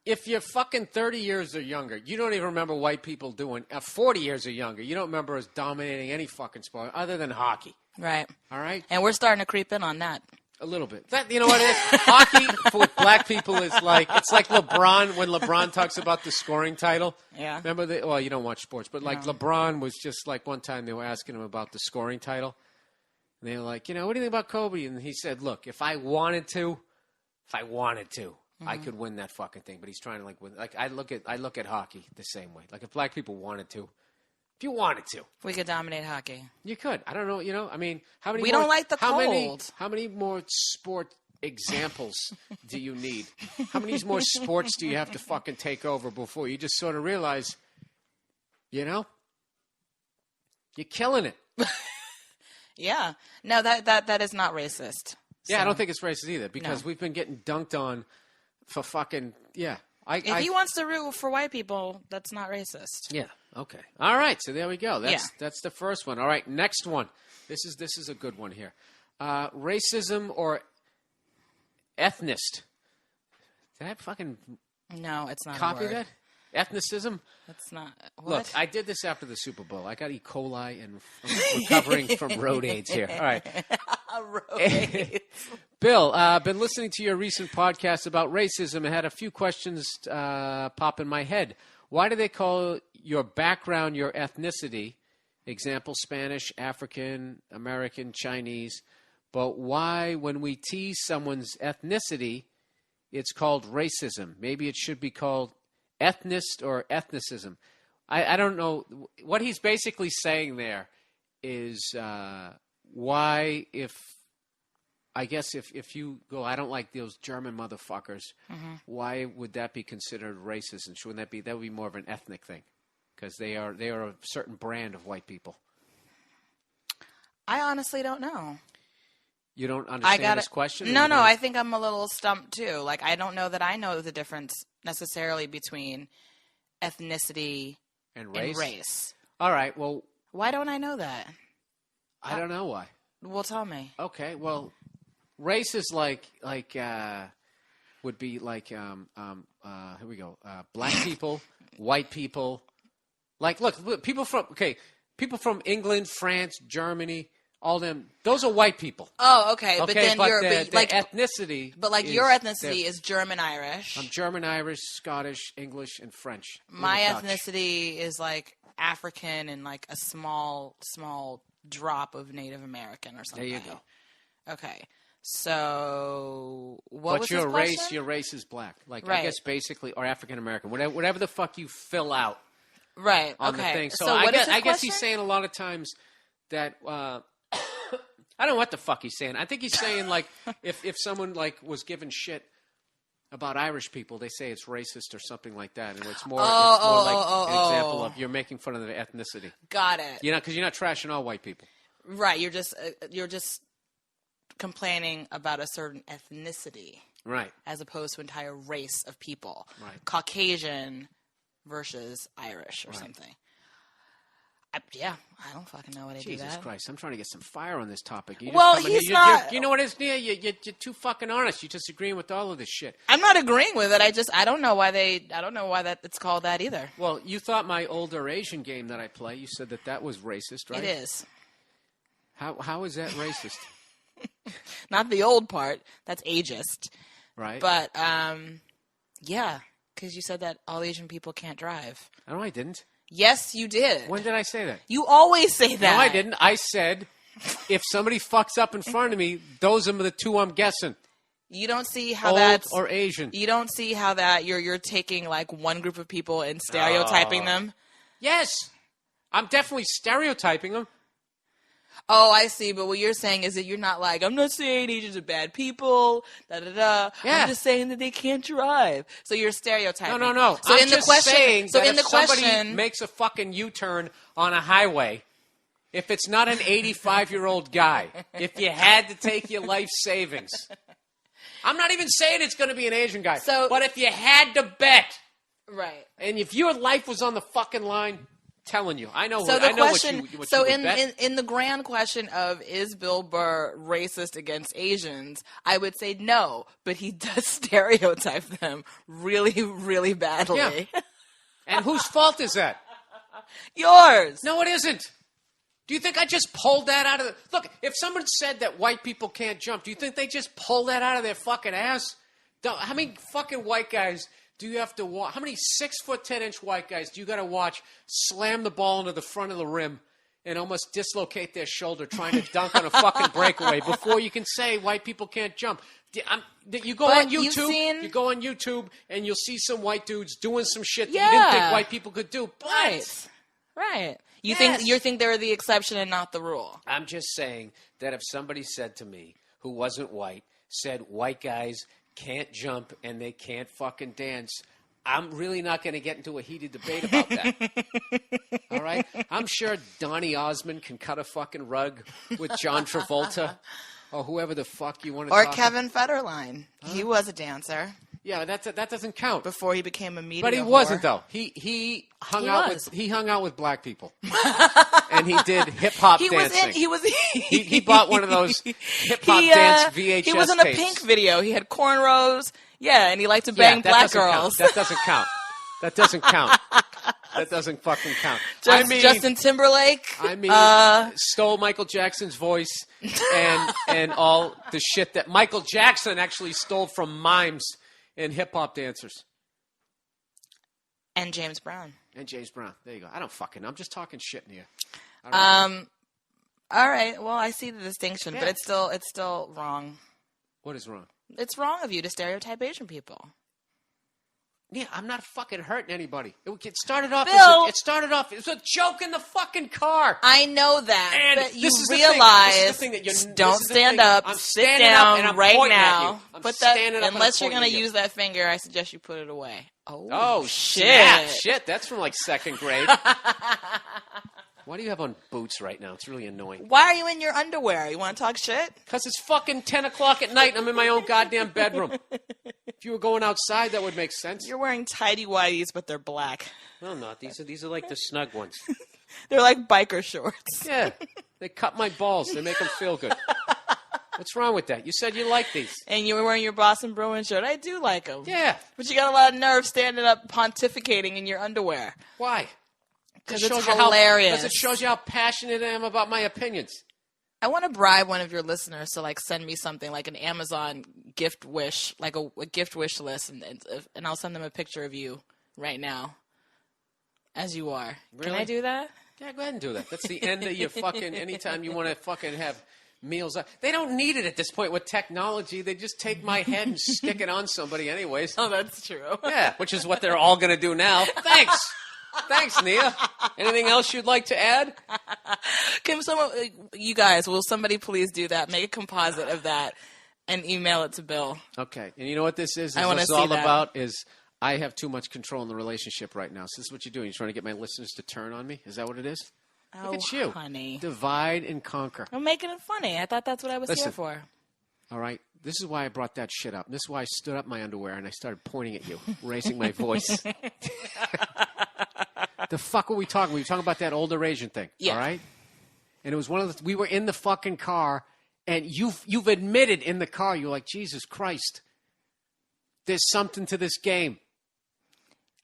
if you're fucking 30 years or younger, you don't even remember white people doing 40 years or younger. You don't remember us dominating any fucking sport other than hockey. Right. All right? And we're starting to creep in on that. A little bit. That, you know what it is? Hockey for black people is like, it's like LeBron, when LeBron talks about the scoring title. Yeah. Remember well, you don't watch sports, but like LeBron was just like one time they were asking him about the scoring title. And they were like, you know, what do you think about Kobe? And he said, look, if I wanted to, I could win that fucking thing. But he's trying to like win. Like I look at hockey the same way. Like if black people wanted to, if you wanted to, We could dominate hockey. you could. I don't know. You know, I mean, how many? We more, don't like the how cold. How many more sport examples do you need? How many more sports do you have to fucking take over before you just sort of realize, you know, You're killing it. Yeah. No, that is not racist. Yeah, I So, don't think it's racist either because No. we've been getting dunked on for fucking, yeah. if he wants to root for white people, that's not racist. Yeah. Okay. All right. So there we go. That's the first one. All right. Next one. This is a good one here. Racism or ethnist. Did I fucking No, it's not. copy a word. that? Ethnicism. That's not. What? Look, I did this after the Super Bowl. I got E. coli and I'm recovering from road AIDS here. All right. Bill, been listening to your recent podcast about racism and had a few questions pop in my head. Why do they call your background your ethnicity? Example, Spanish, African, American, Chinese. But why, when we tease someone's ethnicity, it's called racism? Maybe it should be called ethnist or ethnicism. I don't know. What he's basically saying there is why, if you go, I don't like those German motherfuckers, why would that be considered racist? And shouldn't that would be more of an ethnic thing? Because they are a certain brand of white people. I honestly don't know. You don't understand this question? No, I think I'm a little stumped too. Like, I don't know that I know the difference necessarily between ethnicity and race. All right. Well, why don't I know that? I don't know why. Well, tell me. Okay. Well, race is like would be like here we go. Black people, white people. Like, look, people from England, France, Germany. All them, those are white people. Oh, okay. But Okay, then but your the like ethnicity. But like your ethnicity is German Irish. I'm German, Irish, Scottish, English, and French. My Little Dutch. ethnicity is like African and like a small drop of Native American or something. There you go. Okay. So what was But his question? your race is black. Like, Right. I guess basically, or African American, whatever the fuck you fill out Right. on Okay. the thing. So, what is his I guess he's question? saying a lot of times that I don't know what the fuck he's saying. I think he's saying like if someone like was given shit about Irish people, they say it's racist or something like that, and it's more like an example of you're making fun of the ethnicity. Got it. You know, because you're not trashing all white people. Right. You're just complaining about a certain ethnicity, Right. as opposed to an entire race of people. Right. Caucasian versus Irish or something. I don't fucking know why they do Jesus that. Christ, I'm trying to get some fire on this topic. Well, he's not. You know what it is, Nia? You're too fucking honest. You're disagreeing with all of this shit. I'm not agreeing with it. I don't know why it's called that either. Well, you thought my older Asian game that I play, you said that was racist, right? It is. How is that racist? Not the old part. That's ageist. Right. But, yeah, because you said that all Asian people can't drive. No, I didn't. Yes, you did. When did I say that? You always say that. No, I didn't. I said if somebody fucks up in front of me, those are the two I'm guessing. You don't see how Old that's or Asian. You don't see how that you're taking like one group of people and stereotyping them. Yes. I'm definitely stereotyping them. Oh, I see. But what you're saying is that you're not like, I'm not saying Asians are bad people. Yeah. I'm just saying that they can't drive. So you're stereotyping. No. So I'm in the just question, saying so that in if the somebody question, makes a fucking U-turn on a highway, if it's not an 85-year-old guy, if you had to take your life savings, I'm not even saying it's going to be an Asian guy. But if you had to bet, right? And if your life was on the fucking line, telling you, I know. So the question. What you would bet. in the grand question of is Bill Burr racist against Asians, I would say no, but he does stereotype them really, really badly. Yeah. And whose fault is that? Yours. No, it isn't. Do you think I just pulled that out of the... Look, if someone said that white people can't jump, do you think they just pulled that out of their fucking ass? How many fucking white guys do you have to watch? How many 6'10" white guys do you got to watch slam the ball into the front of the rim and almost dislocate their shoulder trying to dunk on a fucking breakaway before you can say white people can't jump? You go on YouTube, you go on YouTube, and you'll see some white dudes doing some shit that you didn't think white people could do. But Right. You think they're the exception and not the rule. I'm just saying that if somebody said to me who wasn't white, said white guys can't jump and they can't fucking dance, I'm really not going to get into a heated debate about that. All right? I'm sure Donny Osmond can cut a fucking rug with John Travolta or whoever the fuck you want to Or talk Kevin Federline. He was a dancer Yeah, that doesn't count. before he became a media But he whore. wasn't though. He hung out with black people, and he did hip hop dancing. He bought one of those hip hop dance VHS He was in tapes. a Pink video. He had cornrows. Yeah, and he liked to Yeah, bang that black doesn't count. girls. That doesn't count. That doesn't count. That doesn't fucking count. Justin Timberlake. Stole Michael Jackson's voice and all the shit that Michael Jackson actually stole from mimes and hip hop dancers. And James Brown. And James Brown. There you go. I don't fucking know. I'm just talking shit in here. All right. Well, I see the distinction, but Yeah. it's still wrong. What is wrong? It's wrong of you to stereotype Asian people. Yeah, I'm not fucking hurting anybody. It started off. Bill! It started off. It was a joke in the fucking car. I know that, And but you this is the thing. realize This is the thing that you're- don't this is the stand thing. up, I'm sit standing up down and I'm right pointing at now. you. I'm Put that standing up and unless I'm you're going to pointing at you. use that finger, I suggest you put it away. Oh shit! Shit, that's from like second grade. Why do you have on boots right now? It's really annoying. Why are you in your underwear? You want to talk shit? Because it's fucking 10 o'clock at night and I'm in my own goddamn bedroom. If you were going outside, that would make sense. You're wearing tidy whities, but they're black. No, I'm not. These are like the snug ones. They're like biker shorts. Yeah. They cut my balls. They make them feel good. What's wrong with that? You said you like these. And you were wearing your Boston Bruins shirt. I do like them. Yeah. But you got a lot of nerve standing up pontificating in your underwear. Why? 'Cause It it's shows you hilarious. Because it shows you how passionate I am about my opinions. I want to bribe one of your listeners to like send me something like an Amazon gift wish, like a gift wish list, and I'll send them a picture of you right now, as you are. Can I Really? do that? Yeah, go ahead and do that. That's the end of your fucking, anytime you want to fucking have meals. They don't need it at this point with technology. They just take my head and stick it on somebody anyways. Oh, that's true. Yeah, which is what they're all going to do now. Thanks. Thanks, Nia. Anything else you'd like to add? Can someone, you guys, will somebody please do that? Make a composite of that and email it to Bill. Okay. And you know what this is? I wanna What it's see all that. about is I have too much control in the relationship right now. So this is what you're doing. You're trying to get my listeners to turn on me? Is that what it is? Oh, Look at you. honey. Divide and conquer. I'm making it funny. I thought that's what I was Listen. here for. All right? This is why I brought that shit up. This is why I stood up my underwear and I started pointing at you, raising my voice. The fuck were we talking? We were talking about that older Asian thing. Yeah. All right? And it was one of the, we were in the fucking car and you've admitted in the car, you're like, Jesus Christ, there's something to this game.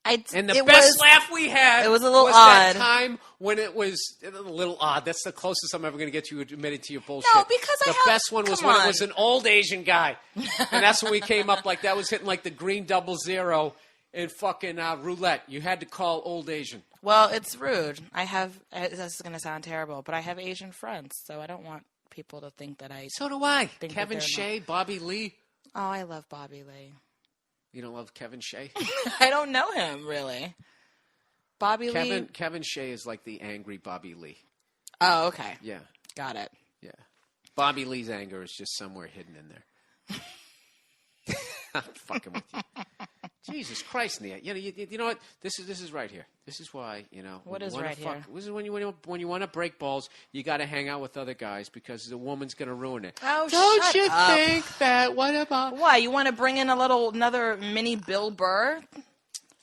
And the best laugh we had it was a little that odd. time when it was a little odd. That's the closest I'm ever going to get you admitted to your bullshit. No, because the best one was come when on. it was an old Asian guy. And that's when we came up like that was hitting like the green 00 in fucking roulette. You had to call old Asian. Well, it's rude. This is going to sound terrible, but I have Asian friends, so I don't want people to think that I... So do I. Think that Kevin they're Shea, Bobby Lee. Oh, I love Bobby Lee. You don't love Kevin Shea? I don't know him, really. Bobby Lee? Kevin Shea is like the angry Bobby Lee. Oh, okay. Yeah, Got it. yeah. Bobby Lee's anger is just somewhere hidden in there. I'm fucking with you. Jesus Christ, Nia. You know what? This is right here. This is why, What is wanna right here? This is when you want to break balls, you got to hang out with other guys because the woman's going to ruin it. Oh, Don't shut you up. think that? What about? Why? You want to bring in another mini Bill Burr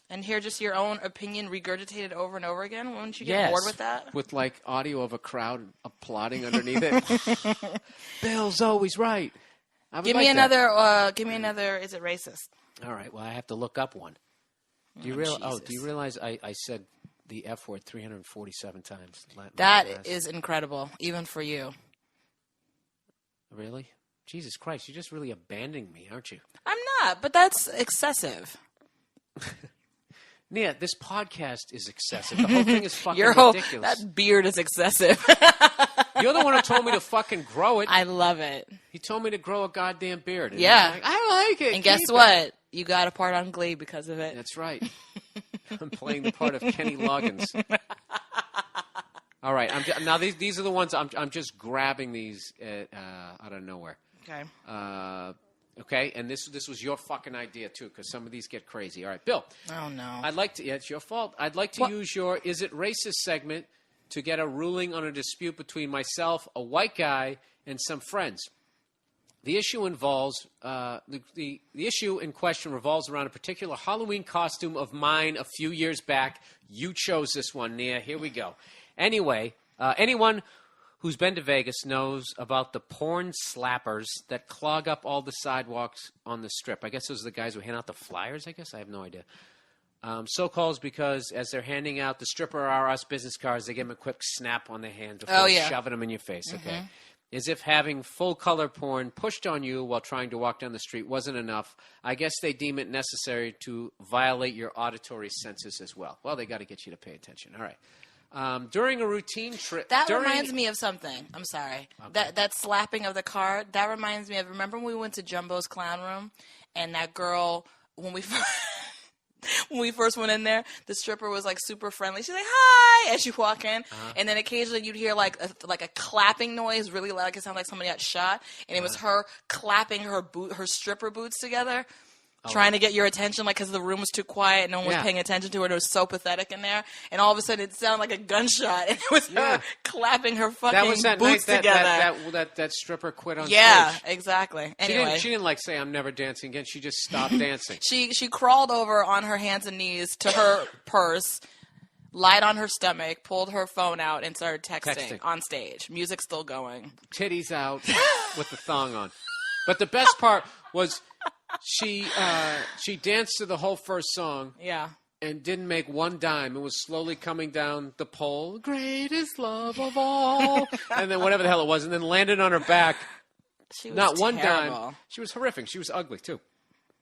and hear just your own opinion regurgitated over and over again? Wouldn't you get bored with that? With like audio of a crowd applauding underneath it. Bill's always right. I would Give like me that. another. Is it racist? All right. Well, I have to look up one. Do you realize I said the F word 347 times? That is incredible, even for you. Really? Jesus Christ! You're just really abandoning me, aren't you? I'm not, but that's excessive. Nia, this podcast is excessive. The whole thing is fucking Your whole ridiculous. that beard is excessive. You're the one who told me to fucking grow it. I love it. You told me to grow a goddamn beard. And Yeah. I'm like, I like it. And guess Keep it. what? You got a part on Glee because of it. That's right. I'm playing the part of Kenny Loggins. All right. Now these are the ones I'm just grabbing these out of nowhere. Okay. Okay, and this was your fucking idea too, because some of these get crazy. All right, Bill. Oh no. I'd like to. Yeah, it's your fault. I'd like to use your "Is it racist?" segment to get a ruling on a dispute between myself, a white guy, and some friends. The issue involves the issue in question revolves around a particular Halloween costume of mine a few years back. You chose this one, Nia. Here we go. Anyway, anyone who's been to Vegas knows about the porn slappers that clog up all the sidewalks on the Strip. I guess those are the guys who hand out the flyers, I guess? I have no idea. So-called because as they're handing out the Stripper R Us business cards, they give them a quick snap on the hand before shoving them in your face, okay? As if having full-color porn pushed on you while trying to walk down the street wasn't enough, I guess they deem it necessary to violate your auditory senses as well. Well, they got to get you to pay attention. All right. During a routine trip... That reminds me of something. I'm sorry. Okay. That slapping of the card, that reminds me of... Remember when we went to Jumbo's Clown Room? And that girl, when we first went in there, the stripper was like super friendly. She's like, hi, as you walk in. And then occasionally you'd hear like a clapping noise really loud. Like it sounded like somebody got shot. And it was her clapping her stripper boots together. Trying to get your attention, like, because the room was too quiet, no one was paying attention to her. It was so pathetic in there, and all of a sudden it sounded like a gunshot, and it was her clapping her fucking boots together. That stripper quit on stage. Yeah, exactly. Anyway, she didn't like say I'm never dancing again. She just stopped dancing. She crawled over on her hands and knees to her purse, lied on her stomach, pulled her phone out, and started texting on stage. Music still going. Titties out with the thong on. But the best part was. She danced to the whole first song. Yeah. And didn't make one dime. It was slowly coming down the pole. Greatest love of all. And then whatever the hell it was. And then landed on her back. She was Not one terrible. dime. She was horrific. She was ugly, too.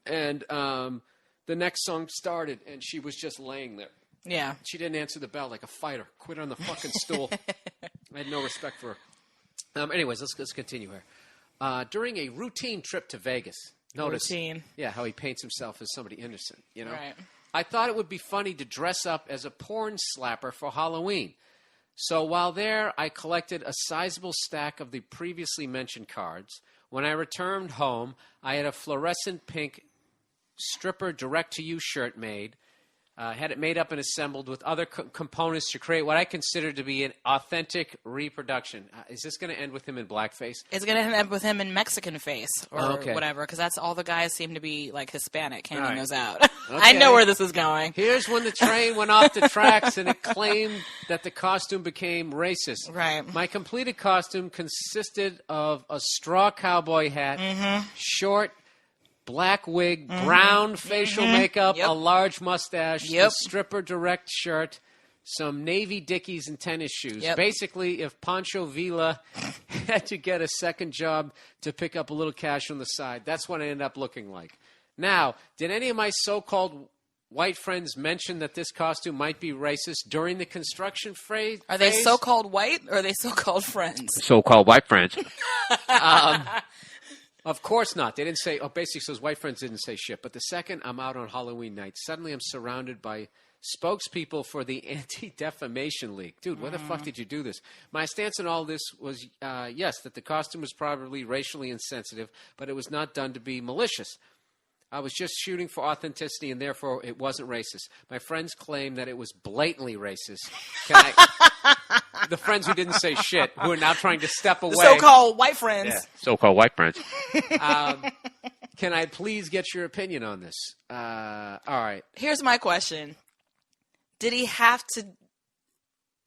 And the next song started, and she was just laying there. Yeah. She didn't answer the bell like a fighter. Quit on the fucking stool. I had no respect for her. Anyways, let's continue here. During a routine trip to Vegas... Notice, how he paints himself as somebody innocent, you know? Right. I thought it would be funny to dress up as a porn slapper for Halloween. So while there, I collected a sizable stack of the previously mentioned cards. When I returned home, I had a fluorescent pink stripper direct-to-you shirt made. Had it made up and assembled with other components to create what I consider to be an authentic reproduction. Is this going to end with him in blackface? It's going to end with him in Mexican face or whatever, because that's all the guys seem to be like Hispanic handing those out. Okay. I know where this is going. Here's when the train went off the tracks and it claimed that the costume became racist. Right. My completed costume consisted of a straw cowboy hat, short black wig, brown facial makeup, a large mustache, the stripper direct shirt, some navy dickies, and tennis shoes. Basically, if Pancho Villa had to get a second job to pick up a little cash on the side, that's what I ended up looking like. Now, did any of my so-called white friends mention that this costume might be racist during the construction phase? Are they so-called white or are they so-called friends? So-called white friends. Of course not. They didn't say, basically, so his white friends didn't say shit. But the second I'm out on Halloween night, suddenly I'm surrounded by spokespeople for the Anti-Defamation League. Dude, where the fuck did you do this? My stance on all this was, yes, that the costume was probably racially insensitive, but it was not done to be malicious. I was just shooting for authenticity, and therefore it wasn't racist. My friends claim that it was blatantly racist. The friends who didn't say shit, who are now trying to step away. The so-called white friends. Yeah. So-called white friends. Can I please get your opinion on this? All right. Here's my question. Did he have to...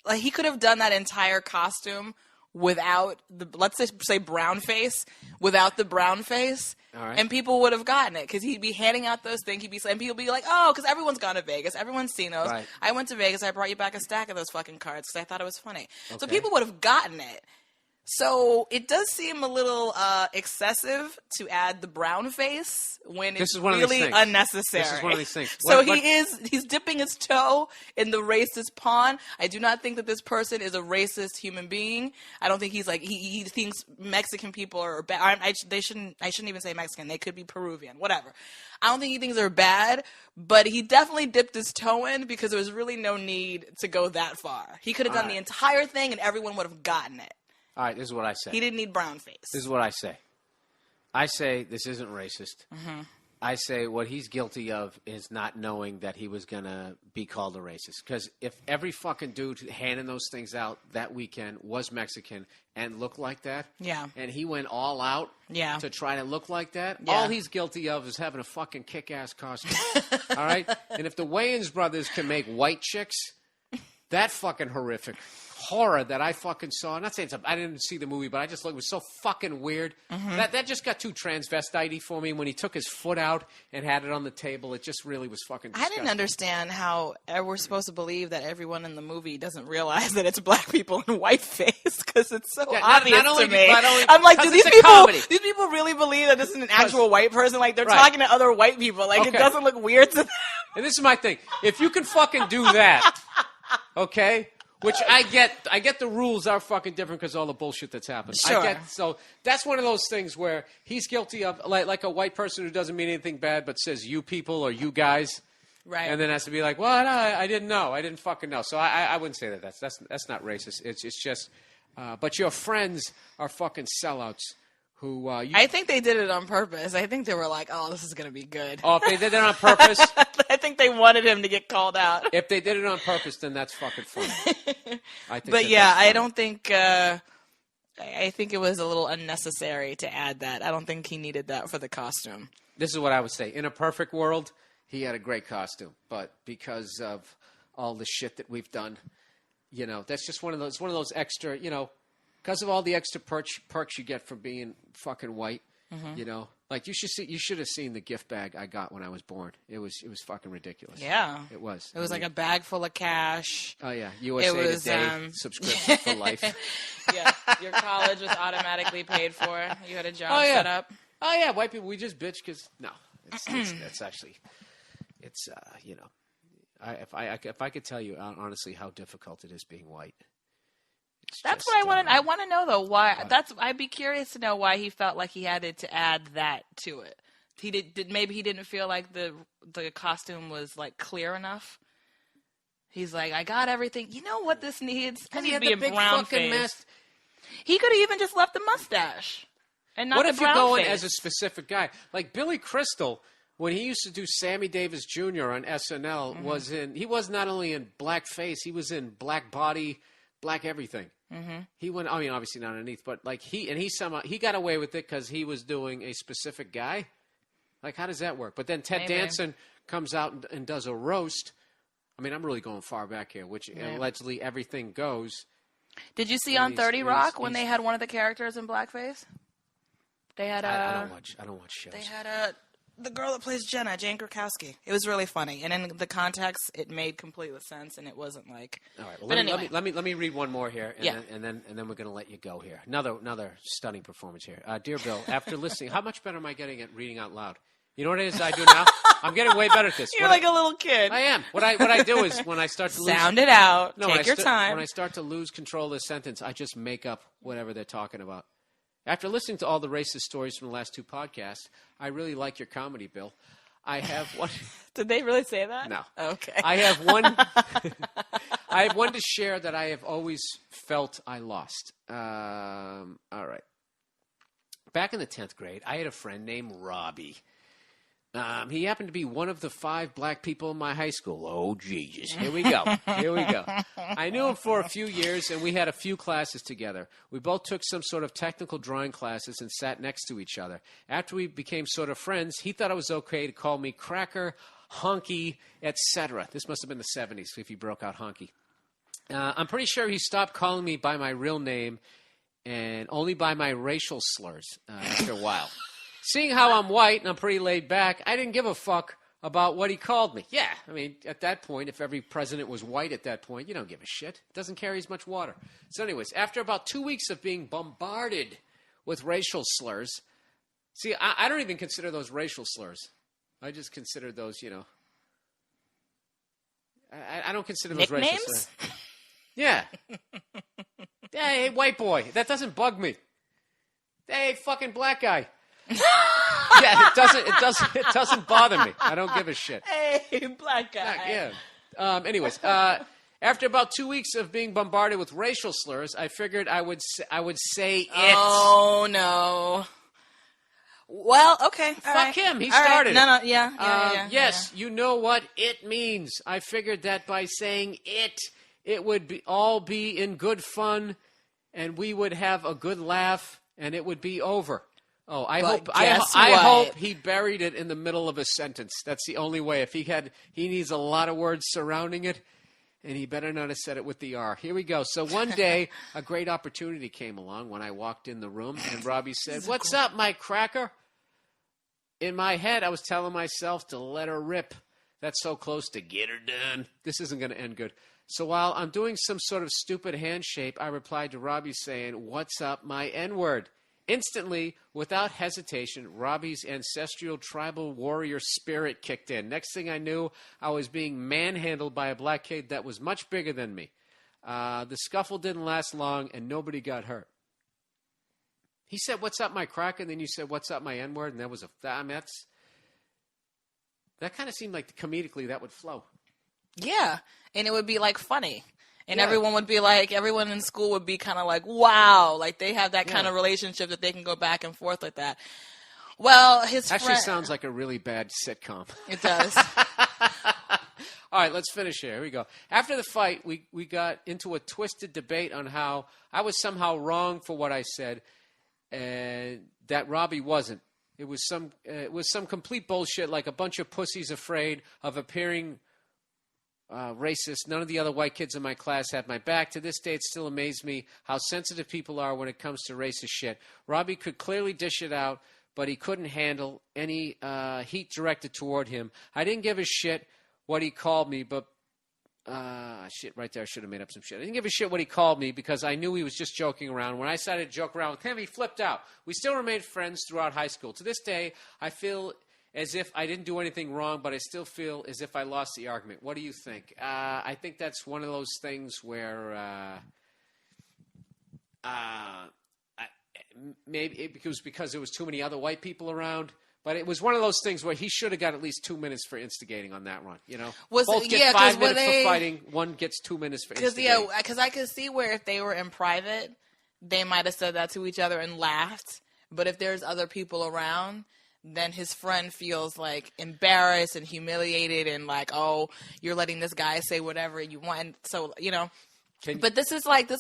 Like, he could have done that entire costume without the... Let's say brown face. Without the brown face. All right. And people would have gotten it because he'd be handing out those things. And people would be like, oh, because everyone's gone to Vegas. Everyone's seen those. Right. I went to Vegas. I brought you back a stack of those fucking cards because I thought it was funny. Okay. So people would have gotten it. So it does seem a little excessive to add the brown face when it's really unnecessary. This is one of these things. So he's dipping his toe in the racist pond. I do not think that this person is a racist human being. I don't think he's like he thinks Mexican people are bad. I shouldn't even say Mexican. They could be Peruvian, whatever. I don't think he thinks they're bad, but he definitely dipped his toe in because there was really no need to go that far. He could have done the entire thing and everyone would have gotten it. All right, this is what I say. He didn't need brown face. This is what I say. I say this isn't racist. I say what he's guilty of is not knowing that he was going to be called a racist. Because if every fucking dude handing those things out that weekend was Mexican and looked like that, and he went all out to try to look like that, all he's guilty of is having a fucking kick-ass costume. All right? And if the Wayans brothers can make white chicks, that fucking horrific horror that I fucking saw. I'm not saying I didn't see the movie, but I just looked. It was so fucking weird. That just got too transvestite for me. When he took his foot out and had it on the table, it just really was fucking disgusting. I didn't understand how we're supposed to believe that everyone in the movie doesn't realize that it's black people in whiteface because it's so obvious to me. I'm like, do these people really believe that this is an actual white person? Like they're talking to other white people. Like it doesn't look weird to them. And this is my thing. If you can fucking do that, okay. Which I get the rules are fucking different because all the bullshit that's happened. Sure. So that's one of those things where he's guilty of, like a white person who doesn't mean anything bad but says you people or you guys. Right. And then has to be like, well, I didn't know. I didn't fucking know. So I wouldn't say that. That's not racist. It's just, but your friends are fucking sellouts. Who I think they did it on purpose. I think they were like, oh, this is going to be good. Oh, if they did it on purpose? I think they wanted him to get called out. If they did it on purpose, then that's fucking funny. I don't think... I think it was a little unnecessary to add that. I don't think he needed that for the costume. This is what I would say. In a perfect world, he had a great costume. But because of all the shit that we've done, that's just one of those extra, because of all the extra perks you get from being fucking white, like you should have seen the gift bag I got when I was born. It was fucking ridiculous. Yeah, it was. It was like a bag full of cash. Oh yeah, USA Today subscription for life. Yeah, your college was automatically paid for. You had a job set up. Oh yeah, white people we just bitch because that's actually if I could tell you honestly how difficult it is being white. That's what I want. I want to know though why. I'd be curious to know why he felt like he had to add that to it. He did maybe he didn't feel like the costume was like clear enough. He's like, I got everything. You know what this needs? I need to be a brown face. He could have even just left the mustache and not what the if brown you're going face. as a specific guy like Billy Crystal? When he used to do Sammy Davis Jr. on SNL, he was not only in blackface, he was in black body, black everything. He went. I mean, obviously not underneath, but like he somehow got away with it because he was doing a specific guy. Like, how does that work? But then Ted Danson comes out and does a roast. I mean, I'm really going far back here, which allegedly everything goes. Did you see on 30 Rock when they had one of the characters in blackface? They had I don't watch shows. They had the girl that plays Jenna, Jane Krakowski. It was really funny, and in the context, it made complete sense, and it wasn't like. All right. Well, but anyway, let me read one more here, and then we're going to let you go here. Another stunning performance here, dear Bill. After listening, how much better am I getting at reading out loud? You know what it is I do now? I'm getting way better at this. You're like a little kid. I am. What I do is when I start to sound it out. No, take your time. When I start to lose control of the sentence, I just make up whatever they're talking about. After listening to all the racist stories from the last two podcasts, I really like your comedy, Bill. I have one. Did they really say that? No. Okay. I have one. I have one to share that I have always felt I lost. All right. Back in the 10th grade, I had a friend named Robbie. He happened to be one of the 5 black people in my high school. Oh, Jesus. Here we go. I knew him for a few years, and we had a few classes together. We both took some sort of technical drawing classes and sat next to each other. After we became sort of friends, he thought it was okay to call me cracker, honky, etc. This must have been the 70s if he broke out honky. I'm pretty sure he stopped calling me by my real name and only by my racial slurs after a while. Seeing how I'm white and I'm pretty laid back, I didn't give a fuck about what he called me. Yeah, I mean, at that point, if every president was white at that point, you don't give a shit. It doesn't carry as much water. So anyways, after about 2 weeks of being bombarded with racial slurs, see, I don't even consider those racial slurs. I just consider those, I don't consider those nicknames? Racial slurs. Yeah. Hey, white boy. That doesn't bug me. Hey, fucking black guy. Yeah, it doesn't bother me. I don't give a shit. Hey, black guy. Yeah. Anyways, after about 2 weeks of being bombarded with racial slurs, I figured I would say it. Oh no. Well, okay. Fuck him. He All right. started it. No, yeah. Yes, you know what it means. I figured that by saying it would all be in good fun, and we would have a good laugh, and it would be over. Oh, I hope he buried it in the middle of a sentence. That's the only way. If he needs a lot of words surrounding it, and he better not have said it with the R. Here we go. So one day, a great opportunity came along when I walked in the room, and Robbie said, "What's up, my cracker?" In my head, I was telling myself to let her rip. That's so close to get her done. This isn't going to end good. So while I'm doing some sort of stupid handshake, I replied to Robbie saying, "What's up, my N-word?" Instantly, without hesitation, Robbie's ancestral tribal warrior spirit kicked in. Next thing I knew, I was being manhandled by a black kid that was much bigger than me. The scuffle didn't last long, and nobody got hurt. He said, "What's up, my crack?" And then you said, "What's up, my N-word?" And that kind of seemed like comedically that would flow. Yeah, and it would be like funny. And Yeah. everyone would be like, everyone in school would be kind of like, wow, like they have that kind of relationship that they can go back and forth like that. Well, his Actually friend... sounds like a really bad sitcom. It does. All right, let's finish here. Here we go. After the fight, we got into a twisted debate on how I was somehow wrong for what I said, and that Robbie wasn't. It was some complete bullshit, like a bunch of pussies afraid of appearing racist. None of the other white kids in my class had my back. To this day, it still amazes me how sensitive people are when it comes to racist shit. Robbie could clearly dish it out, but he couldn't handle any heat directed toward him. I didn't give a shit what he called me, but shit, right there, I should have made up some shit. I didn't give a shit what he called me because I knew he was just joking around. When I started to joke around with him, he flipped out. We still remained friends throughout high school. To this day, I feel as if I didn't do anything wrong, but I still feel as if I lost the argument. What do you think? I think that's one of those things where maybe it was because there was too many other white people around. But it was one of those things where he should have got at least 2 minutes for instigating on that run. You know, both get 5 minutes for fighting. One gets 2 minutes for instigating. Because I could see where if they were in private, they might have said that to each other and laughed. But if there's other people around, then his friend feels like embarrassed and humiliated and like, oh, you're letting this guy say whatever you want. And so, you know, but this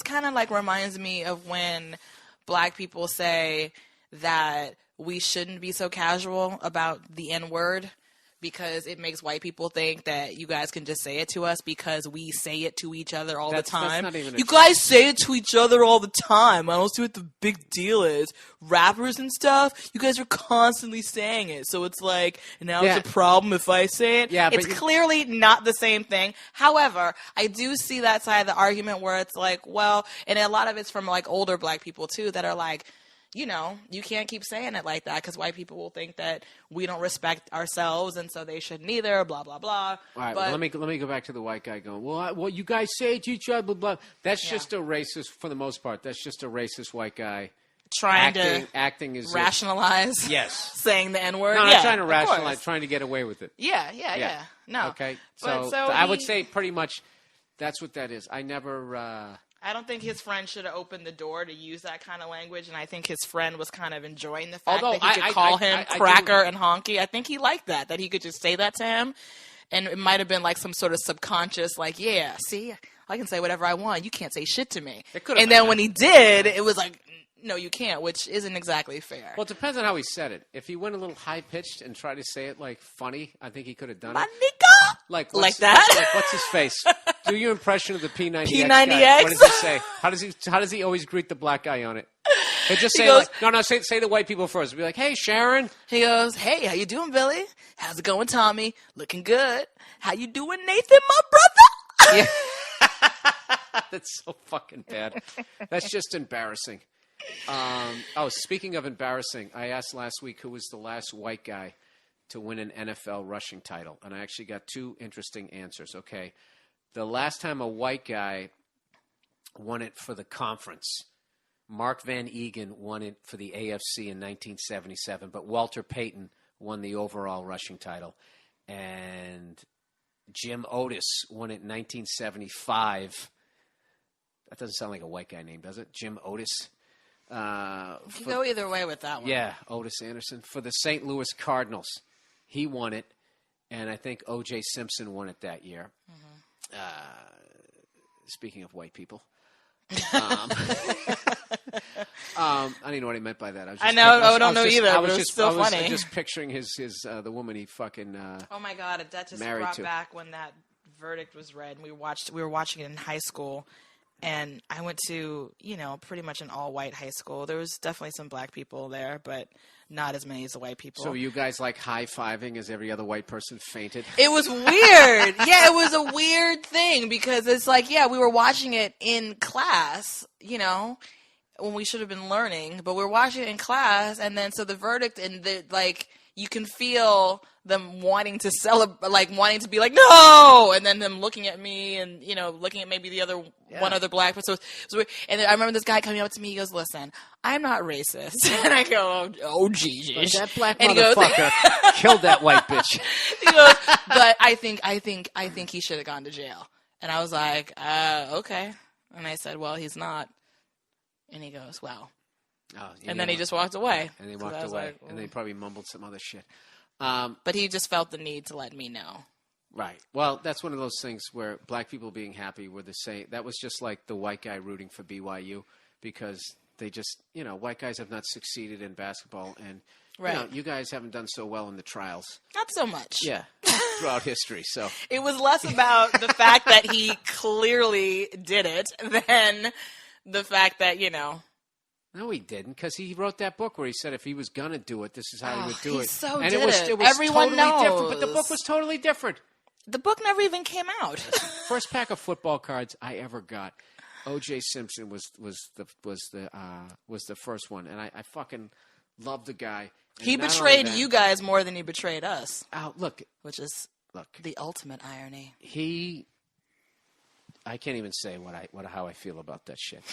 kind of like reminds me of when black people say that we shouldn't be so casual about the N-word because it makes white people think that you guys can just say it to us because we say it to each other all the time. That's not even you guys say it to each other all the time. I don't see what the big deal is. Rappers and stuff, you guys are constantly saying it. So it's like, now it's a problem if I say it. Yeah, it's clearly not the same thing. However, I do see that side of the argument where it's like, well, and a lot of it's from like older black people too that are like, you know, you can't keep saying it like that because white people will think that we don't respect ourselves and so they shouldn't either, blah, blah, blah. All right, but, well, let me go back to the white guy going, well, you guys say it to each other, blah, blah. That's just a racist, for the most part, that's just a racist white guy. Acting as rationalize saying the N-word. No, not trying to rationalize, trying to get away with it. Yeah. No. Okay, so I would say pretty much that's what that is. I never... I don't think his friend should have opened the door to use that kind of language, and I think his friend was kind of enjoying the fact that he could call him cracker and honky. I think he liked that he could just say that to him, and it might have been like some sort of subconscious, like, yeah, see, I can say whatever I want. You can't say shit to me. And then when he did, it was like, no, you can't, which isn't exactly fair. Well, it depends on how he said it. If he went a little high-pitched and tried to say it, like, funny, I think he could have done My it. nigga! Like that? Like, what's his face? Do your impression of the P90X P90X? guy. What does he say? How does he always greet the black guy on it? He'll just say, say the white people first. He'll be like, hey, Sharon. He goes, hey, how you doing, Billy? How's it going, Tommy? Looking good. How you doing, Nathan, my brother? Yeah. That's so fucking bad. That's just embarrassing. Speaking of embarrassing, I asked last week who was the last white guy to win an NFL rushing title, and I actually got 2 interesting answers. Okay, the last time a white guy won it for the conference, Mark Van Egan won it for the AFC in 1977, but Walter Payton won the overall rushing title, and Jim Otis won it in 1975. That doesn't sound like a white guy name, does it? Jim Otis. You can go either way with that one. Yeah, Otis Anderson. For the St. Louis Cardinals, he won it, and I think O.J. Simpson won it that year. Speaking of white people. I didn't know what he meant by that. I don't know either, but it was still funny. I was just picturing the woman he fucking oh my God, that just married brought to. back when that verdict was read. And we were watching it in high school, and I went to, pretty much an all-white high school. There was definitely some black people there, but not as many as the white people. So were you guys like high-fiving as every other white person fainted? It was weird. Yeah, it was a weird thing because it's like, we were watching it in class, when we should have been learning, but we're watching it in class, and then so the verdict and you can feel them wanting to celebrate, wanting to be like, no, and then them looking at me and, looking at maybe the other one other black person. So and then I remember this guy coming up to me, he goes, listen, I'm not racist. And I go, oh, Jesus. That black motherfucker killed that white bitch. He goes, but I think he should have gone to jail. And I was like, okay. And I said, well, he's not. And he goes, well. Oh, and then he just walked away. And he walked away. Like, and then he probably mumbled some other shit. But he just felt the need to let me know. Right. Well, that's one of those things where black people being happy were the same. That was just like the white guy rooting for BYU because they just, white guys have not succeeded in basketball. And, you guys haven't done so well in the trials. Not so much. Yeah. Throughout history. So it was less about the fact that he clearly did it than the fact that, No, he didn't, because he wrote that book where he said if he was going to do it, this is how he would do it. So and did it was Everyone totally knows. different, but the book was totally different. The book never even came out. First pack of football cards I ever got. O.J. Simpson was the first one, and I fucking loved the guy. And he betrayed you guys more than he betrayed us. Look, which is the ultimate irony. I can't even say how I feel about that shit,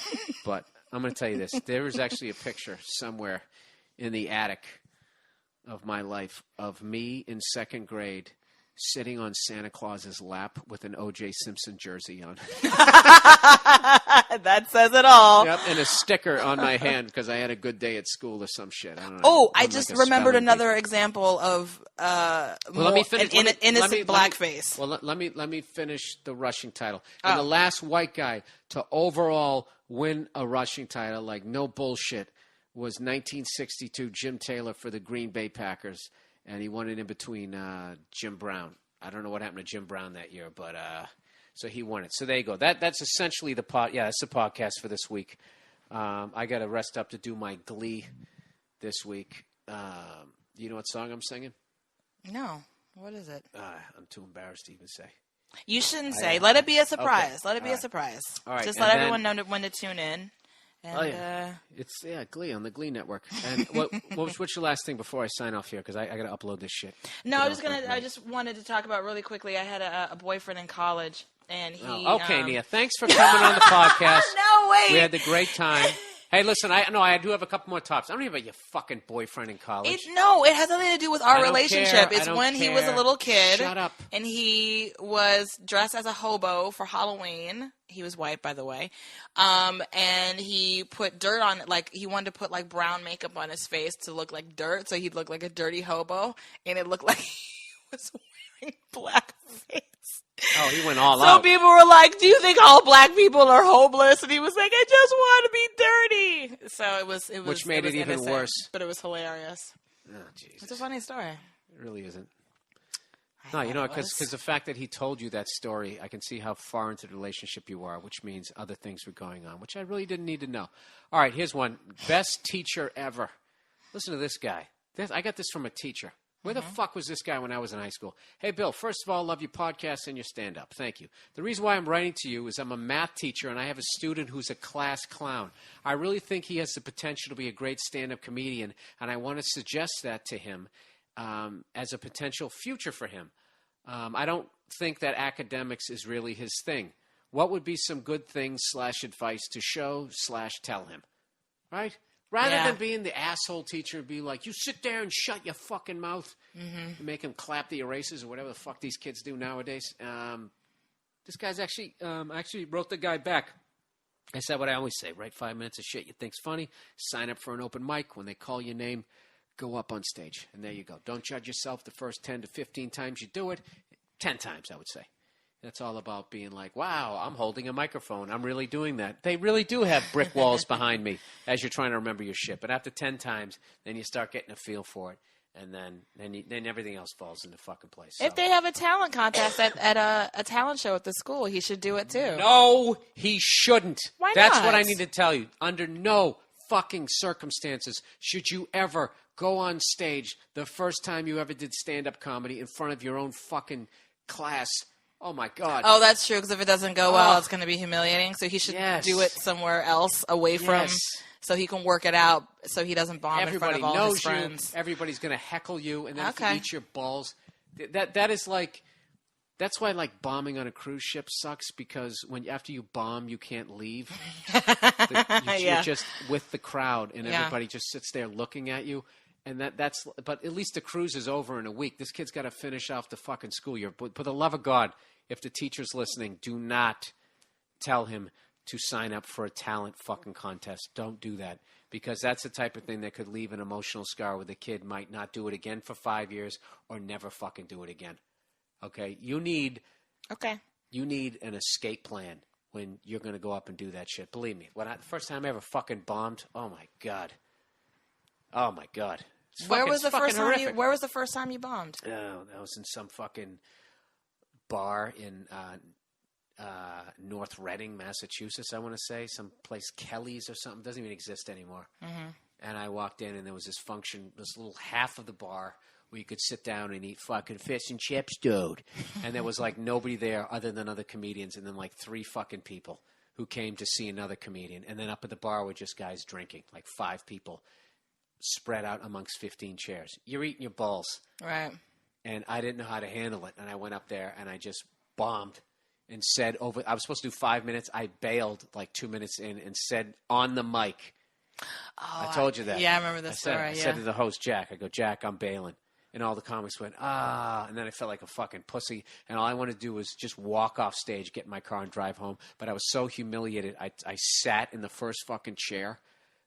but I'm going to tell you this. There is actually a picture somewhere in the attic of my life of me in second grade sitting on Santa Claus's lap with an O.J. Simpson jersey on. That says it all. Yep, and a sticker on my hand because I had a good day at school or some shit. I don't know. Oh, I just remembered another example of innocent blackface. Well, let me finish the rushing title. And the last white guy to overall win a rushing title, like no bullshit, was 1962 Jim Taylor for the Green Bay Packers. And he won it in between Jim Brown. I don't know what happened to Jim Brown that year, but so he won it. So there you go. That's essentially the that's the podcast for this week. I got to rest up to do my Glee this week. You know what song I'm singing? No. What is it? I'm too embarrassed to even say. You shouldn't say. Let it be a surprise. Okay. Let it be a surprise. All right. Just let everyone know when to tune in. And, It's Glee on the Glee Network. And what's your last thing before I sign off here? Because I got to upload this shit. No, I just wanted to talk about really quickly. I had a boyfriend in college, and he. Okay, Nia. Thanks for coming on the podcast. No, wait. We had a great time. Hey, listen, I do have a couple more topics. I don't even have your fucking boyfriend in college. It has nothing to do with our relationship. It's when he was a little kid. Shut up. And he was dressed as a hobo for Halloween. He was white, by the way. And he put dirt on it. He wanted to put, brown makeup on his face to look like dirt, so he'd look like a dirty hobo. And it looked like he was wearing blackface. Oh, he went all so out. People were like, do you think all black people are homeless? And he was like, I just want to be dirty. So it was Which made it even innocent, worse. But it was hilarious. Oh, Jesus. It's a funny story. It really isn't. No, because the fact that he told you that story, I can see how far into the relationship you are, which means other things were going on, which I really didn't need to know. All right, here's one. Best teacher ever. Listen to this guy. I got this from a teacher. Where the fuck was this guy when I was in high school? Hey, Bill, first of all, love your podcast and your stand-up. Thank you. The reason why I'm writing to you is I'm a math teacher and I have a student who's a class clown. I really think he has the potential to be a great stand-up comedian, and I want to suggest that to him as a potential future for him. I don't think that academics is really his thing. What would be some good things / advice to show / tell him? Right? Rather than being the asshole teacher and be like, you sit there and shut your fucking mouth and make him clap the erasers or whatever the fuck these kids do nowadays. This guy's actually wrote the guy back. I said what I always say, write 5 minutes of shit you think's funny, sign up for an open mic. When they call your name, go up on stage. And there you go. Don't judge yourself the first 10 to 15 times you do it. 10 times, I would say. That's all about being like, wow, I'm holding a microphone. I'm really doing that. They really do have brick walls behind me as you're trying to remember your shit. But after 10 times, then you start getting a feel for it. And then everything else falls into fucking place. So. If they have a talent contest at a talent show at the school, he should do it too. No, he shouldn't. Why That's not? what I need to tell you. Under no fucking circumstances should you ever go on stage the first time you ever did stand-up comedy in front of your own fucking class. Oh, my God. Oh, that's true, because if it doesn't go well, it's going to be humiliating. So he should do it somewhere else away from, so he can work it out so he doesn't bomb in front of all his friends. Everybody's going to heckle you, and then if you eat your balls. That is like, that's why like bombing on a cruise ship sucks, because after you bomb, you can't leave. You're just with the crowd, and everybody just sits there looking at you. And but at least the cruise is over in a week. This kid's got to finish off the fucking school year. But for the love of God, if the teacher's listening, do not tell him to sign up for a talent fucking contest. Don't do that, because that's the type of thing that could leave an emotional scar where the kid might not do it again for 5 years or never fucking do it again. Okay? You need an escape plan when you're going to go up and do that shit. Believe me. The first time I ever fucking bombed, oh my God. Oh my God. Where was the first time you bombed? Oh, that was in some fucking bar in North Reading, Massachusetts, I want to say. Some place, Kelly's or something. Doesn't even exist anymore. Mm-hmm. And I walked in, and there was this function, this little half of the bar where you could sit down and eat fucking fish and chips, dude. And there was like nobody there other than other comedians, and then like 3 fucking people who came to see another comedian. And then up at the bar were just guys drinking, like 5 people spread out amongst 15 chairs. You're eating your balls. Right. And I didn't know how to handle it. And I went up there and I just bombed and said I was supposed to do 5 minutes. I bailed like 2 minutes in and said on the mic. Oh, I told you that. Yeah, I remember this story. I said to the host, Jack, I go, Jack, I'm bailing. And all the comics went, and then I felt like a fucking pussy. And all I wanted to do was just walk off stage, get in my car and drive home. But I was so humiliated. I sat in the first fucking chair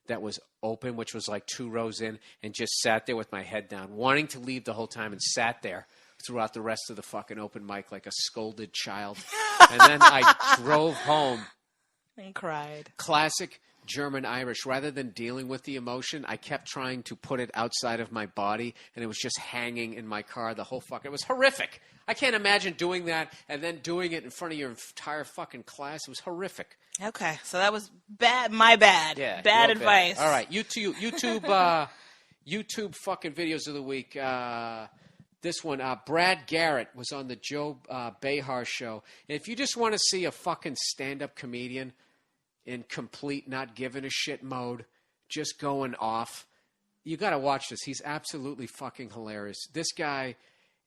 that was open, which was like 2 rows in, and just sat there with my head down, wanting to leave the whole time, and sat there throughout the rest of the fucking open mic like a scolded child. And then I drove home. And cried. Classic German-Irish. Rather than dealing with the emotion, I kept trying to put it outside of my body, and it was just hanging in my car the whole fucking... It was horrific. I can't imagine doing that and then doing it in front of your entire fucking class. It was horrific. Okay, so that was bad. My bad. Yeah, bad advice. All right, YouTube fucking videos of the week. This one, Brad Garrett was on the Joe Behar show. And if you just want to see a fucking stand-up comedian in complete not giving a shit mode, just going off, you got to watch this. He's absolutely fucking hilarious. This guy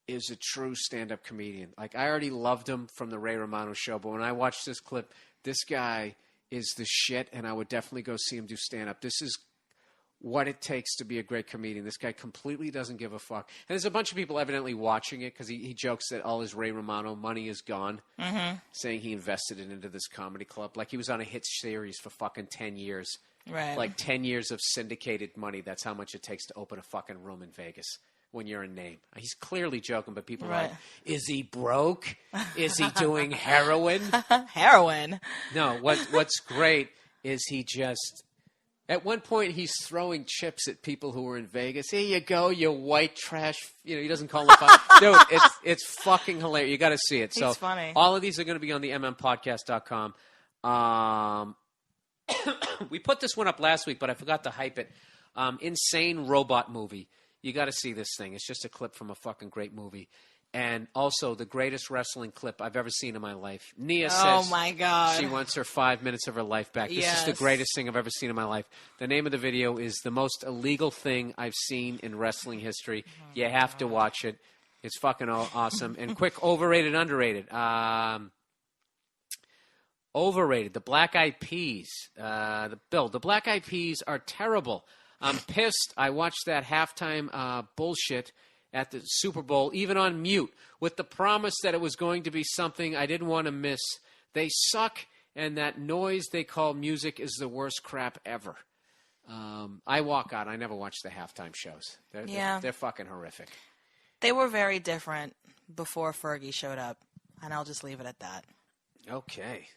is a true stand-up comedian. Like, I already loved him from the Ray Romano show, but when I watched this clip, this guy is the shit, and I would definitely go see him do stand-up. This is what it takes to be a great comedian. This guy completely doesn't give a fuck. And there's a bunch of people evidently watching it because he jokes that all his Ray Romano money is gone, saying he invested it into this comedy club. Like he was on a hit series for fucking 10 years. Right. Like 10 years of syndicated money. That's how much it takes to open a fucking room in Vegas when you're a name. He's clearly joking, but people are like, is he broke? Is he doing heroin? Heroin? No, what's great is he just... At one point, he's throwing chips at people who were in Vegas. Here you go, you white trash. You know, he doesn't call them Dude, it's fucking hilarious. You got to see it. He's funny. All of these are going to be on the mmpodcast.com. We put this one up last week, but I forgot to hype it. Insane Robot Movie. You got to see this thing. It's just a clip from a fucking great movie. And also the greatest wrestling clip I've ever seen in my life. Nia says oh my God. she wants her 5 minutes of her life back. This is the greatest thing I've ever seen in my life. The name of the video is The Most Illegal Thing I've Seen in Wrestling History. You have to watch it. It's fucking awesome. And quick, overrated, underrated. Overrated. The Black Eyed Peas. The Black Eyed Peas are terrible. I'm pissed. I watched that halftime bullshit at the Super Bowl, even on mute, with the promise that it was going to be something I didn't want to miss. They suck, and that noise they call music is the worst crap ever. I walk out. I never watch the halftime shows. They're fucking horrific. They were very different before Fergie showed up, and I'll just leave it at that. Okay.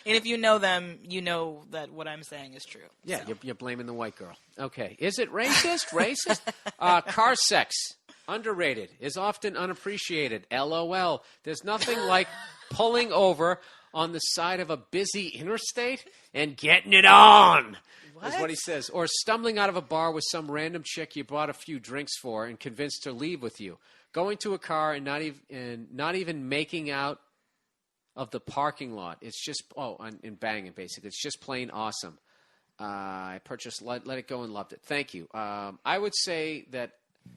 And if you know them, you know that what I'm saying is true. Yeah, so. you're blaming the white girl. Okay. Is it racist? Racist? Car sex. Underrated. Is often unappreciated. LOL. There's nothing like pulling over on the side of a busy interstate and getting it on. That's what he says. Or stumbling out of a bar with some random chick you bought a few drinks for and convinced her to leave with you. Going to a car and not even making out of the parking lot. It's just, and banging, basically. It's just plain awesome. I purchased Let It Go and loved it. Thank you. I would say that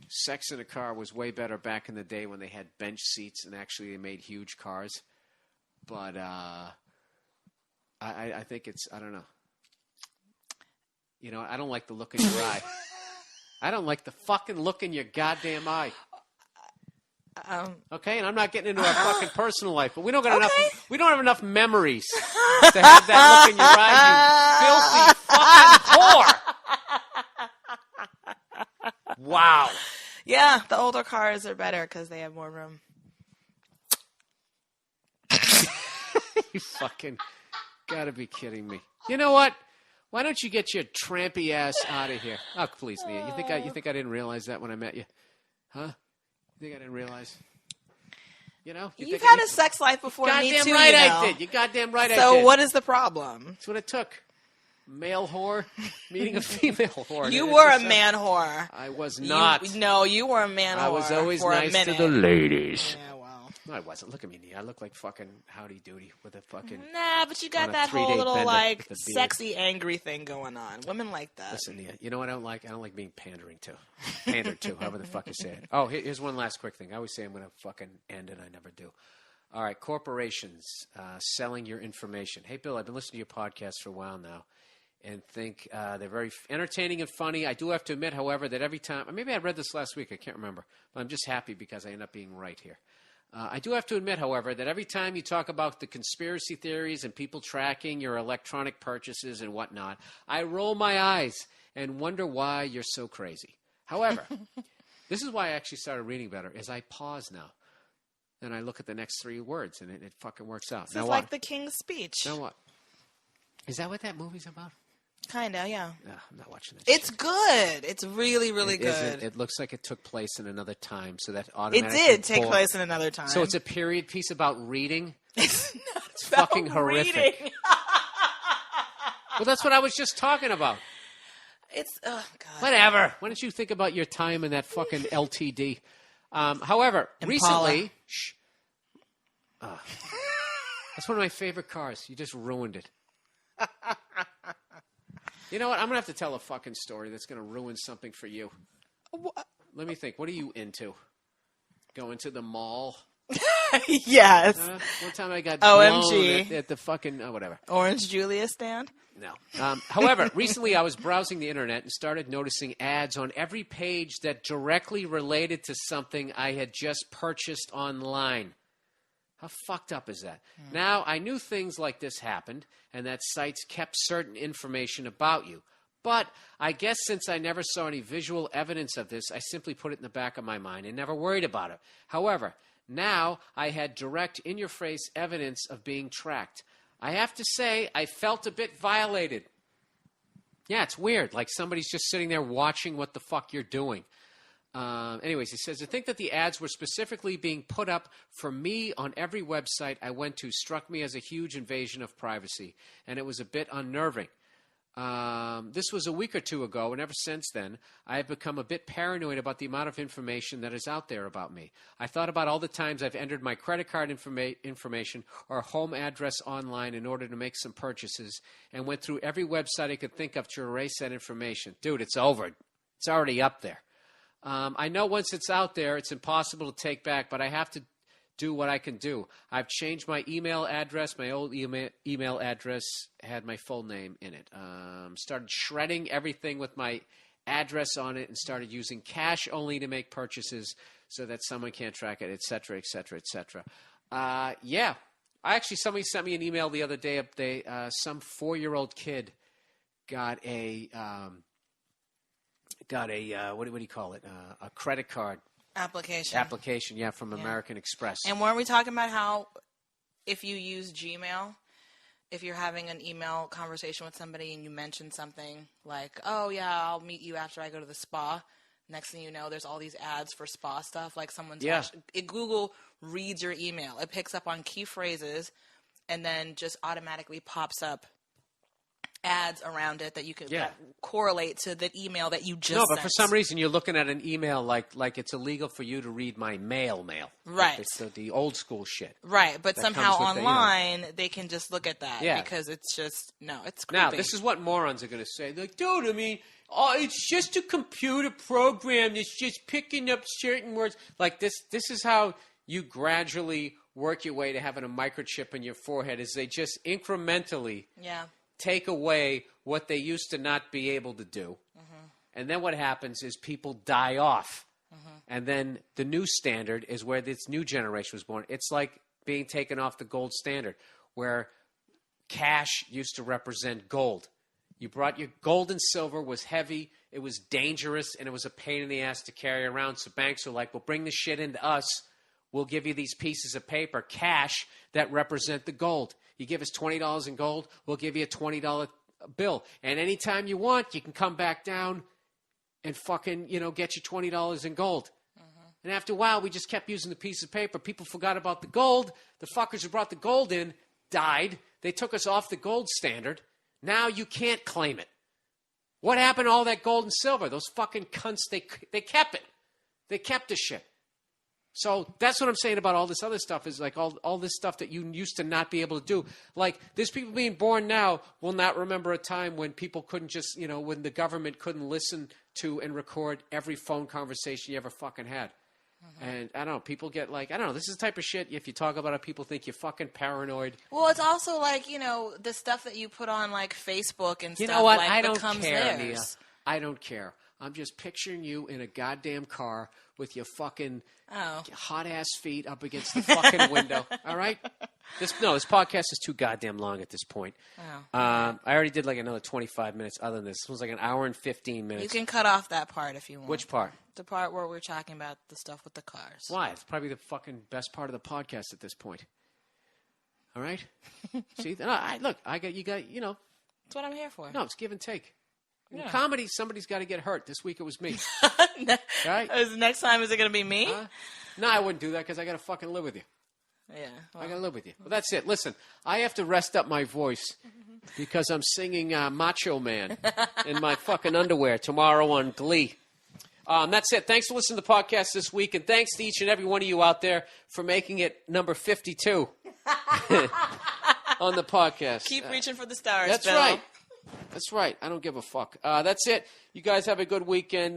sex in a car was way better back in the day when they had bench seats and actually they made huge cars. But I think it's, I don't know. You know, I don't like the look in your eye. I don't like the fucking look in your goddamn eye. Okay, and I'm not getting into our fucking personal life, but we don't got enough. We don't have enough memories to have that look in your eye, you filthy fucking whore. Wow. Yeah, the older cars are better because they have more room. You fucking gotta be kidding me. You know what? Why don't you get your trampy ass out of here? Oh, please, Nia. You think I didn't realize that when I met you? Huh? You think I didn't realize? You know? You've had a sex life before me too, goddamn right you know. I did. You goddamn right I did. So what is the problem? That's what it took. Male whore meeting a female whore. You were a man whore. I was not. You were a man whore. I was always for nice a to minute. the ladies. Yeah, well. No, I wasn't. Look at me, Nia. I look like fucking Howdy Doody with a fucking... Nah, but you got on a that whole three-day little, bender like, with a beard. sexy, angry thing going on. Women like that. Listen, Nia, you know what I don't like? I don't like being pandered to, however the fuck you say it. Oh, here's one last quick thing. I always say I'm going to fucking end it. I never do. All right, corporations selling your information. Hey, Bill, I've been listening to your podcast for a while now and think they're very entertaining and funny. I do have to admit, however, that every time... Maybe I read this last week. I can't remember. But I'm just happy because I end up being right here. I do have to admit, however, that every time you talk about the conspiracy theories and people tracking your electronic purchases and whatnot, I roll my eyes and wonder why you're so crazy. However, this is why I actually started reading better, is I pause now. And I look at the next three words, and it fucking works out. This now is what? like the King's Speech. Now what? Is that what that movie's about? Kinda, yeah. No, I'm not watching that. It's good. It's really, really good. It looks like it took place in another time, so that automatically... It did take place in another time. So it's a period piece about reading? It's not It's about fucking horrific. reading. Well, that's what I was just talking about. It's, oh, God. Whatever. Why don't you think about your time in that fucking LTD? However, recently... Shh. That's one of my favorite cars. You just ruined it. You know what? I'm going to have to tell a fucking story that's going to ruin something for you. What? Let me think. What are you into? Going to the mall? Yes. One time I got OMG. blown at the fucking... whatever. Orange Julia stand? No. However, recently I was browsing the internet and started noticing ads on every page that directly related to something I had just purchased online. How fucked up is that? Now, I knew things like this happened and that sites kept certain information about you. But I guess since I never saw any visual evidence of this, I simply put it in the back of my mind and never worried about it. However, now I had direct, in-your-face evidence of being tracked. I have to say, I felt a bit violated. Yeah, it's weird. Like somebody's just sitting there watching what the fuck you're doing. Anyways, he says, I think that the ads were specifically being put up for me on every website I went to struck me as a huge invasion of privacy, and it was a bit unnerving. This was a week or two ago, and ever since then, I have become a bit paranoid about the amount of information that is out there about me. I thought about all the times I've entered my credit card information or home address online in order to make some purchases, and went through every website I could think of to erase that information. Dude, it's over. It's already up there. I know once it's out there, it's impossible to take back, but I have to do what I can do. I've changed my email address. My old email address had my full name in it. Started shredding everything with my address on it and started using cash only to make purchases so that someone can't track it, et cetera, et cetera, et cetera. Yeah, Somebody sent me an email the other day. Some 4-year-old kid got a what do you call it? A credit card application, yeah, from American Express. And weren't we talking about how if you use Gmail, if you're having an email conversation with somebody and you mention something like, oh, yeah, I'll meet you after I go to the spa, next thing you know, there's all these ads for spa stuff. Like Google reads your email. It picks up on key phrases and then just automatically pops up ads around it that you could that correlate to the email that you just sent. No, but for some reason you're looking at an email like it's illegal for you to read my mail. Right. It's the old school shit. Right, but somehow online they can just look at that because it's just, it's creepy. Now, this is what morons are going to say. Like, dude, I mean, it's just a computer program that's just picking up certain words. Like this is how you gradually work your way to having a microchip in your forehead, is they just incrementally take away what they used to not be able to do. Mm-hmm. And then what happens is people die off. Mm-hmm. And then the new standard is where this new generation was born. It's like being taken off the gold standard, where cash used to represent gold. You brought your gold and silver was heavy, it was dangerous, and it was a pain in the ass to carry around. So banks were like, well, bring the shit into us. We'll give you these pieces of paper, cash, that represent the gold. You give us $20 in gold, we'll give you a $20 bill. And anytime you want, you can come back down and fucking, get you $20 in gold. Mm-hmm. And after a while, we just kept using the piece of paper. People forgot about the gold. The fuckers who brought the gold in died. They took us off the gold standard. Now you can't claim it. What happened to all that gold and silver? Those fucking cunts, they kept it. They kept the shit. So that's what I'm saying about all this other stuff, is like all this stuff that you used to not be able to do. Like, there's people being born now will not remember a time when people couldn't just, when the government couldn't listen to and record every phone conversation you ever fucking had. Mm-hmm. And I don't know, people get like, I don't know, this is the type of shit, if you talk about it, people think you're fucking paranoid. Well, it's also like, the stuff that you put on like Facebook and stuff. You know what? Like, I don't becomes care, theirs. Nia. I don't care. I'm just picturing you in a goddamn car with your fucking hot-ass feet up against the fucking window. All right? This podcast is too goddamn long at this point. Oh. I already did like another 25 minutes other than this. This was like an hour and 15 minutes. You can cut off that part if you want. Which part? The part where we're talking about the stuff with the cars. Why? It's probably the fucking best part of the podcast at this point. All right? See? Look, you got. That's what I'm here for. No, it's give and take. In comedy, somebody's got to get hurt. This week it was me. Right? Next time, is it going to be me? No, I wouldn't do that because I got to fucking live with you. Yeah. Well. I got to live with you. Well, that's it. Listen, I have to rest up my voice because I'm singing Macho Man in my fucking underwear tomorrow on Glee. That's it. Thanks for listening to the podcast this week, and thanks to each and every one of you out there for making it number 52 on the podcast. Keep reaching for the stars, That's Bill. right. That's right. I don't give a fuck. That's it. You guys have a good weekend.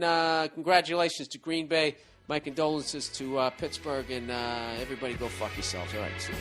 Congratulations to Green Bay. My condolences to Pittsburgh, and everybody go fuck yourselves. All right, see you.